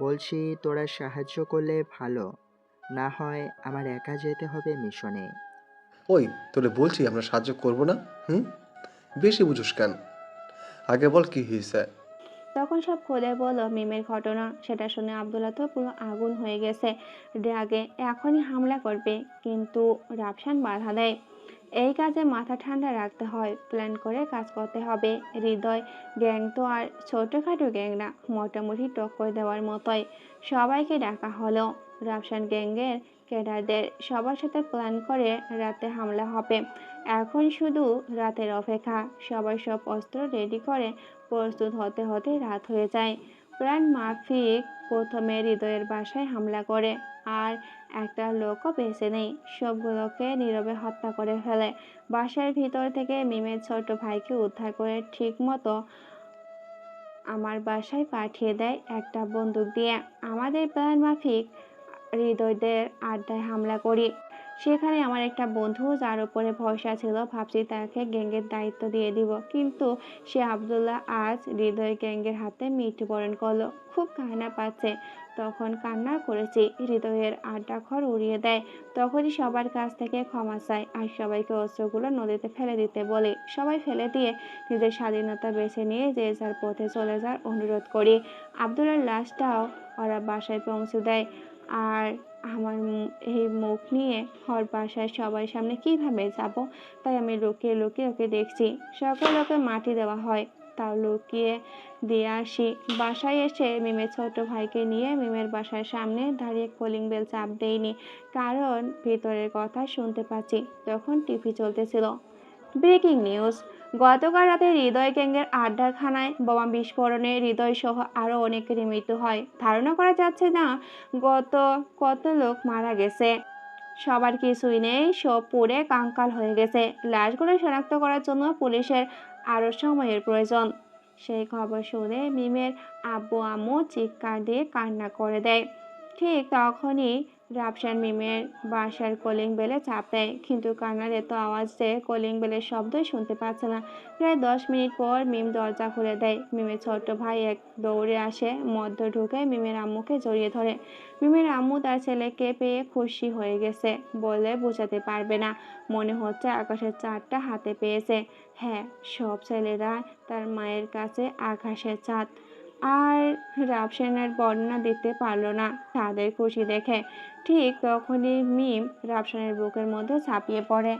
বলছি তোরা সাহায্য করলে ভালো, না হয় আমার একা যেতে হবে মিশনে। ওই, তোরে বলছি আমরা সাহায্য করব না। হুম, বেশি বুঝোস কেন? আগে বল কি হয়েছে। তখন সব খুলে বলল মিমের ঘটনা। সেটা শুনে আব্দুল্লাহ তো পুরো আগুন হয়ে গেছে রাগে, এখনই হামলা করবে। কিন্তু রাফসান বাধা দেয়। এই কাজে মাথা ঠান্ডা রাখতে হয়, প্ল্যান করে কাজ করতে হবে। হৃদয় গ্যাং তো আর ছোটোখাটো গ্যাং না, মোটামুটি টক্কর দেওয়ার মতোই। সবাইকে ডাকা হলো। রাফসান গ্যাংয়ের ক্যাডারদের সবার সাথে প্ল্যান করে রাতে হামলা হবে। এখন শুধু রাতের অপেক্ষা। সবাই সব অস্ত্র রেডি করে প্রস্তুত হতে হতে রাত হয়ে যায়। প্ল্যান মাফিক প্রথমে হৃদয়ের বাসায় হামলা করে, আর একটা লোকও বেঁচে নেই। সবগুলোকে নীরবে হত্যা করে ফেলে। বাসার ভিতর থেকে মিমের ছোট ভাইকে উদ্ধার করে ঠিক মতো আমার বাসায় পাঠিয়ে দেয় একটা বন্দুক দিয়ে। আমাদের প্ল্যান মাফিক হৃদয়দের আড্ডায় হামলা করি। সেখানে আমার একটা বন্ধু যার উপরে ভরসা ছিল, ভাবছি তাকে গ্যাংয়ের দায়িত্ব দিয়ে দিব, কিন্তু সে আব্দুল্লাহ আজ হৃদয় গ্যাংয়ের হাতে মৃত্যুবরণ করলো। খুব কান্না পাচ্ছে, তখন কান্না করেছি, হৃদয়ের আড্ডা ঘর উড়িয়ে দেয়। তখনই সবার কাছ থেকে ক্ষমা চাই আর সবাইকে অস্ত্রগুলো নদীতে ফেলে দিতে বলি। সবাই ফেলে দিয়ে নিজের স্বাধীনতা বেছে নিয়ে যে যার পথে চলে যাওয়ার অনুরোধ করি। আব্দুল্লাহর লাশটাও ওরা বাসায় পৌঁছে দেয়। আর আমার এই মুখ নিয়ে ওর বাসায় সবার সামনে কিভাবে যাব, তাই আমি লুকিয়ে লুকিয়ে ওকে দেখছি। সকালে ওকে মাটি দেওয়া হয়, তাও লুকিয়ে দিয়ে আসি। বাসায় এসে মিমের ছোট ভাইকে নিয়ে মিমের বাসার সামনে দাঁড়িয়ে কলিং বেল চাপ দেইনি, কারণ ভিতরের কথা শুনতে পাচ্ছি। তখন টিভি চলতেছিল। ব্রেকিং নিউজ, গতকাল রাতে হৃদয় গ্যাংয়ের আড্ডাখানায় বোমা বিস্ফোরণে হৃদয় সহ আরও অনেকেরই মৃত্যু হয়। ধারণা করা যাচ্ছে না কত লোক মারা গেছে। সবার কিছুই নেই, সব পুড়ে কাঙ্কাল হয়ে গেছে। লাশগুলো শনাক্ত করার জন্য পুলিশের আরও সময়ের প্রয়োজন। সেই খবর শুনে মিমের আব্বু আম্মু চিৎকার দিয়ে কান্না করে দেয়। ঠিক তখনই রাফসান মিমের বাসার কলিং বেলে চাপ দেয়, কিন্তু কান্নার এত আওয়াজ যে কলিং বেলের শব্দই শুনতে পাচ্ছে না। প্রায় 10 মিনিট পর মিম দরজা খুলে দেয়। মিমের ছোট্ট ভাই এক দৌড়ে আসে, মধ্য ঢুকে মিমের আম্মুকে জড়িয়ে ধরে। মিমের আম্মু তার ছেলেকে পেয়ে খুশি হয়ে গেছে বলে বোঝাতে পারবে না। মনে হচ্ছে আকাশের চাঁদটা হাতে পেয়েছে। হ্যাঁ, সব ছেলেরা তার মায়ের কাছে আকাশের চাঁদ। আর রাফসানের বর্ণনা দিতে পারলো না তাদের খুশি দেখে। ঠিক তখনই মিম রাফসানের বুকের মধ্যে ঝাঁপিয়ে পড়ে।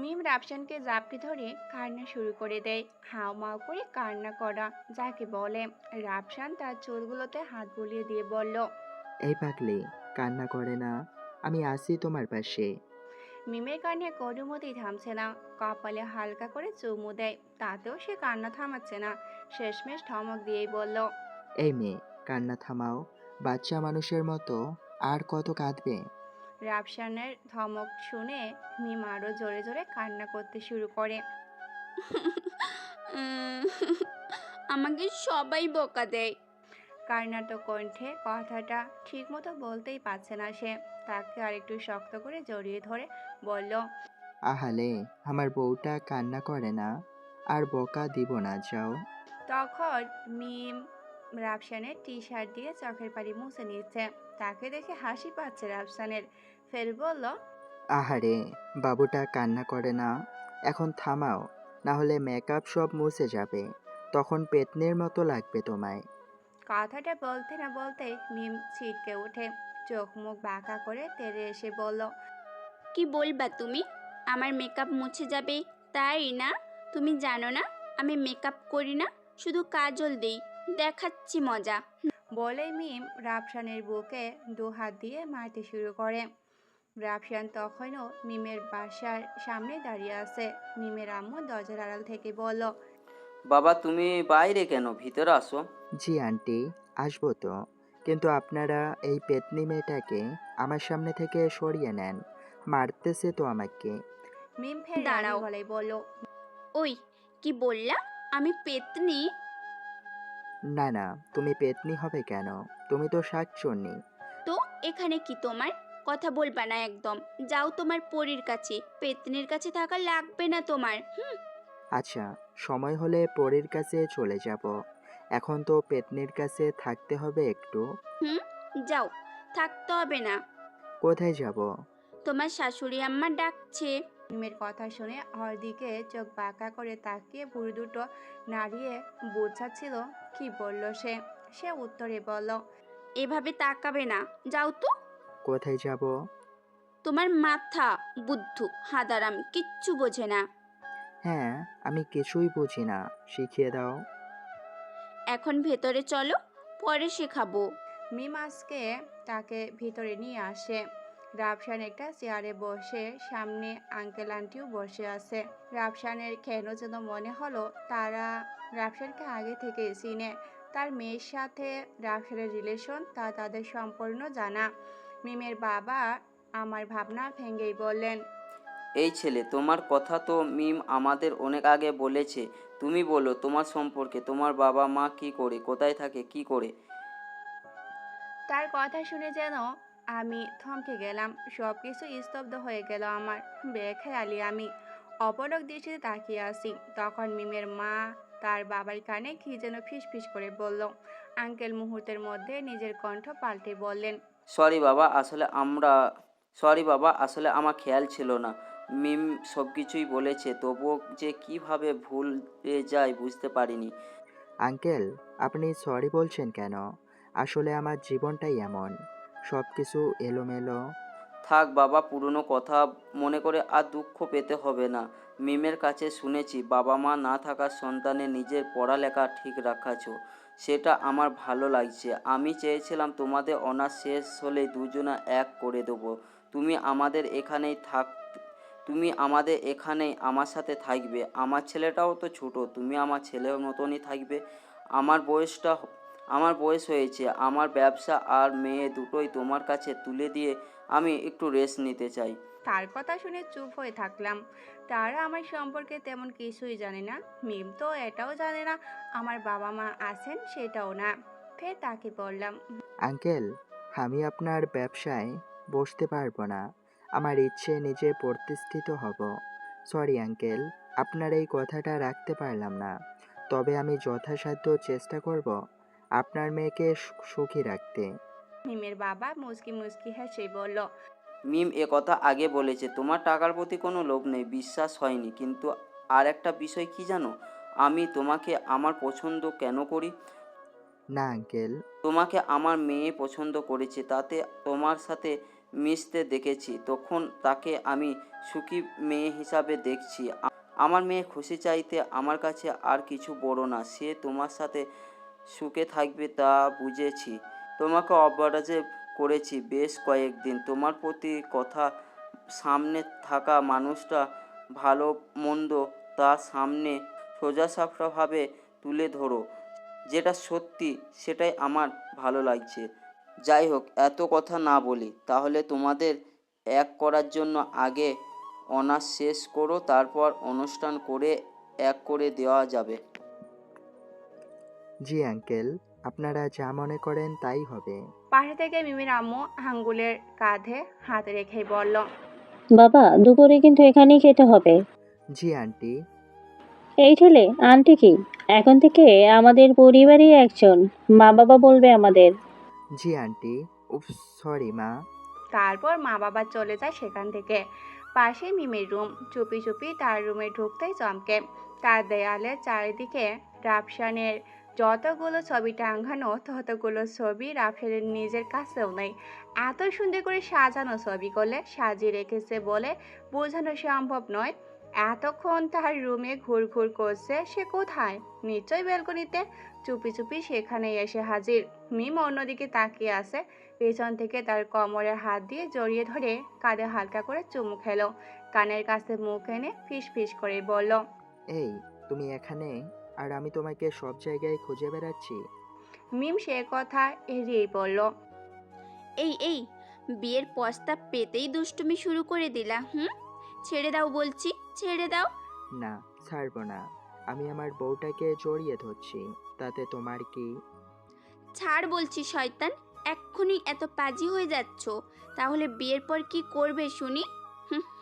মিম রাফসানকে জাপটে ধরে কান্না শুরু করে দেয়। হাউমাউ করে কান্না করা যাকে বলে। রাফসান তার চুলগুলোতে হাত বুলিয়ে দিয়ে বলল, এই পাগলি, কান্না করে না, আমি আছি তোমার পাশে। মিমের কান্না কোনোমতেই থামছে না। কপালে হালকা করে চুমু দেয়, তাতেও সে কান্না থামাচ্ছে না। শেষমেশ ধমক দিয়েই বলল, এই মেয়ে, কান্না থামাও, বাচ্চা মানুষের মতো আর কত কাঁদবে? রাফসানের ধমক শুনে মিম আরো জোরে জোরে কান্না করতে শুরু করে। আমাকে সবাই বকা দেয়। কান্নাত কণ্ঠে কথাটা ঠিক মতো বলতেই পারছে না সে। তাকে আরেকটু শক্ত করে জড়িয়ে ধরে বলল, আহালে, আমার বউটা কান্না করে না, আর বকা দিব না, যাও। তখন মিম রাফসানের টি শার্ট দিয়ে চোখের পানি মুছে নিচ্ছে। তাকে দেখে হাসি পাচ্ছে রাফসানের। ফের বলল, আহারে, বাবুটা কান্না করে না, এখন থামাও, না হলে মেকআপ সব মুছে যাবে, তখন পেতনির মতো লাগবে তোমায়। কথাটা বলতে না বলতে মিম ছিটকে ওঠে, চোখ মুখ বাঁকা করে তেড়ে এসে বলল, কি বলবা তুমি? আমার মেকআপ মুছে যাবে তাই না? তুমি জানো না আমি মেকআপ করি না, শুধু কাজল দেই, দেখাচ্ছি মজা। বলেই মিম রাফসানের বুকে দু হাত দিয়ে মারতে শুরু করে। রাফসান তখনও মিমের বাসার সামনে দাঁড়িয়ে আছে। মিমের আম্মু দরজার আড়াল থেকে বলল, বাবা তুমি বাইরে কেন, ভিতরে আসো। জি আন্টি, আসবো তো, কিন্তু আপনারা এই পেতনি মেয়েটাকে আমার সামনে থেকে সরিয়ে নেন, মারতেছে তো আমাকে। মিম ফের রাগী দাঁড়াও। গলায় বলল, ওই কি বললা? আমি পেতনি? না না, তুমি পেতনি হবে কেন, তুমি তো শাকচুন্নি। তো এখানে কি তোমার? কথা বলবা না একদম। যাও তোমার পরীর কাছে, পেতনির কাছে থাকা লাগবে না তোমার। আচ্ছা, সময় হলে পরীর কাছে চলে যাব, এখন তো পেতনির কাছে থাকতে হবে একটু। যাও, থাকতে হবে না। কোথায় যাব? তোমার শাশুড়ি আম্মা ডাকছে। মিমের কথা শুনে ওর দিকে চোখ বাঁকা করে তাকিয়ে ভুরু দুটো নাড়িয়ে বোঝাচ্ছিল কি বলল সে। সে উত্তরে বলল, এভাবে তাকাবে না, যাও তো। কোথায় যাব? তোমার মাথা বুদ্ধু হাদারাম কিচ্ছু বোঝে না। হ্যাঁ, আমি কিছুই বুঝি না, শিখিয়ে দাও। এখন ভেতরে চলো, পরে শেখাবো। মিম আজকে তাকে ভিতরে নিয়ে আসে। রাফসান একটা চেয়ারে বসে, সামনে আঙ্কেল আন্টিও বসে আছে। রাফসানের কেন যেন মনে হলো তারা রাফসানকে আগে থেকে চিনে। তার মেয়ের সাথে রাফসানের রিলেশন তা তাদের সম্পূর্ণ জানা। মিমের বাবা আমার ভাবনা ভেঙেই বললেন, এই ছেলে, তোমার কথা তো মিম আমাদের অনেক আগে বলেছে। তুমি বলো তোমার সম্পর্কে, তোমার বাবা মা কি করে, কোথায় থাকে, কি করে? তার কথা শুনে যেন আমি থমকে গেলাম, সব কিছু স্তব্ধ হয়ে গেল আমার। বেখেয়ালি আমি অপলক দৃষ্টিতে তাকিয়ে আছি। তখন মিমের মা তার বাবার কানে কি যেন ফিসফিস করে বলল। আঙ্কেল মুহূর্তের মধ্যে নিজের কণ্ঠ পাল্টে বললেন, সরি বাবা, আসলে আমার খেয়াল ছিল না। মিম সব কিছুই বলেছে, তবুও যে কিভাবে ভুলে যায় বুঝতে পারিনি। আঙ্কেল, আপনি সরি বলছেন কেন? আসলে আমার জীবনটাই এমন, সব কিছু এলোমেলো। থাক বাবা, পুরনো কথা মনে করে আর দুঃখ পেতে হবে না। মিমের কাছে শুনেছি বাবা মা না থাকা সন্তানের নিজের পড়ালেখা ঠিক রাখাছ, সেটা আমার ভালো লাগছে। আমি চেয়েছিলাম তোমাদের অনার্স শেষ হলে দুজনা এক করে দেবো। তুমি আমাদের এখানেই আমার সাথে থাকবে। আমার ছেলেটাও তো ছোট, তুমি আমার ছেলের মতনই থাকবে। আমার বয়স হয়েছে, আমার ব্যবসা আর মেয়ে দুটোই তোমার কাছে তুলে দিয়ে আমি একটু রেস্ট নিতে চাই। তার কথা শুনে চুপ হয়ে থাকলাম। তারা আমার সম্পর্কে তেমন কিছুই জানে না। মিম তো এটাও জানে না আমার বাবা মা আছেন, সেটাও না। ফের তাকে বললাম, আঙ্কেল, আমি আপনার ব্যবসায় বসতে পারবো না। আমার ইচ্ছে নিজে প্রতিষ্ঠিত হব। সরি আঙ্কেল, আপনার এই কথাটা রাখতে পারলাম না। তবে আমি যথাসাধ্য চেষ্টা করব আপনার মেয়েকে সুখী রাখতে। মিমের বাবা মুচকি মুচকি হেসে বলল, মিম কথা আগে বলেছে, তোমার টাকার প্রতি কোনো লোভ নেই, বিশ্বাস হয়নি। কিন্তু আর একটা বিষয় কি জানো, আমি তোমাকে আমার পছন্দ কেন করি? না আঙ্কেল। তোমাকে আমার মেয়ে পছন্দ করেছে, তাতে তোমার সাথে মিশতে দেখেছি, তখন তাকে আমি সুখী মেয়ে হিসাবে দেখছি। আমার মেয়ে খুশি চাইতে আমার কাছে আর কিছু বড় না। সে তোমার সাথে সুখে থাকবে তা বুঝেছি। তোমাকে অপরাজে করেছি বেশ কয়েকদিন। তোমার প্রতি কথা, সামনে থাকা মানুষটা ভালো মন্দ তার সামনে সোজাসাপটাভাবে তুলে ধরো। যেটা সত্যি সেটাই আমার ভালো লাগছে। যাই হোক, এত কথা না বলি, তাহলে তোমাদের এক করার জন্য আগে অনার্স শেষ করো, তারপর অনুষ্ঠান করে এক করে দেওয়া যাবে। জি আঙ্কেল, আপনারা যা মনে করেন তাই হবে। পাশে থেকে মিমির আম্মু আঙ্গুলের কাঁধে হাত রেখেই বলল, বাবা, দুপুরে কিন্তু এখানেই খেতে হবে। জি আন্টি। এই ছেলে, আন্টি কি? এখন থেকে আমাদের পরিবারই একজন, মা বাবা বলবে আমাদের। জি আন্টি। উফ, সরি মা। তারপর মা বাবা চলে যায় সেখান থেকে। পাশে মিমির রুম। চুপি চুপি তার রুমে ঢুকতেই চমকে। তার দেয়ালের চারিদিকে রাফসানের যতগুলো ছবি টাঙানো, ততগুলো ছবি রাফসানের নিজের কাছেও নেই। এত সুন্দর করে সাজানো ছবিগুলো সাজিয়ে রেখেছে বলে বোঝানো সম্ভব নয়। এতক্ষণ তার রুমে ঘুরঘুর করছে, সে কোথায়? নিশ্চয়ই ব্যালকনিতে। চুপি চুপি সেখানে এসে হাজির। মিম অন্যদিকে তাকিয়ে আছে। পেছন থেকে তার কোমরে হাত দিয়ে জড়িয়ে ধরে কাঁধে হালকা করে চুমু খেলো। কানের কাছে মুখ এনে ফিস ফিস করে বলল, এই, তুমি এখানে? আর আমি তোমাকে সব জায়গায় খুঁজে বেড়াচ্ছি। মিম সে কথা এড়িয়েই বলল, এই বিয়ের প্রস্তাব পেতেই দুষ্টুমি শুরু করে দিলা? ছেড়ে দাও বলছি, ছেড়ে দাও। না, ছাড়বো না। আমি আমার বউটাকে জড়িয়ে ধরছি, তাতে তোমার কি? ছাড় বলছি শয়তান, এক্ষুনি এত পাজি হয়ে যাচ্ছ। তাহলে বিয়ের পর কি করবে শুনি?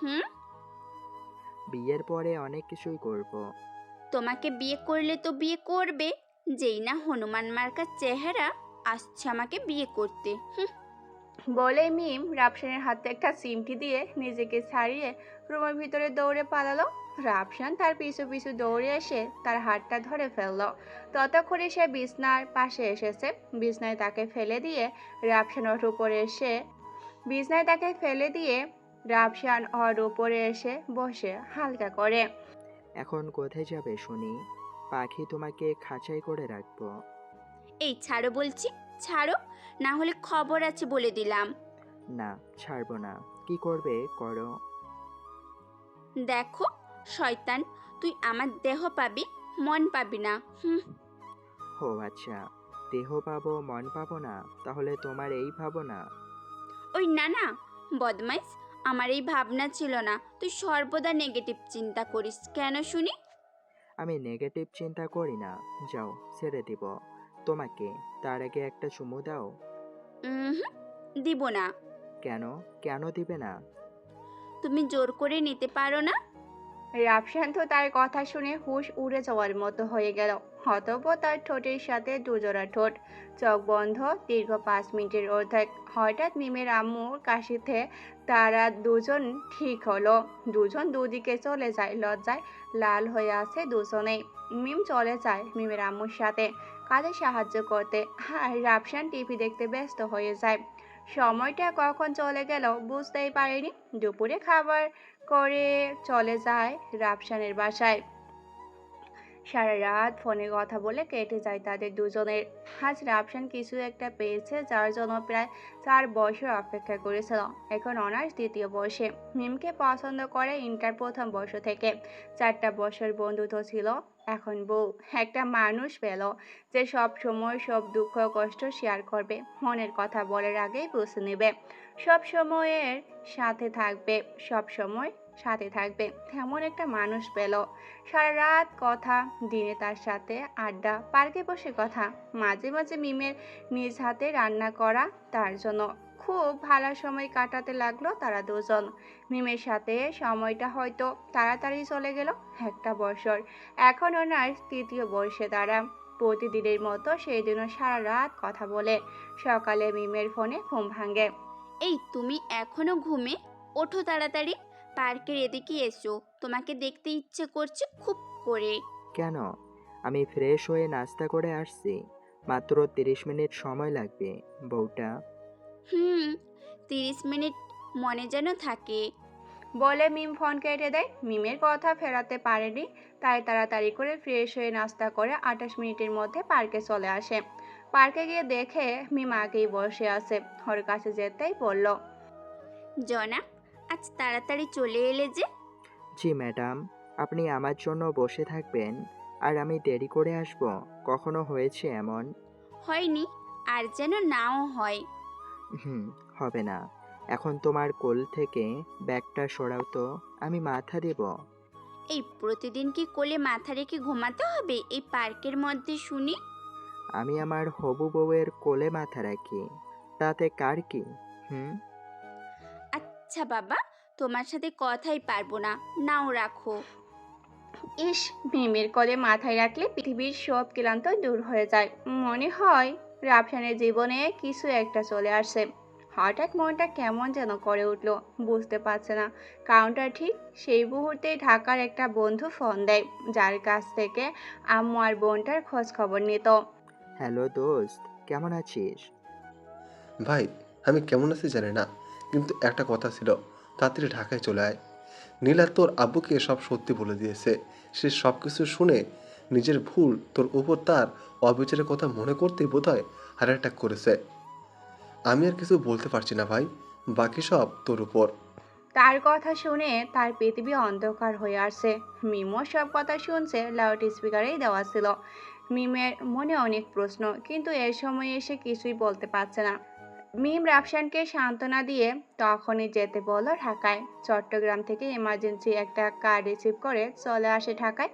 হুম। বিয়ের পরে অনেক কিছুই করব। তোমাকে বিয়ে করলে তো বিয়ে করবে, যেই না হনুমান মার্কার চেহারা আসছে আমাকে বিয়ে করতে। বলে মিম রাফসানের হাতে একটা চিমটি দিয়ে নিজেকে ছাড়িয়ে রুমের ভিতরে দৌড়ে পালালো। রাফসান তার পিছু পিছু দৌড়ে এসে তার হাতটা ধরে ফেললো। ততক্ষণে সে বিছনার পাশে এসেছে। বিছনায় তাকে ফেলে দিয়ে রাফসান ওর উপরে এসে বসে হালকা করে। এখন কোথায় যাবে শুনি? পাখি তোমাকে খাঁচাই করে রাখবো। এই ছাড়ো বলছি, ছাড়ো, না হলে খবর আছে বলে দিলাম। না, ছাড়বো না। কি করবে করো। দেখো শয়তান, তুই আমার দেহ পাবি, মন পাবি না। ও আচ্ছা, দেহ পাবো মন পাবো না, তাহলে তোমার এই ভাবনা? ওই না বদমাইশ, আমার এই ভাবনা ছিল না। তুই সর্বদা নেগেটিভ চিন্তা করিস কেন শুনি? আমি নেগেটিভ চিন্তা করি না। যাও, ছেড়ে দিব তোমাকে। তার আগে একটা চুমু দাও। হুম, দিব না। কেন? কেন দিবে না? তুমি জোর করে নিতে পারো না। রাফসান তো তার কথা শুনে হুঁশ উড়ে যাওয়ার মতো হয়ে গেল। অতঃপর তার ঠোঁটের সাথে দুজোড়া ঠোঁট, চোখ বন্ধ দীর্ঘ 5 মিনিটের অর্ধেক। হঠাৎ মিমের আম্মুর কাশিতে তারা দুজন ঠিক হলো। দুজন দুদিকে চলে যায়, লজ্জায় লাল হয়ে আছে দুজনেই। মিম চলে যায় মিমের আম্মুর সাথে কাজে সাহায্য করতে, আর রাফসান টিভি দেখতে ব্যস্ত হয়ে যায়। সময়টা কখন চলে গেল বুঝতেই পারেনি। দুপুরে খাবার করে চলে যায় রাফসানের বাসায়। সারা রাত ফোনে কথা বলে কেটে যায় তাদের দুজনের। আজ রাফসান কিছু একটা পেয়েছে যার জন্য প্রায় 4 বছর অপেক্ষা করেছিল। এখন অনার্স 2য় বর্ষে। মিমকে পছন্দ করে ইন্টার 1ম বর্ষ থেকে। 4টা বছর বন্ধুত্ব ছিল, এখন বউ। একটা মানুষ পেল যে সব সময় সব দুঃখ কষ্ট শেয়ার করবে, মনের কথা বলার আগেই বুঝে নেবে, সব সময়ের সাথে থাকবে, সব সময় সাথে থাকবে, তেমন একটা মানুষ পেল। সারা রাত কথা, দিনে তার সাথে আড্ডা, পার্কে বসে কথা, মাঝে মাঝে মিমের নিজ হাতে রান্না করা তার জন্য। খুব ভালো সময় কাটাতে লাগলো তারা দুজন। মিমের সাথে সময়টা হয়তো তাড়াতাড়ি চলে গেল। 1টা বছর। এখন অনার্স 3য় বর্ষে তারা। প্রতিদিনের মতো সেই দিনও সারা রাত কথা বলে। সকালে মিমের ফোনে ঘুম ভাঙে। এই তুমি এখনো ঘুমে? ওঠো তাড়াতাড়ি, পার্কের এদিকে এসো, তোমাকে দেখতে ইচ্ছে করছে খুব করে। কেন? আমি ফ্রেশ হয়ে নাস্তা করে আসছি। মাত্র 30 মিনিট সময় লাগবে বউটা। 30 মিনিট মনে যেন থাকে। বলে মিম ফোন কেটে দেয়। মিমের কথা ফেরাতে পারেনি, তাই তাড়াতাড়ি করে ফ্রেশ হয়ে নাস্তা করে 28 মিনিটের মধ্যে পার্কে চলে আসে। পার্কে গিয়ে দেখে মিম আগেই বসে আছে। ওর কাছে যেতেই বলল, জনা, আজ তাড়াতাড়ি চলে এলে যে? জি ম্যাডাম, আপনি আমার জন্য বসে থাকবেন আর আমি দেরি করে আসব? কখনো হয়েছে এমন? হয়নি, আর যেন নাও হয়। হবে না। এখন তোমার কোল থেকে ব্যাগটা সরাও তো, আমি মাথা দেব। এই প্রতিদিন কি কোলে মাথা রেখে ঘুমাতে হবে এই পার্কের মধ্যে শুনি? আমি আমার হবু বউয়ের কোলে মাথা রাখি, তাতে কার কি? আচ্ছা বাবা, তোমার সাথে কথাই পারবো না, নাও রাখো। ইস, মিমের কোলে মাথায় রাখলে পৃথিবীর সব ক্লান্ত দূর হয়ে যায়। মনে হয় রাফসানের জীবনে কিছু একটা চলে আসছে। হঠাৎ মনটা কেমন যেন করে উঠল, বুঝতে পারছে না কারণটা ঠিক। সেই মুহূর্তে ঢাকার একটা বন্ধু ফোন দেয়, যার কাছ থেকে আম্মু আর বোনটার খোঁজ খবর নিত। হ্যালো দোস্ত, কেমন আছিস? ভাই, আমি কেমন আছি জানি না, কিন্তু একটা কথা ছিল, তাড়াতাড়ি ঢাকায় চলে আয়। নীলা তোর আব্বুকে সব সত্যি বলে দিয়েছে। সে সব কিছু শুনে নিজের ভুল তোর উপর তার অবিচারের কথা মনে করতেই বোধহয় হার্ট অ্যাটাক করেছে। আমি আর কিছু বলতে পারছি না ভাই, বাকি সব তোর উপর। তার কথা শুনে তার পৃথিবী অন্ধকার হয়ে আসছে। মিমও সব কথা শুনছে, লাউড স্পিকারেই দেওয়া ছিল। মিমের মনে অনেক প্রশ্ন, কিন্তু এর সময় এসে কিছুই বলতে পারছে না। মিম রাফসানকে সান্ত্বনা দিয়ে তখনই যেতে বলল ঢাকায়। চট্টগ্রাম থেকে এমার্জেন্সি একটা কার রিসিভ করে চলে আসে ঢাকায়।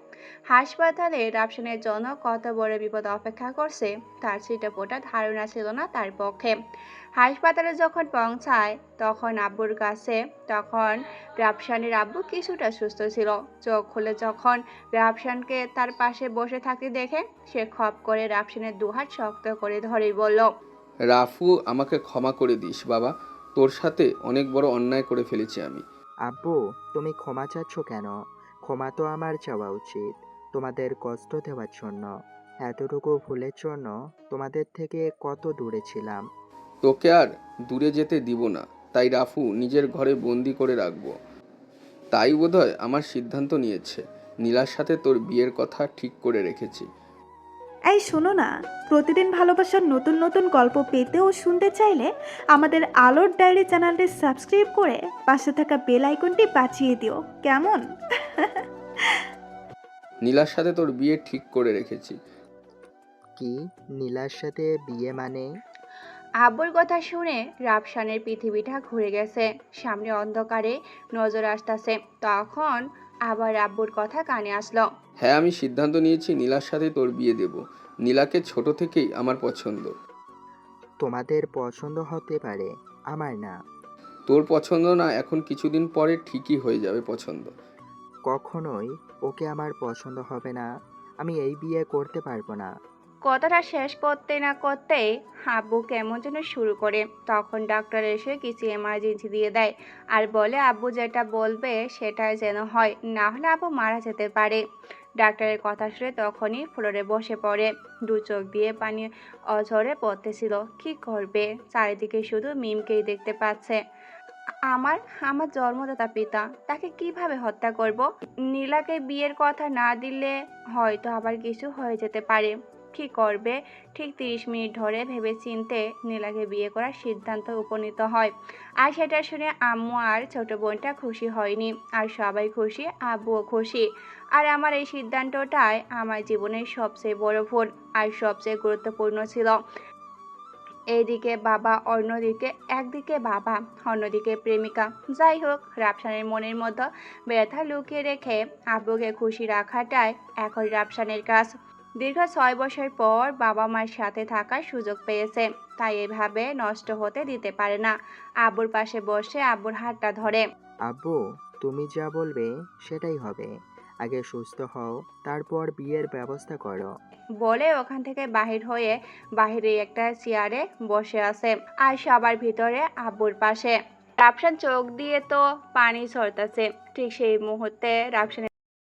হাসপাতালে রাফসানের জন্য কত বড় বিপদ অপেক্ষা করছে তার ছিটেফোঁটা ধারণা ছিল না তার পক্ষে। হাসপাতালে যখন পৌঁছায় তখন আব্বুর কাছে, তখন রাফসানের আব্বু কিছুটা সুস্থ ছিল। চোখ খুলে যখন রাফসানকে তার পাশে বসে থাকতে দেখে, সে খপ করে রাফসানের দুহাত শক্ত করে ধরেই বলল, রাফু, আমাকে ক্ষমা করে দিস বাবা, তোর সাথে অনেক বড় অন্যায় করে ফেলেছি আমি। আব্বু, তুমি ক্ষমা চাচ্ছ কেন? ক্ষমা তো আমার চাওয়া উচিত, তোমাদের কষ্ট দেওয়ার জন্য। এতটুকু ভুলের জন্য তোমাদের থেকে কত দূরে ছিলাম। তোকে আর দূরে যেতে দিব না, তাই রাফু নিজের ঘরে বন্দি করে রাখবো। তাই বোধহয় আমার সিদ্ধান্ত নিয়েছে, নীলার সাথে তোর বিয়ের কথা ঠিক করে রেখেছি। এই শোনো না, প্রতিদিন ভালোবাসার নতুন নতুন গল্প পেতে ও শুনতে চাইলে আমাদের আলোর ডায়েরি চ্যানেলটি সাবস্ক্রাইব করে পাশে থাকা বেল আইকনটি বাজিয়ে দিও, কেমন? নীলার সাথে তোর বিয়ে ঠিক করে রেখেছি। কি? নীলার সাথে বিয়ে মানে? আব্বুর কথা শুনে রাফসানের পৃথিবীটা ঘুরে গেছে। সামনে অন্ধকারে নজর আসতেছে। তখন আবার আব্বুর কথা কানে আসলো। হ্যাঁ, আমি সিদ্ধান্ত নিয়েছি নীলার সাথে তোর বিয়ে দেব। নীলাকে ছোট থেকেই আমার পছন্দ। তোমাদের পছন্দ হতে পারে, আমার না। তোর পছন্দ না, এখন কিছুদিন পরে ঠিকই হয়ে যাবে পছন্দ। কখনোই ওকে আমার পছন্দ হবে না। আমি এই বিয়ে করতে পারবো না। কথাটা শেষ করতে না করতেই আব্বু কেমন যেন শুরু করে। তখন ডাক্তার এসে কিছু এমার্জেন্সি দিয়ে দেয় আর বলে আব্বু যেটা বলবে সেটাই যেন হয়, না হলে আব্বু মারা যেতে পারে। ডাক্তারের কথা শুনে তখনই ফ্লোরে বসে পড়ে। দু চোখ দিয়ে পানি অঝরে পড়তেছিল। কি করবে, চারিদিকে শুধু মিমকেই দেখতে পাচ্ছে। আমার আমার জন্মদাতা পিতা, তাকে কিভাবে হত্যা করব? নীলাকে বিয়ের কথা না দিলে হয়তো আবার কিছু হয়ে যেতে পারে। কি করবে? ঠিক 30 মিনিট ধরে ভেবে চিনতে নীলাকে বিয়ে করার সিদ্ধান্ত উপনীত হয়। আর সেটা শুনে আম্মু আর ছোট বোনটা খুশি হয়নি, আর সবাই খুশি, আব্বুও খুশি। আর আমার এই সিদ্ধান্তটাই আমার জীবনের সবচেয়ে বড় ভুল আর সবচেয়ে গুরুত্বপূর্ণ ছিল। এইদিকে বাবা, একদিকে বাবা, অন্যদিকে প্রেমিকা। যাই হোক, রাফসানের মনের মতো ব্যথা লুকিয়ে রেখে আব্বুকে খুশি রাখাটাই এখন রাফসানের কাজ। দীর্ঘ 6 বছর পর বাবা মার সাথে থাকার সুযোগ পেয়েছে, তাই এভাবে নষ্ট হতে দিতে পারে না। আব্বুর পাশে বসে আব্বুর হাতটা ধরে। আব্বু, তুমি যা বলবে সেটাই হবে। আগে সুস্থ হও, তারপর বিয়ের ব্যবস্থা করো। বলে ওখান থেকে বাহির হয়ে বাহিরে একটা চেয়ারে বসে আছে আর সবার ভিতরে আব্বুর পাশে। রাফসান চোখ দিয়ে তো পানি ঝরতেছে। ঠিক সেই মুহূর্তে রাফসানের